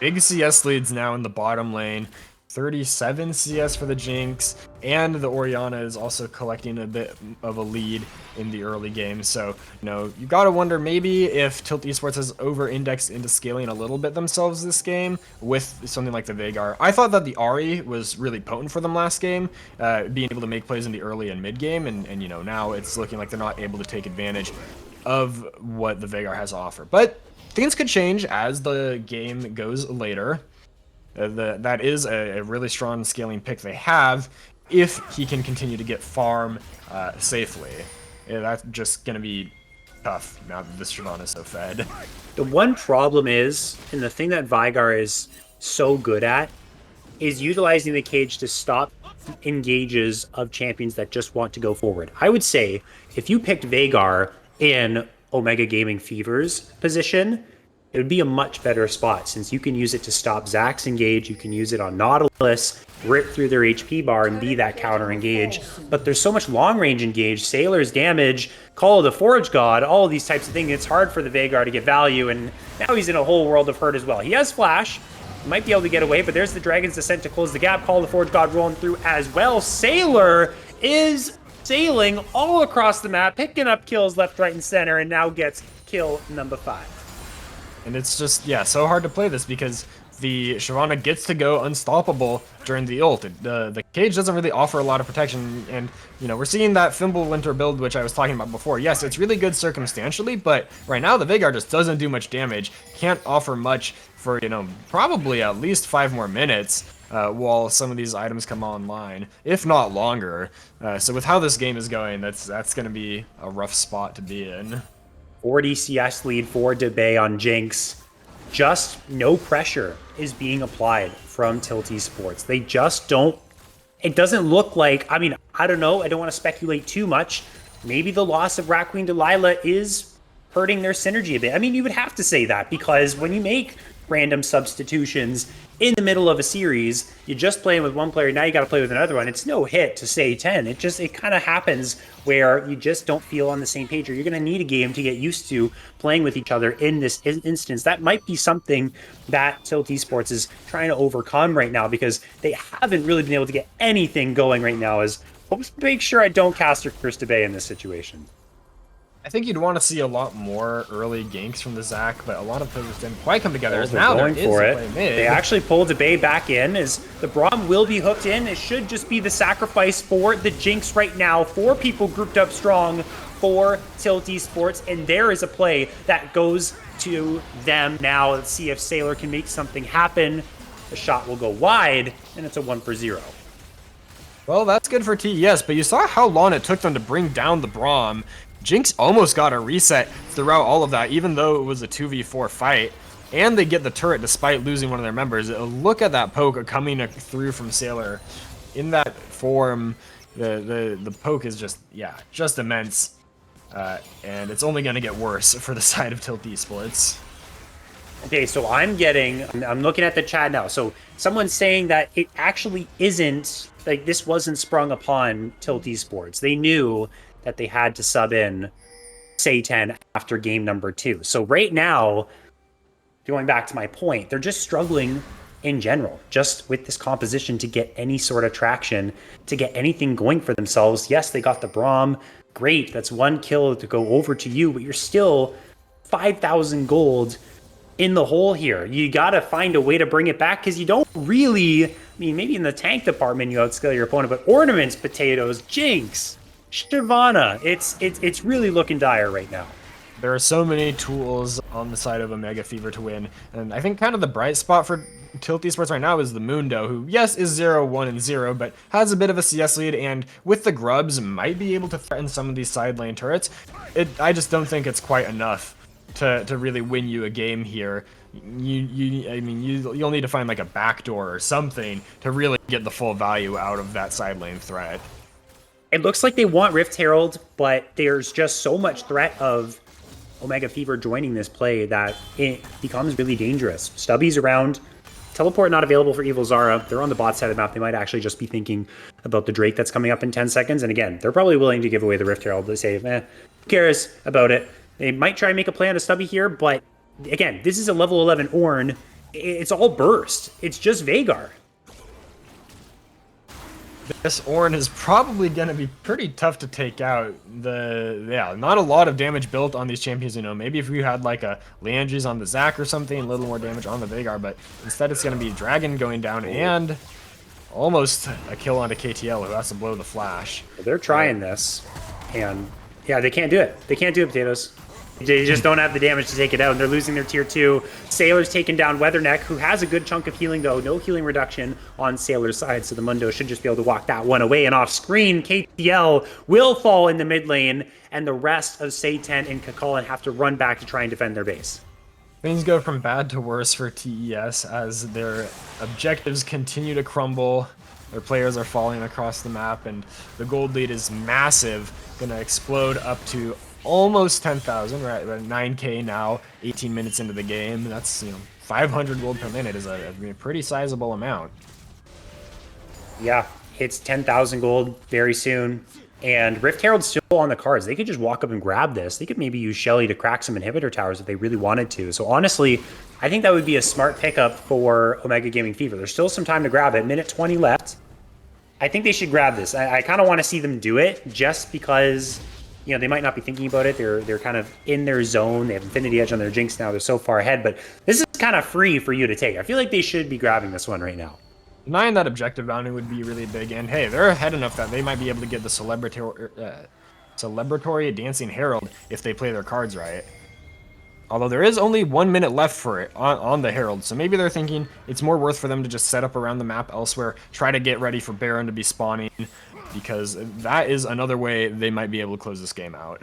Big CS leads now in the bottom lane. 37 CS for the Jinx, and the Orianna is also collecting a bit of a lead in the early game. So, you gotta wonder maybe if Tilt Esports has over-indexed into scaling a little bit themselves this game with something like the Veigar. I thought that the Ahri was really potent for them last game, being able to make plays in the early and mid game, and now it's looking like they're not able to take advantage of what the Veigar has to offer. But things could change as the game goes later. That is a really strong scaling pick they have if he can continue to get farm safely. That's just going to be tough now that this Shyvana is so fed. The one problem is, and the thing that Veigar is so good at, is utilizing the cage to stop engages of champions that just want to go forward. I would say if you picked Veigar in Omega Gaming Fever's position, it would be a much better spot since you can use it to stop Zax's engage, you can use it on Nautilus, rip through their HP bar and be that counter engage. But there's so much long range engage, Sailor's damage, Call of the Forge God, all of these types of things. It's hard for the Veigar to get value, and now he's in a whole world of hurt as well. He has Flash, might be able to get away, but there's the Dragon's Descent to close the gap. Call of the Forge God rolling through as well. Sailor is sailing all across the map, picking up kills left, right, and center, and now gets kill number 5. And it's just, so hard to play this because the Shyvana gets to go unstoppable during the ult. The cage doesn't really offer a lot of protection, and we're seeing that Fimbulwinter build, which I was talking about before. Yes, it's really good circumstantially, but right now the Veigar just doesn't do much damage, can't offer much for, probably at least 5 more minutes while some of these items come online, if not longer. So with how this game is going, that's going to be a rough spot to be in. 40 CS lead for Debay on Jinx. Just no pressure is being applied from Tilt Esports. They just don't. It doesn't look like. I mean, I don't know. I don't want to speculate too much. Maybe the loss of Rat Queen Delilah is hurting their synergy a bit. I mean, you would have to say that because when you make random substitutions in the middle of a series, you're just playing with one player, now you got to play with another one. It's no hit to say 10. It kind of happens where you just don't feel on the same page, or you're going to need a game to get used to playing with each other in this instance. That might be something that Tilt Esports is trying to overcome right now because they haven't really been able to get anything going right now. As hopes to make sure I don't cast or curse Debay in this situation. I think you'd want to see a lot more early ganks from the Zac, but a lot of players didn't quite come together. They're Now going for it. Mid. They actually pulled Debay back in as the Braum will be hooked in. It should just be the sacrifice for the Jinx right now. 4 people grouped up strong for Tilt Esports, and there is a play that goes to them now. Let's see if Sailor can make something happen. The shot will go wide, and it's a 1-for-0. Well, that's good for TES, but you saw how long it took them to bring down the Braum. Jinx almost got a reset throughout all of that, even though it was a 2v4 fight. And they get the turret despite losing one of their members. Look at that poke coming through from Sailor. In that form, the poke is just immense. And it's only going to get worse for the side of Tilt Esports. Okay, so I'm looking at the chat now. So someone's saying that it actually isn't, like this wasn't sprung upon Tilt Esports. They knew that they had to sub in Say10 after game number 2. So right now, going back to my point, they're just struggling in general, just with this composition to get any sort of traction, to get anything going for themselves. Yes, they got the Braum. Great, that's 1 kill to go over to you, but you're still 5,000 gold in the hole here. You got to find a way to bring it back because you don't really, I mean, maybe in the tank department you outscale your opponent, but ornaments, potatoes, Jinx, Shyvana, it's really looking dire right now. There are so many tools on the side of Omega Fever to win, and I think kind of the bright spot for Tilt Esports right now is the Mundo, who, yes, is 0-1-0, but has a bit of a CS lead, and with the Grubs, might be able to threaten some of these side lane turrets. I just don't think it's quite enough to really win you a game here. You'll need to find like a backdoor or something to really get the full value out of that side lane threat. It looks like they want Rift Herald, but there's just so much threat of Omega Fever joining this play that it becomes really dangerous. Stubby's around. Teleport not available for Evil Zara. They're on the bot side of the map. They might actually just be thinking about the Drake that's coming up in 10 seconds. And again, they're probably willing to give away the Rift Herald. They say, who cares about it? They might try and make a play on a Stubby here, but again, this is a level 11 Ornn. It's all burst. It's just Veigar. This Ornn is probably going to be pretty tough to take out. Not a lot of damage built on these champions, maybe if we had like a Leandries on the Zac or something, a little more damage on the Veigar, but instead it's going to be Dragon going down and almost a kill onto KTL, who has to blow the flash. They're trying this, and yeah, they can't do it. They can't do it, Potatoes. They just don't have the damage to take it out, and they're losing their tier 2. Sailor's taking down Weatherneck, who has a good chunk of healing, though. No healing reduction on Sailor's side, so the Mundo should just be able to walk that one away. And off screen, KTL will fall in the mid lane, and the rest of Satan and Kakalin have to run back to try and defend their base. Things go from bad to worse for TES as their objectives continue to crumble. Their players are falling across the map, and the gold lead is massive, gonna explode up to almost 10,000. We're at 9K now, 18 minutes into the game. That's 500 gold per minute is a pretty sizable amount. Yeah, it's 10,000 gold very soon. And Rift Herald's still on the cards. They could just walk up and grab this. They could maybe use Shelly to crack some inhibitor towers if they really wanted to. So honestly, I think that would be a smart pickup for Omega Gaming Fever. There's still some time to grab it. Minute 20 left. I think they should grab this. I kind of want to see them do it just because they might not be thinking about it. They're kind of in their zone. They have Infinity Edge on their Jinx now. They're so far ahead. But this is kind of free for you to take. I feel like they should be grabbing this one right now. Denying that objective bounty would be really big, and hey, they're ahead enough that they might be able to get the celebratory Dancing Herald if they play their cards right. Although there is only 1 minute left for it on the Herald, so maybe they're thinking it's more worth for them to just set up around the map elsewhere, try to get ready for Baron to be spawning, because that is another way they might be able to close this game out.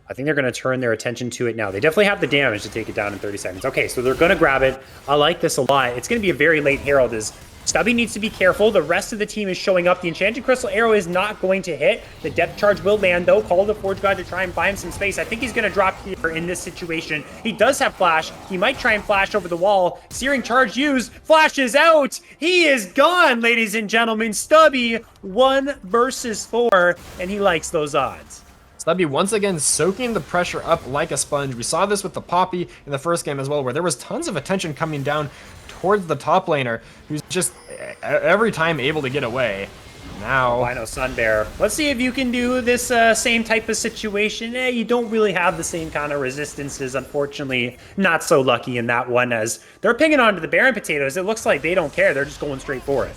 I think they're going to turn their attention to it now. They definitely have the damage to take it down in 30 seconds. Okay, so they're going to grab it. I like this a lot. It's going to be a very late Herald as Stubby needs to be careful. The rest of the team is showing up. The Enchanted Crystal Arrow is not going to hit. The Depth Charge will land, though. Call the Forge God to try and buy him some space. I think he's going to drop here in this situation. He does have Flash. He might try and flash over the wall. Searing Charge used. Flash is out. He is gone, ladies and gentlemen. Stubby 1 versus 4, and he likes those odds. Stubby once again soaking the pressure up like a sponge. We saw this with the Poppy in the first game as well, where there was tons of attention coming down towards the top laner, who's just every time able to get away. Now, I know Sunbear. Let's see if you can do this same type of situation. You don't really have the same kind of resistances, unfortunately. Not so lucky in that one, as they're pinging onto the Baron Potatoes. It looks like they don't care. They're just going straight for it.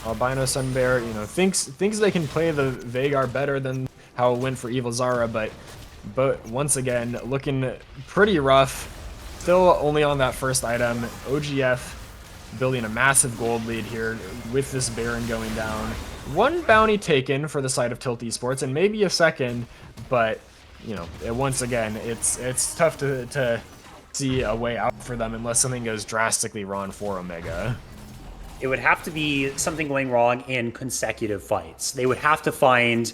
Albino Sunbear, thinks they can play the Veigar better than how it went for Evil Zara, but once again, looking pretty rough. Still only on that first item. OGF building a massive gold lead here with this Baron going down. 1 bounty taken for the side of Tilt Esports, and maybe a second, but once again, it's tough to see a way out for them unless something goes drastically wrong for Omega. It would have to be something going wrong in consecutive fights. They would have to find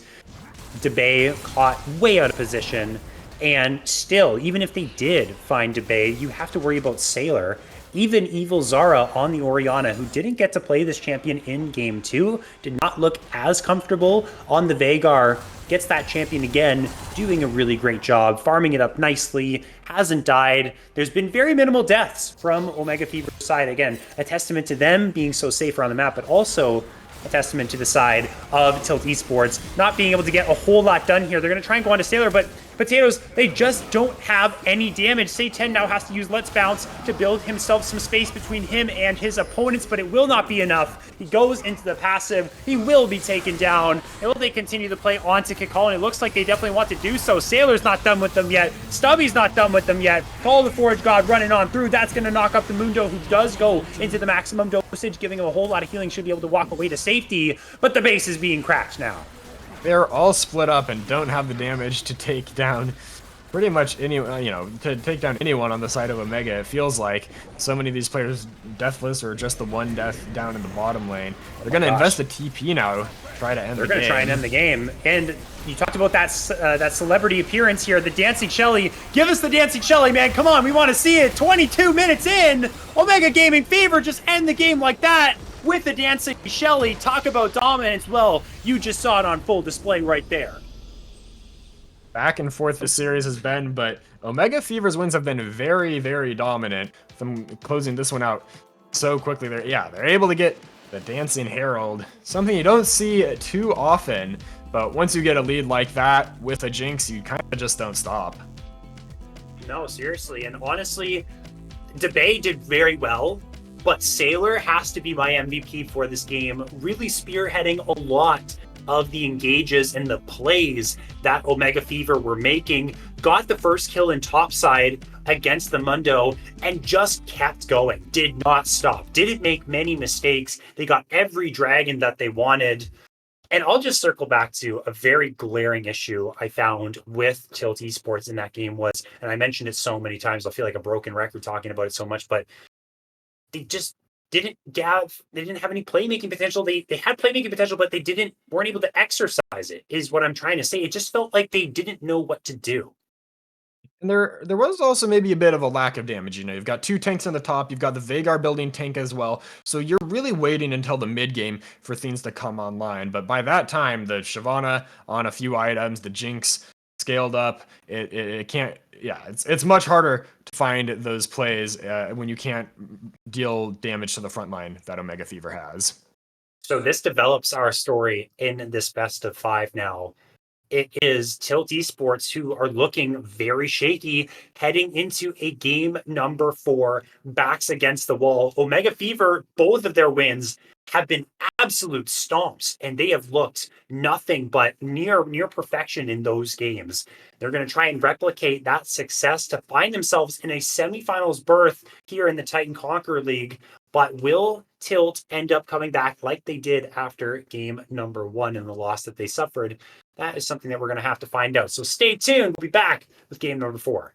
Debay caught way out of position, and still, even if they did find Debay, you have to worry about Sailor. Even Evil Zara on the Orianna, who didn't get to play this champion in Game 2, did not look as comfortable on the Veigar, gets that champion again, doing a really great job, farming it up nicely, hasn't died. There's been very minimal deaths from Omega Fever's side. Again, a testament to them being so safe around the map, but also a testament to the side of Tilt Esports not being able to get a whole lot done here. They're going to try and go on to Sailor, but Potatoes, they just don't have any damage. Satan now has to use Let's Bounce to build himself some space between him and his opponents, but it will not be enough. He goes into the passive. He will be taken down. And will they continue to play onto Kakalin? It looks like they definitely want to do so. Sailor's not done with them yet. Stubby's not done with them yet. Call the Forge God running on through. That's going to knock up the Mundo, who does go into the maximum dosage, giving him a whole lot of healing. Should be able to walk away to safety, but the base is being cracked now. They're all split up and don't have the damage to take down pretty much anyone, to take down anyone on the side of Omega. It feels like so many of these players deathless or just the one death down in the bottom lane. They're going to invest a TP now, try to end the game. They're going to try and end the game. And you talked about that celebrity appearance here, the Dancing Shelly. Give us the Dancing Shelly, man. Come on, we want to see it. 22 minutes in, Omega Gaming Fever just end the game like that with the Dancing Shelly. Talk about dominance. Well, you just saw it on full display right there. Back and forth this series has been, but Omega Fever's wins have been very, very dominant. Them closing this one out so quickly. They're able to get The Dancing Herald. Something you don't see too often, but once you get a lead like that with a Jinx, you kind of just don't stop. No, seriously. And honestly, DeBay did very well, but Sailor has to be my MVP for this game, really spearheading a lot of the engages and the plays that Omega Fever were making. Got the first kill in topside against the Mundo and just kept going. Did not stop. Didn't make many mistakes. They got every dragon that they wanted. And I'll just circle back to a very glaring issue I found with Tilt Esports in that game was, and I mentioned it so many times, I feel like a broken record talking about it so much, but they just they didn't have any playmaking potential. They had playmaking potential, but they weren't able to exercise it, is what I'm trying to say. It just felt like they didn't know what to do. And there was also maybe a bit of a lack of damage. You've got 2 tanks on the top, you've got the Veigar building tank as well. So you're really waiting until the mid game for things to come online. But by that time, the Shyvana on a few items, the Jinx scaled up. It can't. Yeah, it's much harder to find those plays when you can't deal damage to the front line that Omega Fever has. So this develops our story in this best of 5 now. It is Tilt Esports who are looking very shaky heading into a game number 4, backs against the wall. Omega Fever, both of their wins have been absolute stomps, and they have looked nothing but near perfection in those games. They're going to try and replicate that success to find themselves in a semifinals berth here in the Titan Conqueror League. But will Tilt end up coming back like they did after game number 1 and the loss that they suffered? That is something that we're going to have to find out. So stay tuned. We'll be back with game number 4.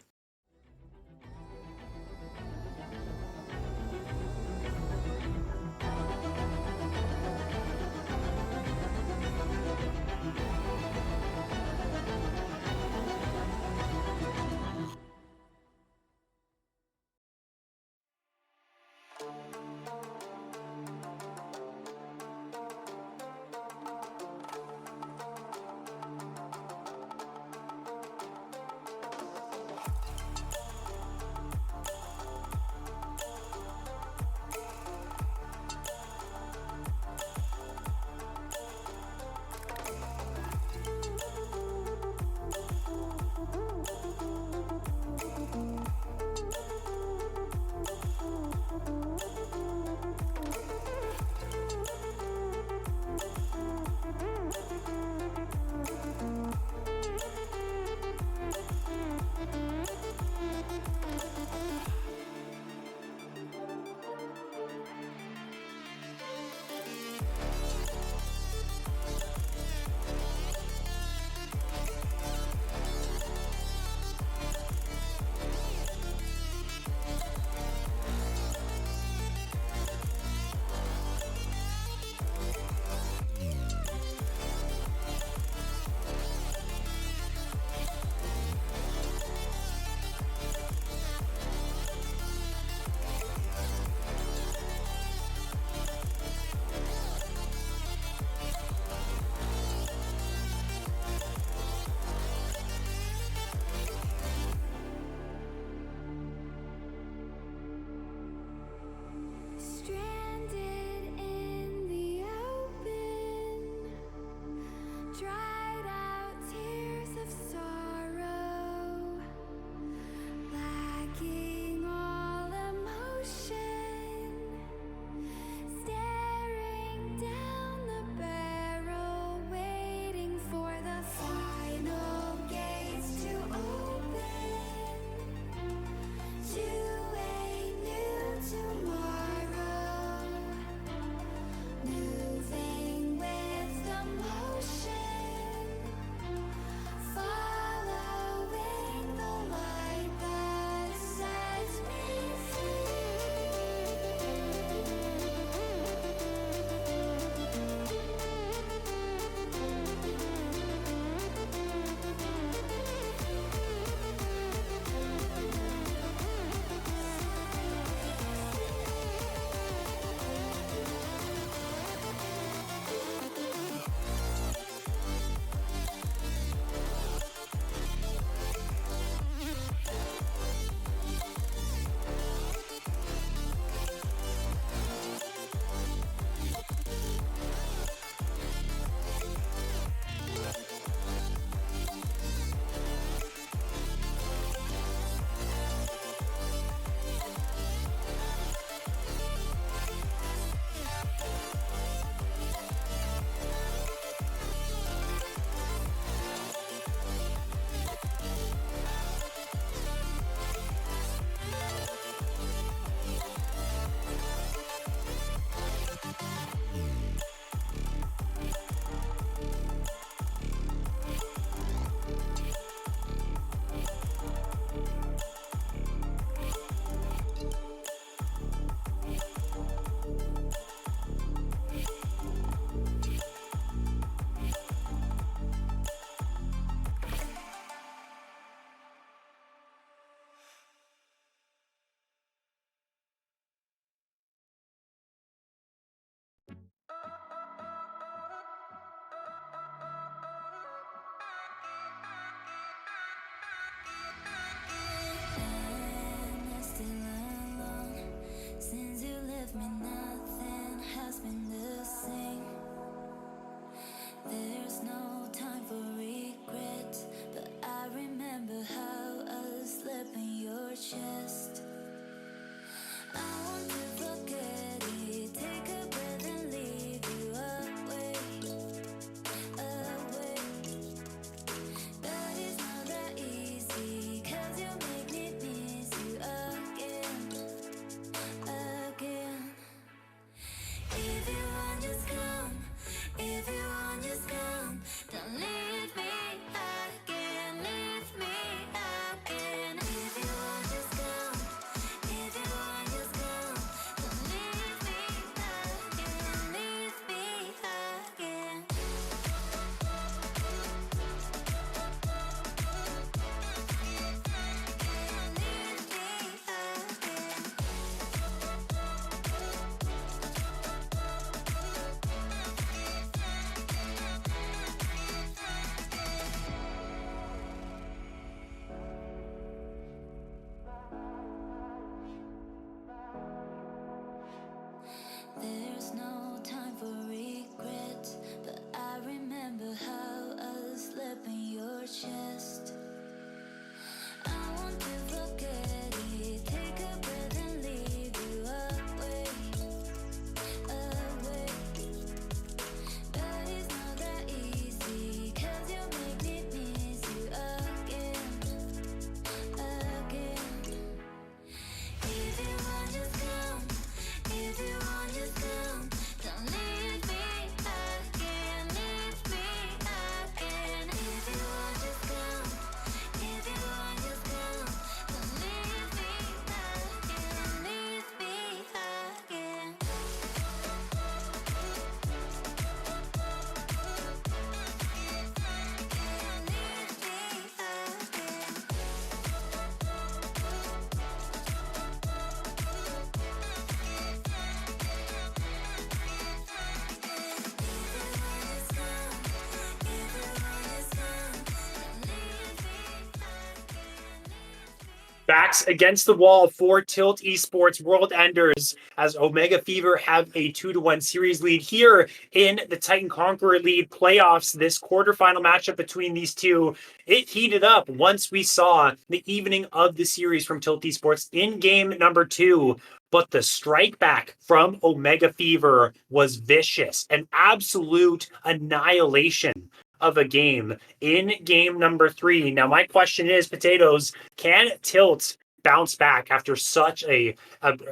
Backs against the wall for Tilt Esports World Enders as Omega Fever have a 2-1 series lead here in the Titan Conqueror League playoffs. This quarterfinal matchup between these two, it heated up once we saw the evening of the series from Tilt Esports in game number 2. But the strike back from Omega Fever was vicious, an absolute annihilation of a game in game number 3. Now, my question is, Potatoes, can Tilt bounce back after such a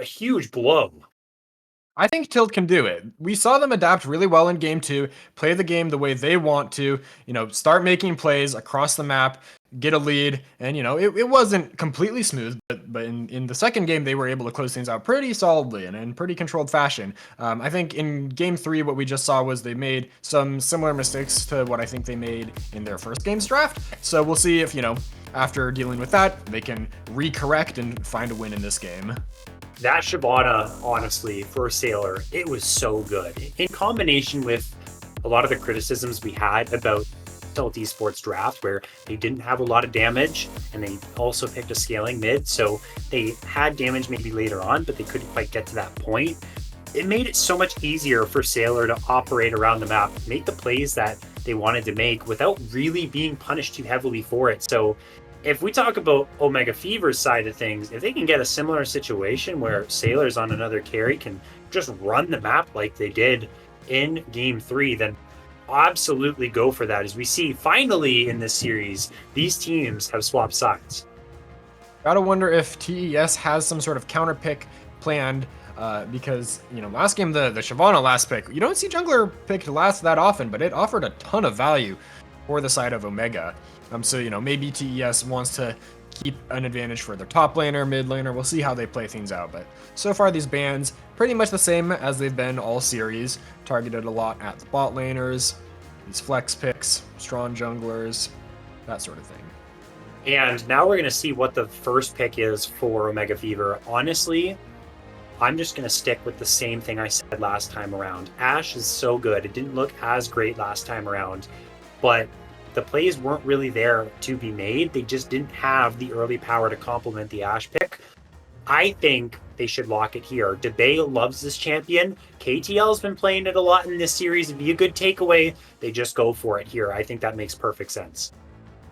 huge blow? I think Tilt can do it. We saw them adapt really well in game 2, play the game the way they want to, start making plays across the map, get a lead, and it wasn't completely smooth, but in the second game they were able to close things out pretty solidly and in pretty controlled fashion. I think in game 3 what we just saw was they made some similar mistakes to what I think they made in their first game's draft. So we'll see if after dealing with that they can recorrect and find a win in this game. That Shyvana, honestly, for Sailor, it was so good. In combination with a lot of the criticisms we had about Tilt Esports draft, where they didn't have a lot of damage, and they also picked a scaling mid, so they had damage maybe later on, but they couldn't quite get to that point. It made it so much easier for Sailor to operate around the map, make the plays that they wanted to make without really being punished too heavily for it. So if we talk about Omega Fever's side of things, if they can get a similar situation where Sailors on another carry can just run the map like they did in game 3, then absolutely go for that. As we see finally in this series, these teams have swapped sides. Gotta wonder if TES has some sort of counter pick planned, because last game the Shyvana last pick, you don't see jungler picked last that often, but it offered a ton of value for the side of Omega. So maybe TES wants to keep an advantage for their top laner, mid laner. We'll see how they play things out. But so far, these bans pretty much the same as they've been all series. Targeted a lot at the bot laners, these flex picks, strong junglers, that sort of thing. And now we're going to see what the first pick is for Omega Fever. Honestly, I'm just going to stick with the same thing I said last time around. Ashe is so good. It didn't look as great last time around, but the plays weren't really there to be made. They just didn't have the early power to complement the Ashe pick. I think they should lock it here. Debay loves this champion. KTL's been playing it a lot in this series. It'd be a good takeaway. They just go for it here. I think that makes perfect sense.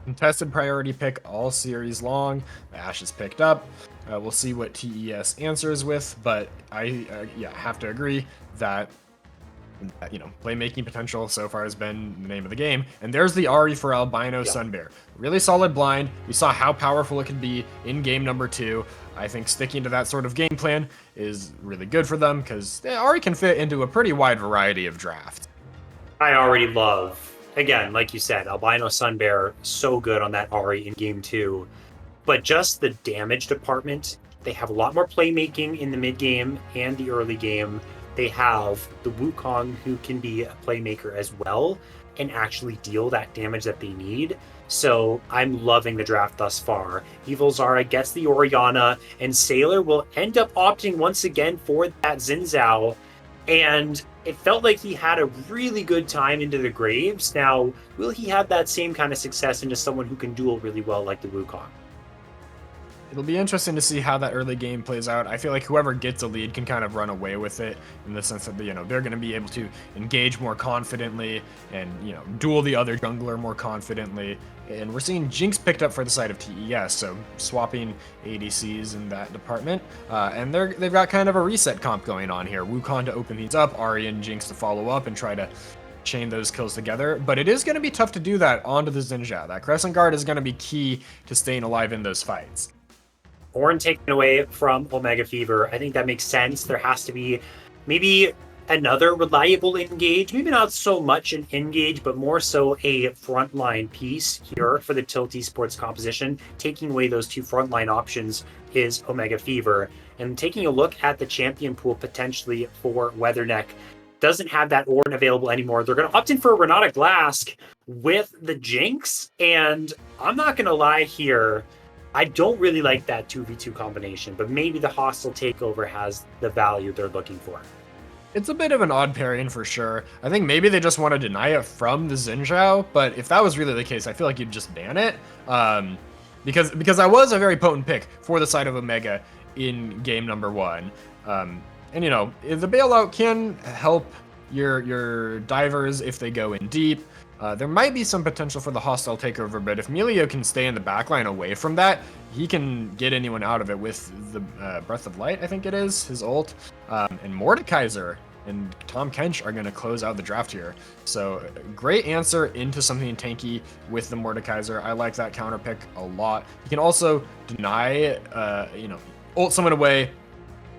Contested priority pick all series long. Ashe is picked up. We'll see what TES answers with, but I have to agree that playmaking potential so far has been the name of the game. And there's the Ahri for Albino Sunbear. Really solid blind. We saw how powerful it could be in game number 2. I think sticking to that sort of game plan is really good for them because Ahri can fit into a pretty wide variety of drafts. I already love, again, like you said, Albino Sunbear, so good on that Ahri in game 2. But just the damage department, they have a lot more playmaking in the mid game and the early game. They have the Wukong who can be a playmaker as well and actually deal that damage that they need. So I'm loving the draft thus far. Evil Zara gets the Orianna, and Sailor will end up opting once again for that Xin Zhao. And it felt like he had a really good time into the Graves. Now, will he have that same kind of success into someone who can duel really well like the Wukong? It'll be interesting to see how that early game plays out. I feel like whoever gets a lead can kind of run away with it in the sense that they're going to be able to engage more confidently and duel the other jungler more confidently. And we're seeing Jinx picked up for the side of TES, so swapping ADCs in that department. And they've got kind of a reset comp going on here. Wukong to open things up, Ahri and Jinx to follow up and try to chain those kills together, but it is going to be tough to do that onto the Xin Zhao. That Crescent Guard is going to be key to staying alive in those fights. Ornn taken away from Omega Fever. I think that makes sense. There has to be maybe another reliable engage, maybe not so much an engage, but more so a frontline piece here for the Tilt Esports composition. Taking away those two frontline options is Omega Fever. And taking a look at the champion pool potentially for Weatherneck, doesn't have that Ornn available anymore. They're going to opt in for Renata Glask with the Jinx, and I'm not going to lie here, I don't really like that 2v2 combination, but maybe the hostile takeover has the value they're looking for. It's a bit of an odd pairing for sure. I think maybe they just want to deny it from the Xin Zhao, but if that was really the case, I feel like you'd just ban it. because I was a very potent pick for the side of Omega in game number 1. And you know, the bailout can help your divers if they go in deep. There might be some potential for the hostile takeover, but if Melio can stay in the backline away from that, he can get anyone out of it with the Breath of Light, I think it is, his ult. And Mordekaiser and Tom Kench are going to close out the draft here. So great answer into something tanky with the Mordekaiser. I like that counter pick a lot. You can also deny, ult someone away,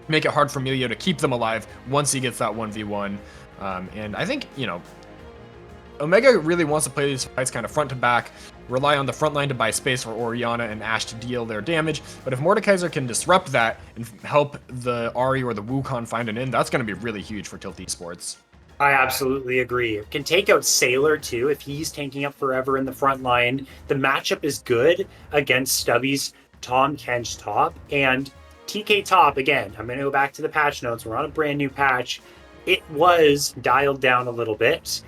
make it hard for Melio to keep them alive once he gets that 1v1. And I think, Omega really wants to play these fights kind of front to back, rely on the front line to buy space for Orianna and Ashe to deal their damage. But if Mordekaiser can disrupt that and help the Ahri or the Wukong find an in, that's going to be really huge for Tilt Esports. I absolutely agree. Can take out Sailor too if he's tanking up forever in the front line. The matchup is good against Stubby's Tom Kench top, and TK top, again, I'm going to go back to the patch notes. We're on a brand new patch. It was dialed down a little bit.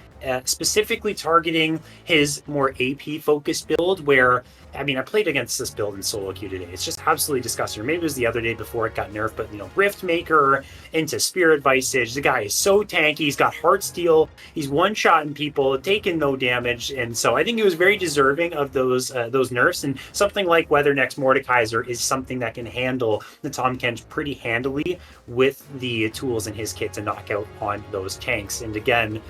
Specifically targeting his more AP focused build, where I played against this build in solo queue today. It's just absolutely disgusting. Or maybe it was the other day before it got nerfed, but Rift Maker into Spirit Visage. The guy is so tanky. He's got Heartsteel. He's one-shotting people, taking no damage, and so I think he was very deserving of those nerfs. And something like Weatherneck's Mordekaiser is something that can handle the Tom Kench pretty handily with the tools in his kit to knock out on those tanks. And again,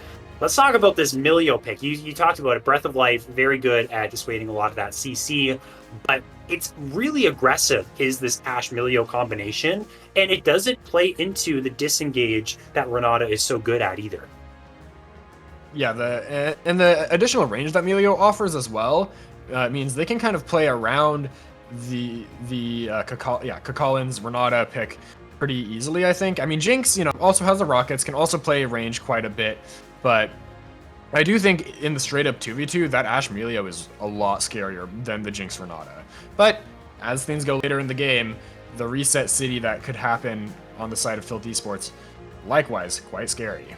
let's talk about this Melio pick. You talked about it. Breath of Life, very good at dissuading a lot of that CC, but it's really aggressive is this Ashe Melio combination, and it doesn't play into the disengage that Renata is so good at either. Yeah, the additional range that Melio offers as well means they can kind of play around the Kakalin's Renata pick pretty easily, I think. Jinx, also has the rockets, can also play range quite a bit. But I do think in the straight up 2v2, that Ashe Melio is a lot scarier than the Jinx Renata. But as things go later in the game, the reset city that could happen on the side of Tilt Esports, likewise, quite scary.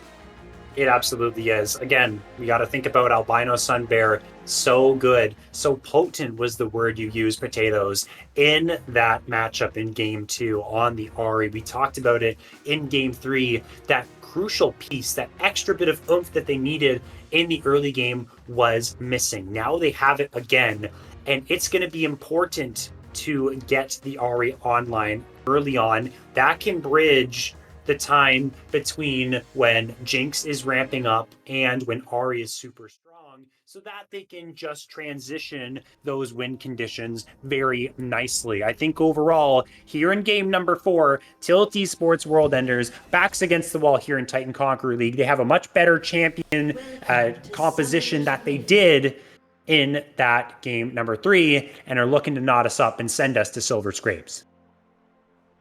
It absolutely is. Again, we got to think about Albino Sun Bear. So good. So potent was the word you used, Potatoes, in that matchup in game 2 on the Ahri. We talked about it in game 3. That crucial piece, that extra bit of oomph that they needed in the early game was missing. Now they have it again, and it's going to be important to get the Ahri online early on. That can bridge the time between when Jinx is ramping up and when Ahri is super strong, so that they can just transition those win conditions very nicely. I think overall, here in game number 4, Tilt Esports World Enders backs against the wall here in Titan Conqueror League. They have a much better champion composition that they did in that game number 3, and are looking to knot us up and send us to Silver Scrapes.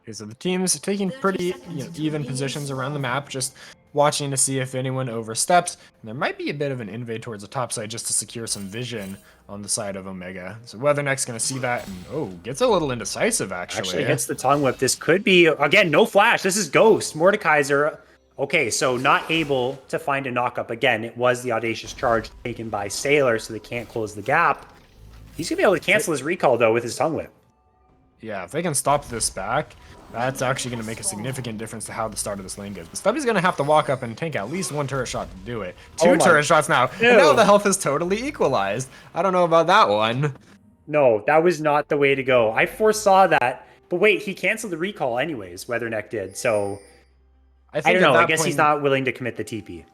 Okay, so the team's taking pretty even positions around the map, just watching to see if anyone oversteps. And there might be a bit of an invade towards the top side just to secure some vision on the side of Omega. So Weatherneck's going to see that and, gets a little indecisive, actually. Hits the tongue whip. This could be, again, no flash. This is Ghost. Mordekaiser. Okay, so not able to find a knockup. Again, it was the audacious charge taken by Sailor, so they can't close the gap. He's going to be able to cancel his recall, though, with his tongue whip. Yeah, if they can stop this back, that's actually going to make a significant difference to how the start of this lane goes. But Stubby's going to have to walk up and tank at least one turret shot to do it. Two turret shots now. Ew. And now the health is totally equalized. I don't know about that one. No, that was not the way to go. I foresaw that. But wait, he canceled the recall anyways, Weatherneck did. So I don't know. I guess he's not willing to commit the TP.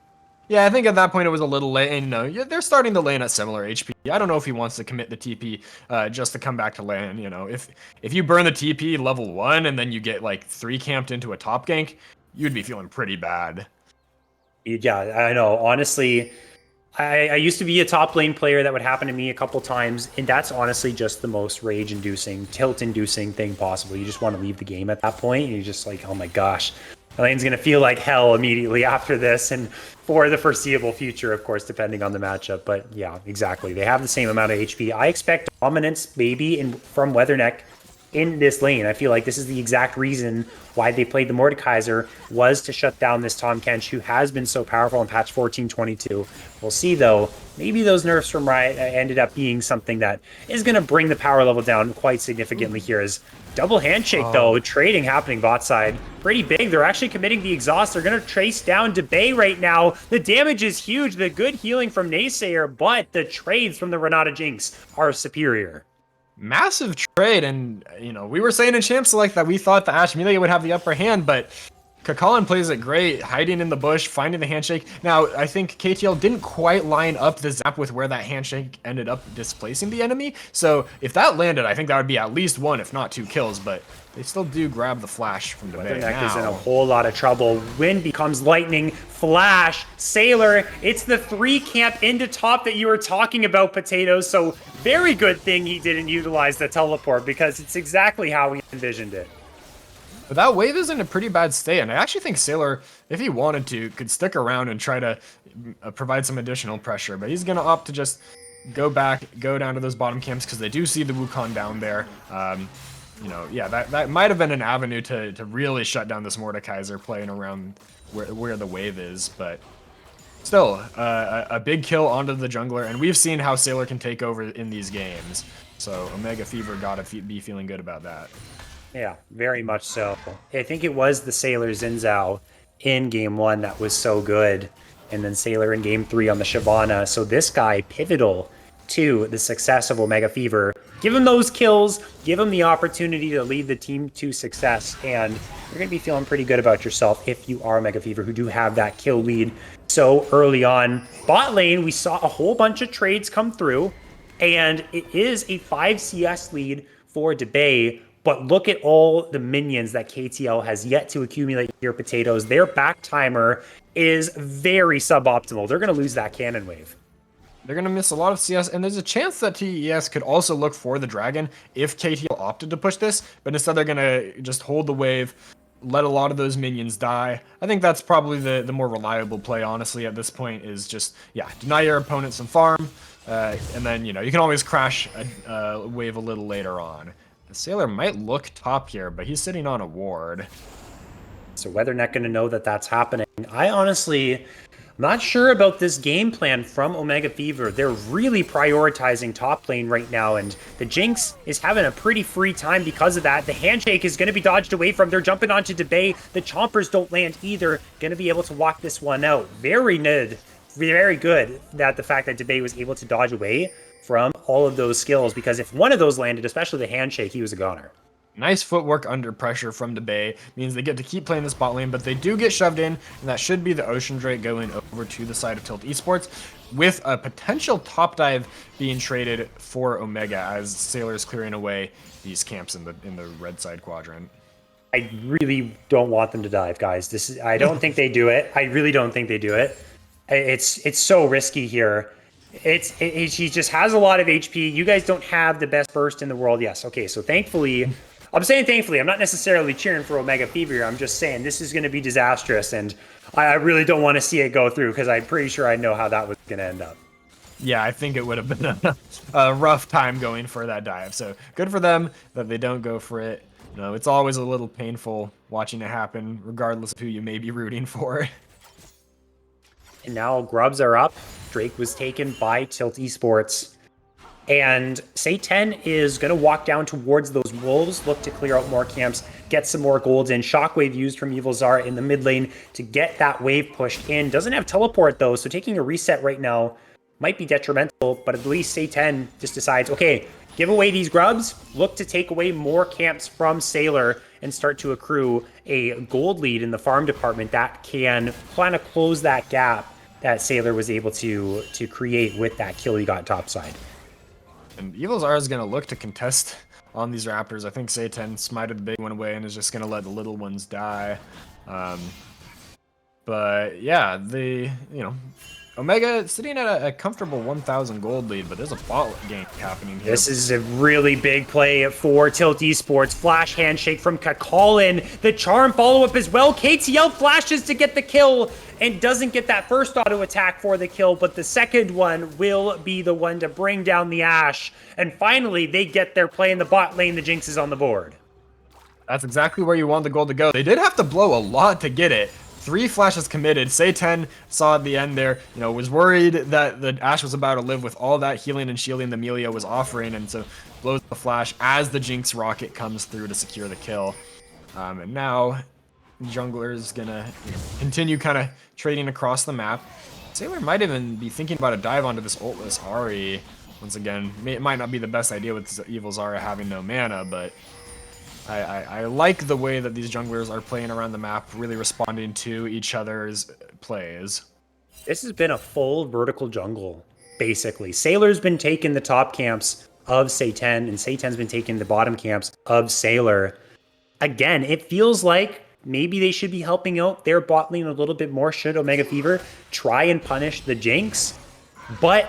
Yeah, I think at that point it was a little late. And they're starting the lane at similar HP. I don't know if he wants to commit the TP just to come back to lane. If you burn the TP level 1 and then you get like 3 camped into a top gank, you'd be feeling pretty bad. Yeah, I know. Honestly, I used to be a top lane player. That would happen to me a couple times, and that's honestly just the most rage-inducing, tilt-inducing thing possible. You just want to leave the game at that point, and you're just like, oh my gosh. The lane's going to feel like hell immediately after this, and for the foreseeable future, of course, depending on the matchup. But yeah, exactly. They have the same amount of HP. I expect dominance, maybe, from Weatherneck in this lane. I feel like this is the exact reason why they played the Mordekaiser, was to shut down this Tahm Kench, who has been so powerful in patch 14.22. We'll see, though. Maybe those nerfs from Riot ended up being something that is going to bring the power level down quite significantly here. As double handshake, though, trading happening bot side. Pretty big. They're actually committing the exhaust. They're going to trace down Debay right now. The damage is huge. The good healing from Naysayer, but the trades from the Renata Jinx are superior. Massive trade, and we were saying in Champ Select that we thought the Ashe Melee would have the upper hand, but Kakalin plays it great, hiding in the bush, finding the handshake. Now, I think KTL didn't quite line up the zap with where that handshake ended up displacing the enemy, so if that landed, I think that would be at least 1, if not 2 kills, but they still do grab the flash from Debay. Weatherneck is in a whole lot of trouble. Wind becomes lightning. Flash. Sailor. It's the 3 camp into top that you were talking about, Potatoes. So very good thing he didn't utilize the teleport, because it's exactly how we envisioned it. But that wave is in a pretty bad state, and I actually think Sailor, if he wanted to, could stick around and try to provide some additional pressure. But he's going to opt to just go back, go down to those bottom camps, because they do see the Wukong down there. Yeah, that might have been an avenue to really shut down this Mordekaiser playing around where the wave is, but still, a big kill onto the jungler, and we've seen how Sailor can take over in these games, so Omega Fever gotta be feeling good about that. Yeah, very much so. I think it was the Sailor Xin Zhao in game 1 that was so good, and then Sailor in game 3 on the Shyvana, so this guy pivotal to the success of Omega Fever. Give him those kills, give him the opportunity to lead the team to success, and you're going to be feeling pretty good about yourself if you are Omega Fever, who do have that kill lead so early on. Bot lane, we saw a whole bunch of trades come through, and it is a 5 CS lead for Debay, but look at all the minions that KTL has yet to accumulate here, Potatoes. Their back timer is very suboptimal. They're going to lose that cannon wave. They're going to miss a lot of CS, and there's a chance that TES could also look for the dragon if KTL opted to push this, but instead they're going to just hold the wave, let a lot of those minions die. I think that's probably the more reliable play, honestly, at this point, is just, deny your opponent some farm, and then, you can always crash a wave a little later on. The Sailor might look top here, but he's sitting on a ward. So Weatherneck going to know that that's happening. I honestly... not sure about this game plan from Omega Fever. They're really prioritizing top lane right now, and the Jinx is having a pretty free time because of that. The handshake is going to be dodged away from. They're jumping onto Debay. The chompers don't land either. Going to be able to walk this one out. Very good that the fact that Debay was able to dodge away from all of those skills, because if one of those landed, especially the handshake, he was a goner. Nice footwork under pressure from Debay means they get to keep playing this bot lane, but they do get shoved in, and that should be the Ocean Drake going over to the side of Tilt Esports, with a potential top dive being traded for Omega as Sailor's clearing away these camps in the red side quadrant. I really don't want them to dive, guys. I don't think they do it. I really don't think they do it. It's so risky here. He just has a lot of HP. You guys don't have the best burst in the world. Yes, okay, so thankfully... I'm saying thankfully, I'm not necessarily cheering for Omega Fever. I'm just saying this is going to be disastrous, and I really don't want to see it go through, because I'm pretty sure I know how that was going to end up. Yeah, I think it would have been a rough time going for that dive. So good for them that they don't go for it. It's always a little painful watching it happen, regardless of who you may be rooting for. And now grubs are up. Drake was taken by Tilt Esports. And Satan is going to walk down towards those wolves, look to clear out more camps, get some more golds in. Shockwave used from Evil Zara in the mid lane to get that wave pushed in. Doesn't have teleport, though, so taking a reset right now might be detrimental, but at least Satan just decides, okay, give away these grubs, look to take away more camps from Sailor, and start to accrue a gold lead in the farm department that can kind of close that gap that Sailor was able to create with that kill he got topside. And Evil Zara is going to look to contest on these Raptors. I think Satan smited the big one away and is just going to let the little ones die. But yeah, Omega sitting at a comfortable 1,000 gold lead, but there's a bot game happening here. This is a really big play for Tilt Esports. Flash handshake from Kakalin. The charm follow-up as well. KTL flashes to get the kill and doesn't get that first auto attack for the kill, but the second one will be the one to bring down the Ashe. And finally, they get their play in the bot lane. The Jinx is on the board. That's exactly where you want the gold to go. They did have to blow a lot to get it. 3 flashes committed. Say10 saw at the end there, was worried that the Ashe was about to live with all that healing and shielding the Amelia was offering, and so blows the flash as the Jinx rocket comes through to secure the kill. And now jungler's gonna continue kind of trading across the map. Sailor might even be thinking about a dive onto this ultless Ahri. Once again, it might not be the best idea with Evil Zara having no mana, but I like the way that these junglers are playing around the map, really responding to each other's plays. This has been a full vertical jungle, basically. Sailor's been taking the top camps of Say10, and Say10's been taking the bottom camps of Sailor. Again, it feels like maybe they should be helping out their bot lane a little bit more should Omega Fever try and punish the Jinx. But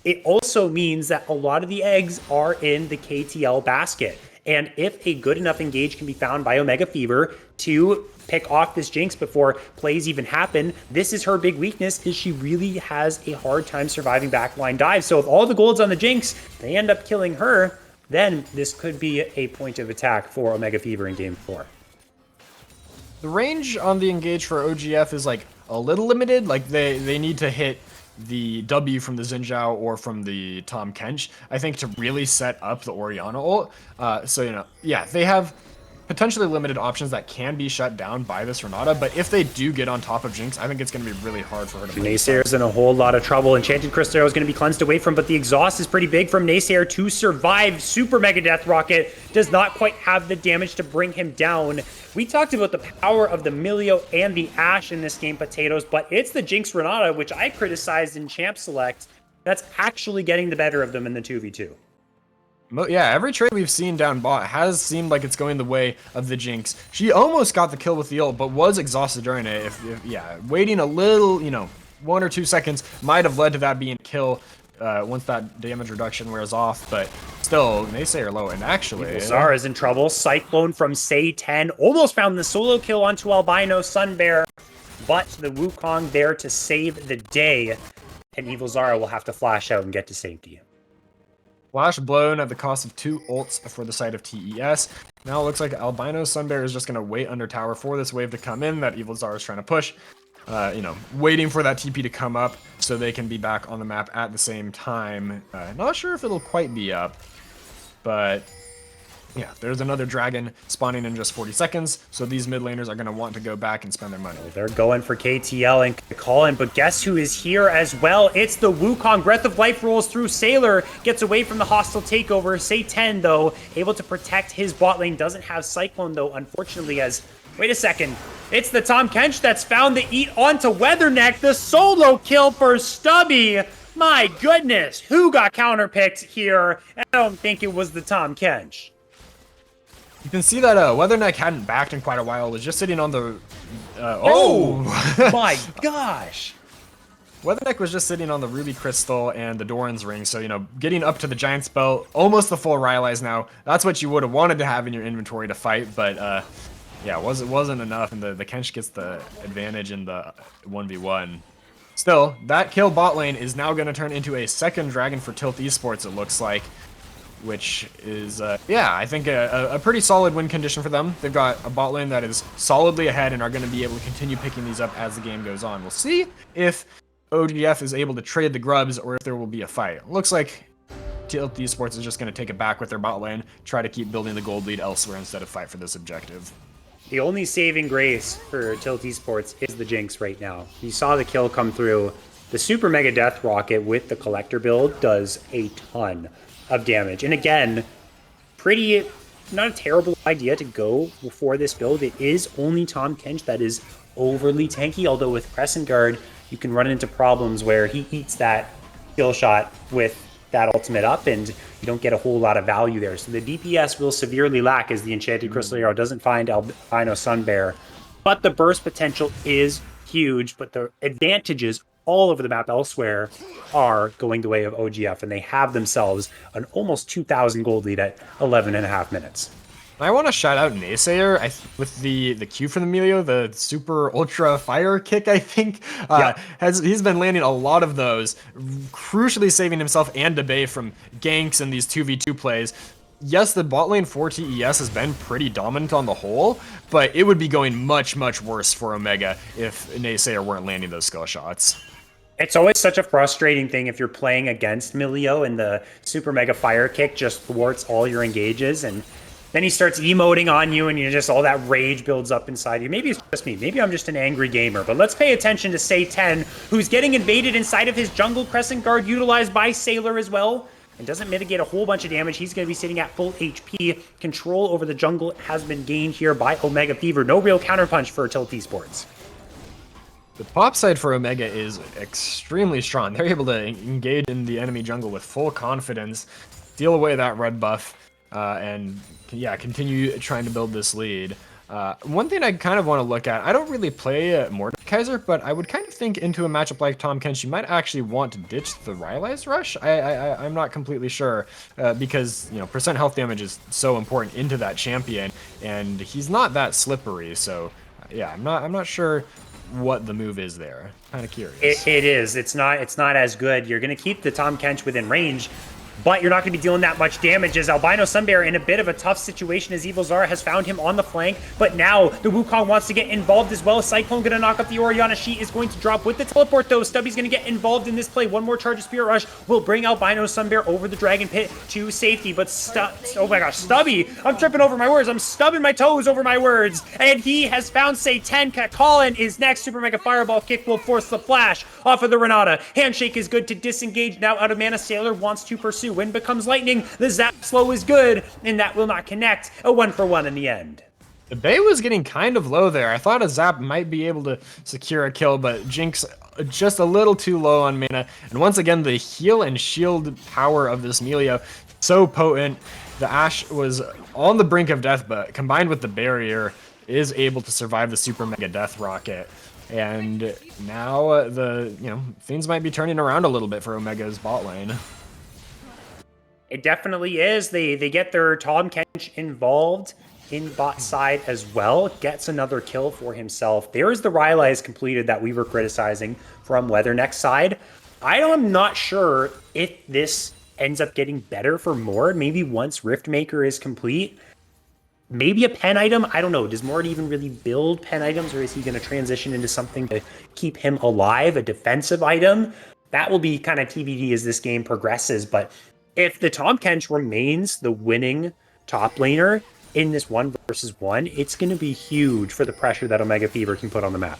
it also means that a lot of the eggs are in the KTL basket. And if a good enough engage can be found by Omega Fever to pick off this Jinx before plays even happen, this is her big weakness, is she really has a hard time surviving backline dives. So if all the gold's on the Jinx, they end up killing her, then this could be a point of attack for Omega Fever in game 4. The range on the engage for OGF is like a little limited. Like they need to hit the W from the Xin or from the Tom Kench, I think, to really set up the Orianna ult. So, yeah, they have potentially limited options that can be shut down by this Renata, but if they do get on top of Jinx, I think it's going to be really hard for her to play. Naysayer's in a whole lot of trouble. Enchanted Crystal Arrow is going to be cleansed away from, but the exhaust is pretty big from Naysayer to survive. Super Mega Death Rocket does not quite have the damage to bring him down. We talked about the power of the Milio and the Ashe in this game, Potatoes, but it's the Jinx Renata, which I criticized in Champ Select, that's actually getting the better of them in the 2v2. Yeah, every trade we've seen down bot has seemed like it's going the way of the Jinx. She almost got the kill with the ult, but was exhausted during it. Yeah, waiting a little, 1 or 2 seconds might have led to that being a kill once that damage reduction wears off, but still, Naysayer low, and actually... Zara's in trouble. Cyclone from Say10 almost found the solo kill onto Albino Sunbear, but the Wukong there to save the day, and Evil Zara will have to flash out and get to safety. Flash blown at the cost of 2 ults for the side of TES. Now it looks like Albino Sunbear is just going to wait under tower for this wave to come in that Evil Zara is trying to push. Waiting for that TP to come up so they can be back on the map at the same time. Not sure if it'll quite be up, but yeah, there's another dragon spawning in just 40 seconds, so these mid laners are going to want to go back and spend their money. They're going for KTL and Colin, but guess who is here as well? It's the Wukong. Breath of Life rolls through. Sailor gets away from the hostile takeover. Say10, though, able to protect his bot lane. Doesn't have Cyclone, though, unfortunately, as... Wait a second. It's the Tom Kench that's found the eat onto Weatherneck. The solo kill for Stubby. My goodness. Who got counterpicked here? I don't think it was the Tom Kench. You can see that Weatherneck hadn't backed in quite a while. Was just sitting on the... My gosh. Weatherneck was just sitting on the Ruby Crystal and the Doran's Ring, so, getting up to the Giant Spell, almost the full Rylai's now. That's what you would have wanted to have in your inventory to fight, but, yeah, it wasn't enough, and the Kench gets the advantage in the 1v1. Still, that kill bot lane is now going to turn into a second dragon for Tilt Esports, it looks like, which is, I think a pretty solid win condition for them. They've got a bot lane that is solidly ahead and are going to be able to continue picking these up as the game goes on. We'll see if OGF is able to trade the grubs or if there will be a fight. Looks like Tilt Esports is just going to take it back with their bot lane, try to keep building the gold lead elsewhere instead of fight for this objective. The only saving grace for Tilt Esports is the Jinx right now. You saw the kill come through. The Super Mega Death Rocket with the Collector build does a ton of damage. And again, not a terrible idea to go for this build. It is only Tom Kench that is overly tanky, although with Crescent Guard, you can run into problems where he eats that kill shot with that ultimate up, and you don't get a whole lot of value there. So the DPS will severely lack as the Enchanted Crystal Arrow doesn't find Albino Sunbear. But the burst potential is huge, but the advantages all over the map elsewhere are going the way of OGF, and they have themselves an almost 2,000 gold lead at 11 and a half minutes. I want to shout out Naysayer with the Q for the Melio, the super ultra fire kick, I think. He's been landing a lot of those, crucially saving himself and Debay from ganks and these 2v2 plays. Yes, the bot lane for TES has been pretty dominant on the whole, but it would be going much, much worse for Omega if Naysayer weren't landing those skill shots. It's always such a frustrating thing if you're playing against Melio and the super mega fire kick just thwarts all your engages, and then he starts emoting on you, and all that rage builds up inside you. Maybe it's just me. Maybe I'm just an angry gamer. But let's pay attention to Say10, who's getting invaded inside of his jungle crescent guard, utilized by Sailor as well, and doesn't mitigate a whole bunch of damage. He's going to be sitting at full HP. Control over the jungle has been gained here by Omega Fever. No real counterpunch for Tilt Esports. The pop side for Omega is extremely strong. They're able to engage in the enemy jungle with full confidence, deal away that red buff, and continue trying to build this lead. One thing I kind of want to look at, I don't really play Mordekaiser, but I would kind of think into a matchup like Tahm Kench, you might actually want to ditch the Rylai's Rush. I'm not completely sure, because percent health damage is so important into that champion, and he's not that slippery. So yeah, I'm not sure what the move is there. Kind of curious. It is. It's not as good. You're going to keep the Tahm Kench within range, but you're not going to be dealing that much damage, as Albino Sunbear in a bit of a tough situation as Evil Zara has found him on the flank. But now the Wukong wants to get involved as well. Cyclone going to knock up the Orianna. She is going to drop with the teleport though. Stubby's going to get involved in this play. One more charge of Spirit Rush will bring Albino Sunbear over the Dragon Pit to safety. But oh my gosh, Stubby! I'm tripping over my words. I'm stubbing my toes over my words. And he has found Say10. Colin is next. Super Mega Fireball kick will force the flash off of the Renata. Handshake is good to disengage. Now out of mana, Sailor wants to pursue. Wind becomes lightning. The zap slow is good, and that will not connect. A 1-for-1 in the end. The Bay was getting kind of low there. I thought a zap might be able to secure a kill, but Jinx just a little too low on mana. And once again, the heal and shield power of this Melio so potent. The Ashe was on the brink of death, but combined with the barrier, is able to survive the super mega death rocket. And now things might be turning around a little bit for Omega's bot lane. It definitely is. They get their Tahm Kench involved in bot side as well. Gets another kill for himself. There's the Rylai's completed that we were criticizing from Weatherneck's side. I am not sure if this ends up getting better for Mord. Maybe once Riftmaker is complete. Maybe a pen item. I don't know. Does Mord even really build pen items, or is he going to transition into something to keep him alive, a defensive item? That will be kind of TBD as this game progresses, but if the Tahm Kench remains the winning top laner in this 1-versus-1, it's going to be huge for the pressure that Omega Fever can put on the map.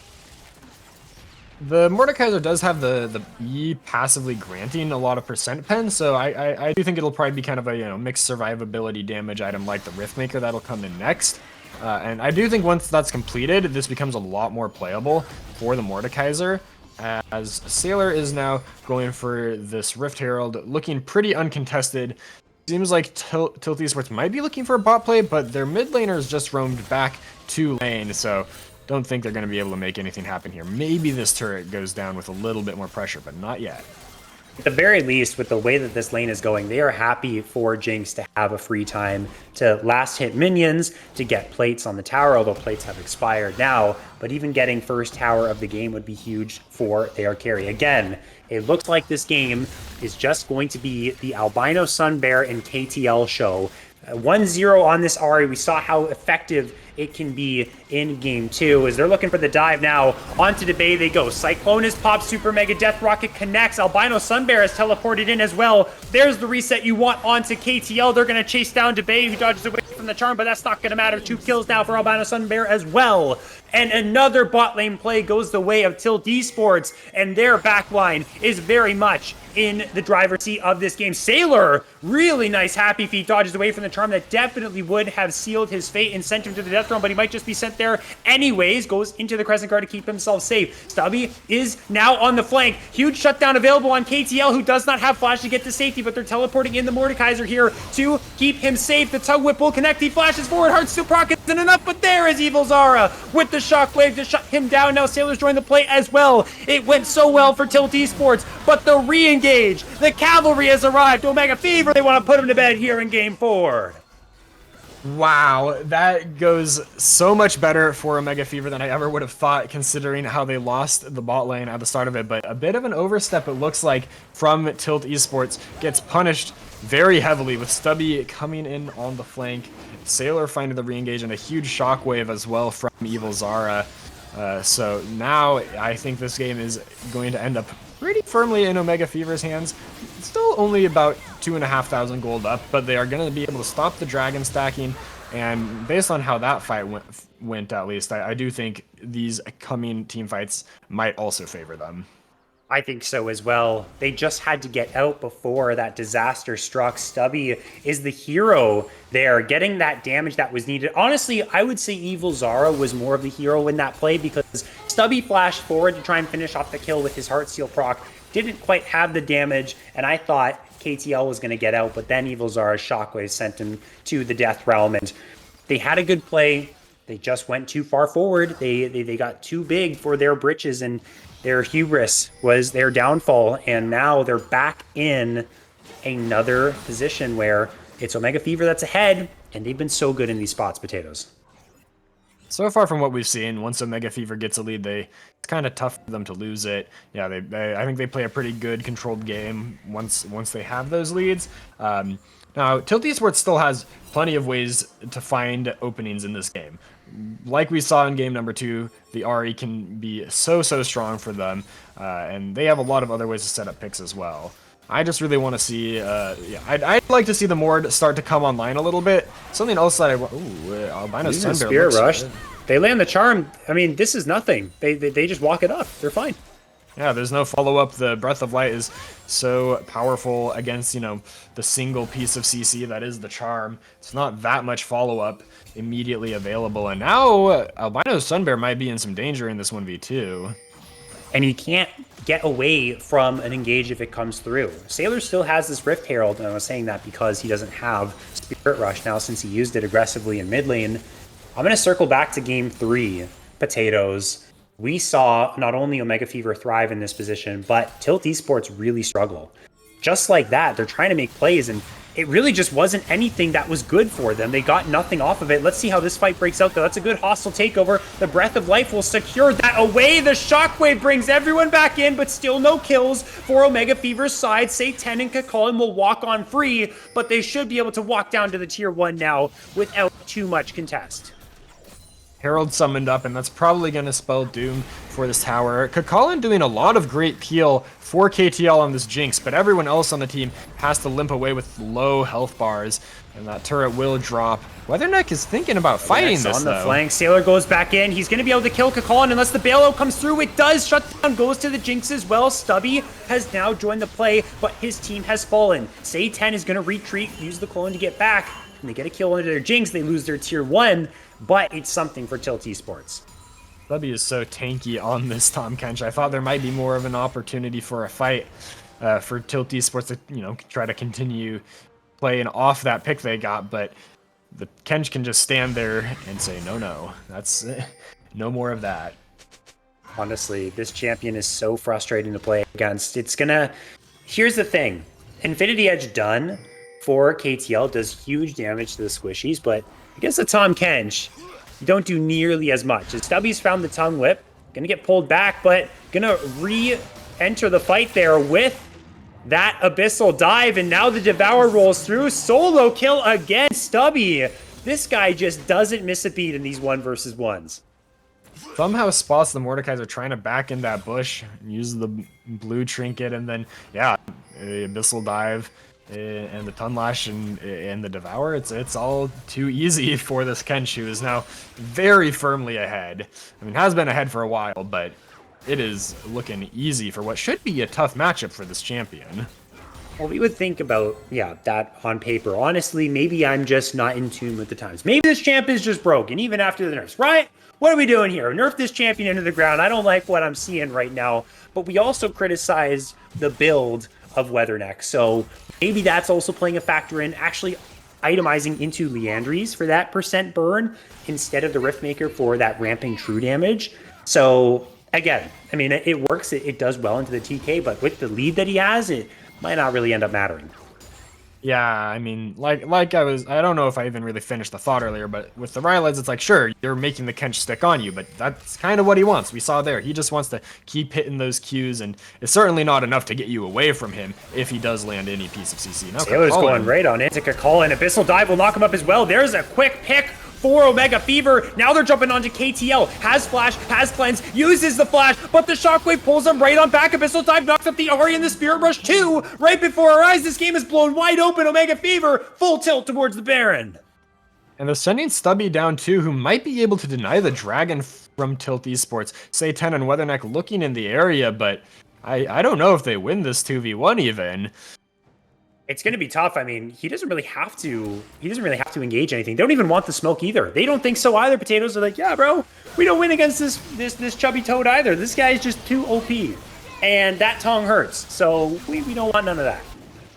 The Mordekaiser does have the E passively granting a lot of percent pen, so I do think it'll probably be kind of a mixed survivability damage item like the Riftmaker that'll come in next. And I do think once that's completed, this becomes a lot more playable for the Mordekaiser, as Sailor is now going for this Rift Herald, looking pretty uncontested. Seems like Tilt Esports might be looking for a bot play, but their mid laners just roamed back to lane, so don't think they're going to be able to make anything happen here. Maybe this turret goes down with a little bit more pressure, but not yet. At the very least, with the way that this lane is going, they are happy for Jinx to have a free time to last hit minions, to get plates on the tower, although plates have expired now. But even getting first tower of the game would be huge for their carry. Again, it looks like this game is just going to be the Albino Sunbear and KTL show. 1-0 on this Ahri. We saw how effective it can be in game 2 as they're looking for the dive now. Onto the Bay they go. Cyclone is popped. Super Mega Death Rocket connects. Albino Sunbear is teleported in as well. There's the reset you want onto KTL. They're going to chase down Debay, who dodges away from the charm, but that's not going to matter. 2 kills now for Albino Sunbear as well. And another bot lane play goes the way of Tilt Esports, and their backline is very much in the driver's seat of this game. Sailor, really nice happy feet, dodges away from the charm that definitely would have sealed his fate and sent him to the death throne, but he might just be sent there anyways. Goes into the Crescent Guard to keep himself safe. Stubby is now on the flank. Huge shutdown available on KTL, who does not have flash to get to safety, but they're teleporting in the Mordekaiser here to keep him safe. The tug whip will connect. He flashes forward. Heart Steel proc isn't enough, but there is Evil Zara with the shockwave to shut him down. Now Sailors join the play as well. It went so well for Tilt Esports, but the re-engage, the cavalry has arrived. Omega Fever, they want to put him to bed here in game 4. Wow, that goes so much better for Omega Fever than I ever would have thought, considering how they lost the bot lane at the start of it. But a bit of an overstep, it looks like, from Tilt Esports. Gets punished very heavily with Stubby coming in on the flank. Sailor finding the re-engage and a huge shockwave as well from Evil Zara. So now I think this game is going to end up pretty firmly in Omega Fever's hands. Still only about 2,500 gold up, but they are going to be able to stop the dragon stacking. And based on how that fight went at least, I do think these coming team fights might also favor them. I think so as well. They just had to get out before that disaster struck. Stubby is the hero there, getting that damage that was needed. Honestly, I would say Evil Zara was more of the hero in that play because Stubby flashed forward to try and finish off the kill with his Heartsteel proc. Didn't quite have the damage, and I thought KTL was going to get out, but then Evil Zara's shockwave sent him to the death realm, and they had a good play. They just went too far forward. They got too big for their britches, and their hubris was their downfall, and now they're back in another position where it's Omega Fever that's ahead, and they've been so good in these spots, Potatoes. So far from what we've seen, once Omega Fever gets a lead, it's kind of tough for them to lose it. Yeah, I think they play a pretty good controlled game once they have those leads. Now, Tilt Esports still has plenty of ways to find openings in this game. Like we saw in game number 2, the RE can be so strong for them, and they have a lot of other ways to set up picks as well. I just really want to see, I'd like to see the Mord start to come online a little bit. Something else that Albino Sunbear Spirit looks Rush. good. They land the charm. I mean, this is nothing. They just walk it up. They're fine. Yeah, there's no follow-up. The Breath of Light is so powerful against, the single piece of CC that is the charm. It's not that much follow-up immediately available. And now Albino Sunbear might be in some danger in this 1v2. And you can't get away from an engage if it comes through. Sailor still has this Rift Herald, and I was saying that because he doesn't have Spirit Rush now since he used it aggressively in mid lane. I'm going to circle back to game 3, Potatoes. We saw not only Omega Fever thrive in this position, but Tilt Esports really struggle. Just like that, they're trying to make plays, and it really just wasn't anything that was good for them. They got nothing off of it. Let's see how this fight breaks out, though. That's a good hostile takeover. The Breath of Life will secure that away. The Shockwave brings everyone back in, but still no kills for Omega Fever's side. Say 10 and Kakolin will walk on free, but they should be able to walk down to the tier 1 now without too much contest. Herald summoned up, and that's probably going to spell doom for this tower. Kakolin doing a lot of great peel for KTL on this Jinx, but everyone else on the team has to limp away with low health bars, and that turret will drop. Weatherneck is thinking about fighting this, on the though. flank. Sailor goes back in. He's going to be able to kill Kakolin unless the bailout comes through. It does. Shutdown goes to the Jinx as well. Stubby has now joined the play, but his team has fallen. Say 10 is going to retreat, use the clone to get back, and they get a kill under their Jinx. They lose their tier 1. But it's something for Tilt Esports. W is so tanky on this Tom Kench. I thought there might be more of an opportunity for a fight for Tilt Esports to, try to continue playing off that pick they got, but the Kench can just stand there and say, no, that's no more of that. Honestly, this champion is so frustrating to play against. Here's the thing. Infinity Edge done for KTL does huge damage to the squishies, but against the Tom Kench, you don't do nearly as much. As Stubby's found the tongue whip, gonna get pulled back, but gonna re-enter the fight there with that abyssal dive, and now the Devour rolls through. Solo kill again, Stubby. This guy just doesn't miss a beat in these 1v1s. Somehow spots the Mordekaiser trying to back in that bush, use the blue trinket, and then, the abyssal dive. And the Tunlash and the Devour, it's all too easy for this Kench, who is now very firmly ahead. I mean, has been ahead for a while, but it is looking easy for what should be a tough matchup for this champion. Well, we would think about, that on paper. Honestly, maybe I'm just not in tune with the times. Maybe this champ is just broken, even after the nerfs, right? What are we doing here? Nerf this champion into the ground. I don't like what I'm seeing right now. But we also criticized the build of Weatherneck, so maybe that's also playing a factor in. Actually, itemizing into Leandries for that percent burn instead of the Riftmaker for that ramping true damage. So again, I mean, it works. It does well into the TK, but with the lead that he has, it might not really end up mattering. Yeah, I mean, I don't know if I even really finished the thought earlier, but with the Rylaids, it's like, sure, you're making the Kench stick on you, but that's kind of what he wants. We saw there. He just wants to keep hitting those Qs, and it's certainly not enough to get you away from him if he does land any piece of CC. Now, Sailor's going right on into Kakala, and Abyssal Dive will knock him up as well. There's a quick pick for Omega Fever. Now they're jumping onto KTL. Has Flash, has Cleanse, uses the Flash, but the Shockwave pulls him right on back. Abyssal Dive knocks up the Ahri and the Spirit Rush too. Right before our eyes, this game is blown wide open. Omega Fever, full tilt towards the Baron. And they're sending Stubby down too, who might be able to deny the Dragon from Tilt Esports. Say10 and Weatherneck looking in the area, but I don't know if they win this 2v1 even. It's going to be tough. I mean, he doesn't really have to engage anything. They don't even want the smoke either. They don't think so either. Potatoes are like, yeah, bro, we don't win against this chubby toad either. This guy is just too OP. And that tongue hurts. So we don't want none of that.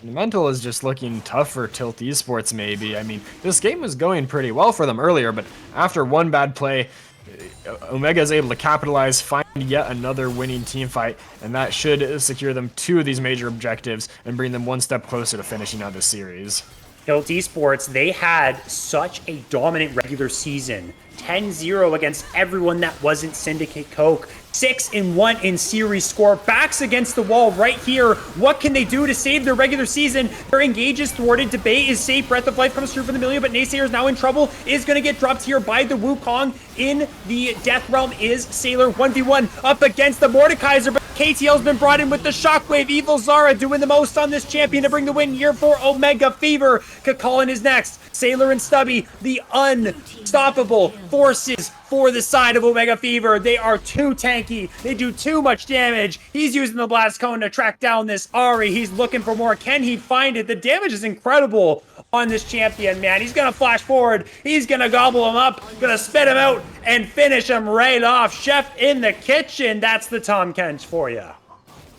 The mental is just looking tough for Tilt Esports, maybe. I mean, this game was going pretty well for them earlier, but after one bad play, Omega is able to capitalize, find yet another winning team fight, and that should secure them 2 of these major objectives and bring them one step closer to finishing out this series. Tilt Esports, they had such a dominant regular season. 10-0 against everyone that wasn't Syndicate Coke. 6-1 in series score. Backs against the wall right here. What can they do to save their regular season? Their engage is thwarted. Debate is safe. Breath of Life comes through for the Amelia, but Naysayer is now in trouble. Is going to get dropped here by the Wukong. In the Death Realm is Sailor 1v1 up against the Mordekaiser, but KTL's been brought in with the Shockwave. Evil Zara doing the most on this champion to bring the win here for Omega Fever. Kakalin is next. Sailor and Stubby, the unstoppable forces for the side of Omega Fever. They are too tanky. They do too much damage. He's using the Blast Cone to track down this Ahri. He's looking for more. Can he find it? The damage is incredible on this champion, man. He's going to flash forward. He's going to gobble him up. Going to spit him out and finish him right off. Chef in the kitchen. That's the Tom Kench for you.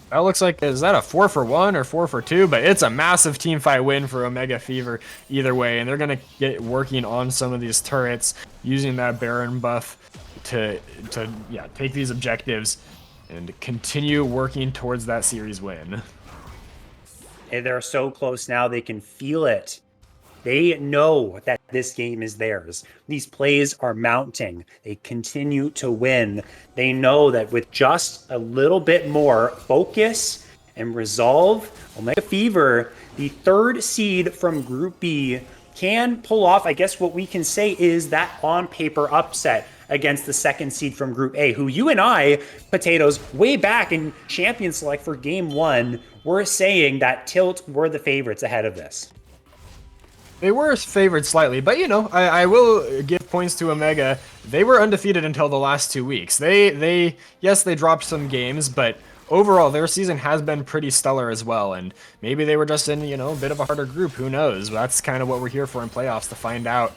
That looks like, is that a 4-for-1 or 4-for-2? But it's a massive team fight win for Omega Fever either way. And they're going to get working on some of these turrets, using that Baron buff to take these objectives and continue working towards that series win. Hey, they're so close now. They can feel it. They know that this game is theirs. These plays are mounting. They continue to win. They know that with just a little bit more focus and resolve, Omega Fever, the 3rd seed from Group B, can pull off, I guess what we can say is that on paper upset against the 2nd seed from Group A, who you and I, Potatoes, way back in Champion Select for Game 1, were saying that Tilt were the favorites ahead of this. They were favored slightly, but I will give points to Omega. They were undefeated until the last 2 weeks. They dropped some games, but overall their season has been pretty stellar as well. And maybe they were just in a bit of a harder group. Who knows? That's kind of what we're here for in playoffs, to find out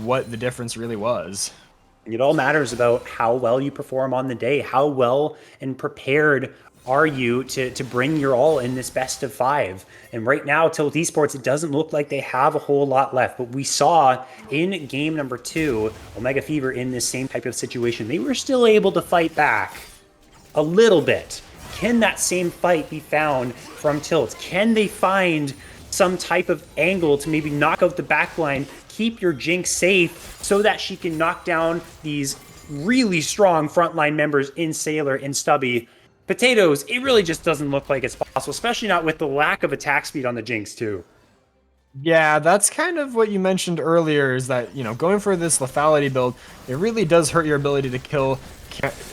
what the difference really was. It all matters about how well you perform on the day, how well and prepared are you to bring your all in this best of 5. And right now, Tilt Esports, it doesn't look like they have a whole lot left. But we saw in game number 2, Omega Fever in this same type of situation. They were still able to fight back a little bit. Can that same fight be found from Tilt? Can they find some type of angle to maybe knock out the backline, keep your Jinx safe so that she can knock down these really strong frontline members in Sailor and Stubby? Potatoes, it really just doesn't look like it's possible, especially not with the lack of attack speed on the Jinx too. Yeah, that's kind of what you mentioned earlier, is that, going for this lethality build, it really does hurt your ability to kill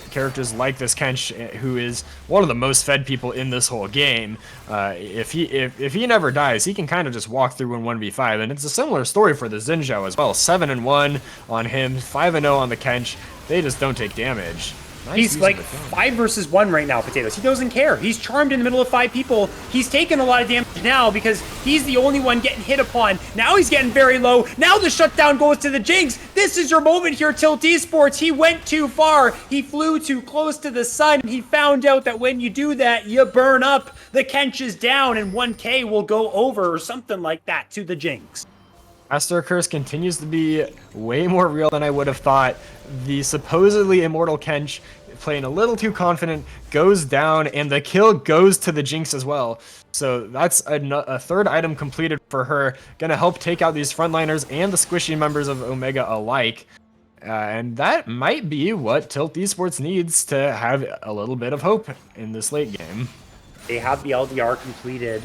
characters like this Kench, who is one of the most fed people in this whole game. If he never dies, he can kind of just walk through in 1v5, and it's a similar story for the Xin Zhao as well. 7-1 on him, 5-0 on the Kench. They just don't take damage. Nice. He's like 5 versus 1 right now, Potatoes. He doesn't care. He's charmed in the middle of 5 people. He's taking a lot of damage now because he's the only one getting hit upon. Now he's getting very low. Now the shutdown goes to the Jinx. This is your moment here, Tilt Esports. He went too far. He flew too close to the sun. He found out that when you do that, you burn up. The Kench is down and 1k will go over or something like that to the Jinx. Master Curse continues to be way more real than I would have thought. The supposedly immortal Kench, playing a little too confident, goes down, and the kill goes to the Jinx as well. So that's a third item completed for her. Gonna help take out these frontliners and the squishy members of Omega alike. And that might be what Tilt Esports needs to have a little bit of hope in this late game. They have the LDR completed.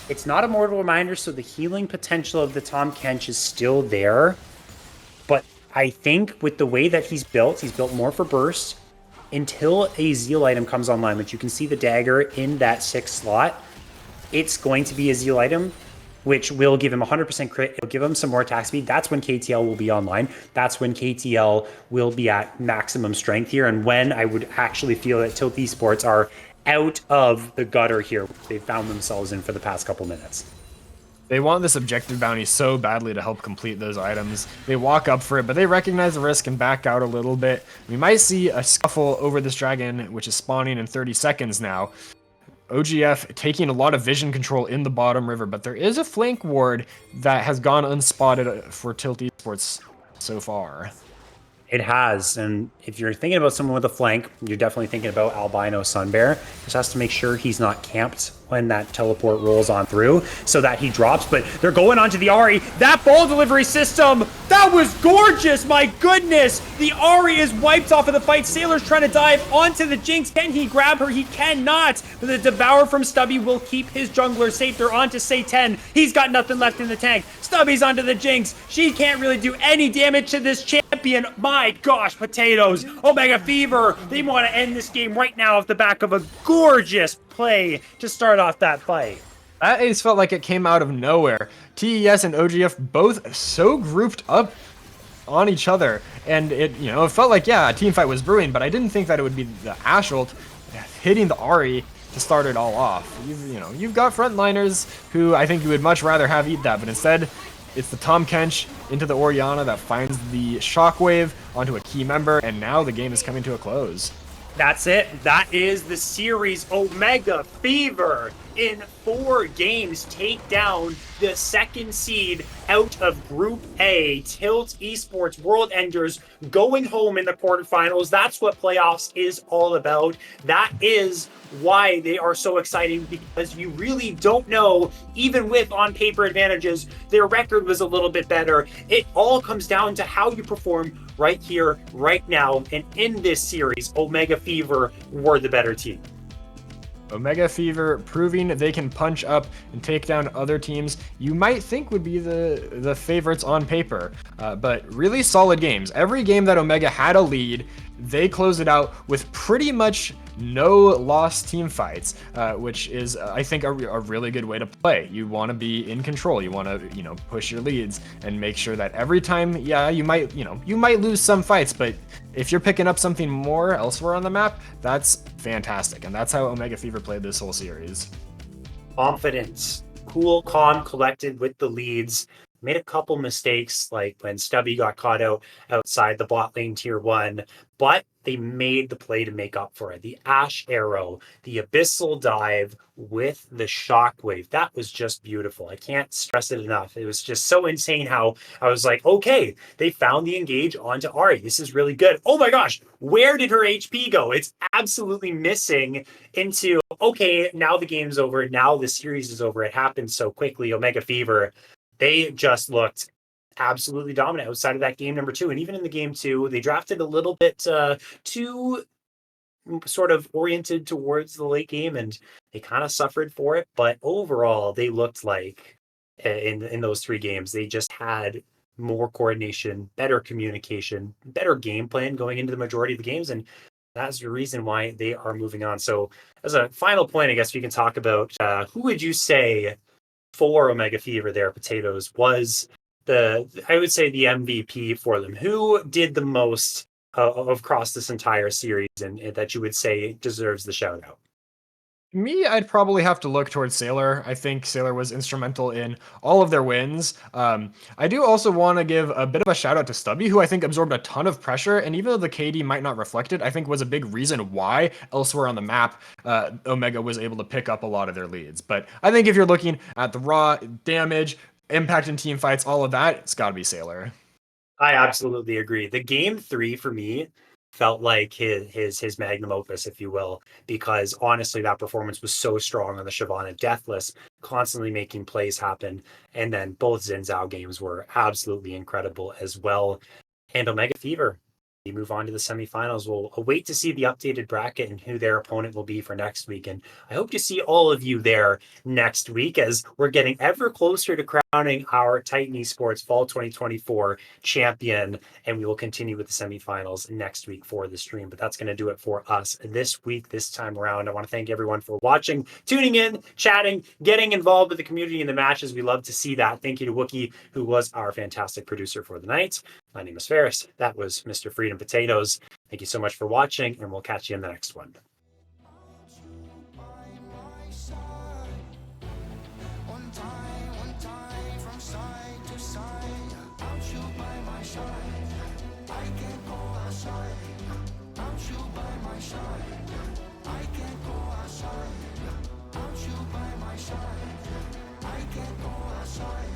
It's not a mortal reminder, so the healing potential of the Tom Kench is still there. But I think with the way that he's built more for burst. Until a Zeal item comes online, which you can see the dagger in that 6th slot, it's going to be a Zeal item, which will give him 100% crit. It'll give him some more attack speed. That's when KTL will be online. That's when KTL will be at maximum strength here, and when I would actually feel that Tilt Esports are out of the gutter here, which they've found themselves in for the past couple minutes. They want this objective bounty so badly to help complete those items. They walk up for it, but they recognize the risk and back out a little bit. We might see a scuffle over this dragon, which is spawning in 30 seconds now. OGF taking a lot of vision control in the bottom river, but there is a flank ward that has gone unspotted for Tilt Esports so far. It has, and if you're thinking about someone with a flank, you're definitely thinking about Albino Sunbear. Just has to make sure he's not camped when that teleport rolls on through so that he drops, but they're going onto the Ahri. That ball delivery system, that was gorgeous, my goodness! The Ahri is wiped off of the fight. Sailor's trying to dive onto the Jinx. Can he grab her? He cannot, but the Devour from Stubby will keep his jungler safe. They're on to say 10. He's got nothing left in the tank. Stubby's onto the Jinx. She can't really do any damage to this champion. My gosh, potatoes. Omega Fever, they want to end this game right now off the back of a gorgeous play to start off that fight. That ace felt like it came out of nowhere. TES and OGF both so grouped up on each other, and it felt like, yeah, a team fight was brewing, but I didn't think that it would be the Assault hitting the Ahri to start it all off. You've got frontliners who I think you would much rather have eat that, but instead it's the Tom Kench into the Orianna that finds the shockwave onto a key member, and now the game is coming to a close. That's it. That is the series. Omega Fever in 4 games take down the 2nd seed out of Group A. Tilt Esports World Enders going home in the quarterfinals. That's what playoffs is all about. That is why they are so exciting, because you really don't know, even with on paper advantages, their record was a little bit better. It all comes down to how you perform right here, right now, and in this series, Omega Fever were the better team. Omega Fever proving they can punch up and take down other teams you might think would be the favorites on paper, but really solid games. Every game that Omega had a lead, they closed it out with pretty much no lost team fights, which is, I think, a really good way to play. You want to be in control. You want to, push your leads and make sure that every time, yeah, you might lose some fights, but if you're picking up something more elsewhere on the map, that's fantastic. And that's how Omega Fever played this whole series. Confidence, cool, calm, collected with the leads. Made a couple mistakes, like when Stubby got caught out outside the bot lane tier 1, but they made the play to make up for it. The Ash Arrow, the Abyssal Dive with the Shockwave. That was just beautiful. I can't stress it enough. It was just so insane how I was like, okay, they found the engage onto Ahri. This is really good. Oh my gosh, where did her HP go? It's absolutely missing into, okay, now the game's over. Now the series is over. It happened so quickly. Omega Fever, they just looked absolutely dominant outside of that game number 2. And even in the game 2, they drafted a little bit too sort of oriented towards the late game, and they kind of suffered for it. But overall, they looked like in those 3 games, they just had more coordination, better communication, better game plan going into the majority of the games. And that's the reason why they are moving on. So as a final point, I guess we can talk about who would you say for Omega Fever there, Potatoes, was I would say the MVP for them? Who did the most across this entire series, and that you would say deserves the shout out? Me, I'd probably have to look towards Sailor. I think Sailor was instrumental in all of their wins. I do also want to give a bit of a shout out to Stubby, who I think absorbed a ton of pressure, and even though the KD might not reflect it, I think was a big reason why elsewhere on the map, Omega was able to pick up a lot of their leads. But I think if you're looking at the raw damage, impact in team fights, all of that, it's got to be Sailor. I absolutely agree. The game 3 for me felt like his magnum opus, if you will, because honestly, that performance was so strong on the Shyvana Deathless, constantly making plays happen. And then both Xin Zhao games were absolutely incredible as well. And Omega Fever, we move on to the semifinals. We'll wait to see the updated bracket and who their opponent will be for next week. And I hope to see all of you there next week as we're getting ever closer to crowning our Titan Esports Fall 2024 champion. And we will continue with the semifinals next week for the stream. But that's going to do it for us this week, this time around. I want to thank everyone for watching, tuning in, chatting, getting involved with the community in the matches. We love to see that. Thank you to Wookie, who was our fantastic producer for the night. My name is Ferris. That was Mr. Freedom Potatoes. Thank you so much for watching, and we'll catch you in the next one. By my side, one time from side to side. Out you by my side, I can't go outside. Out you by my side, I can't go outside. Out you by my side, I can't go outside.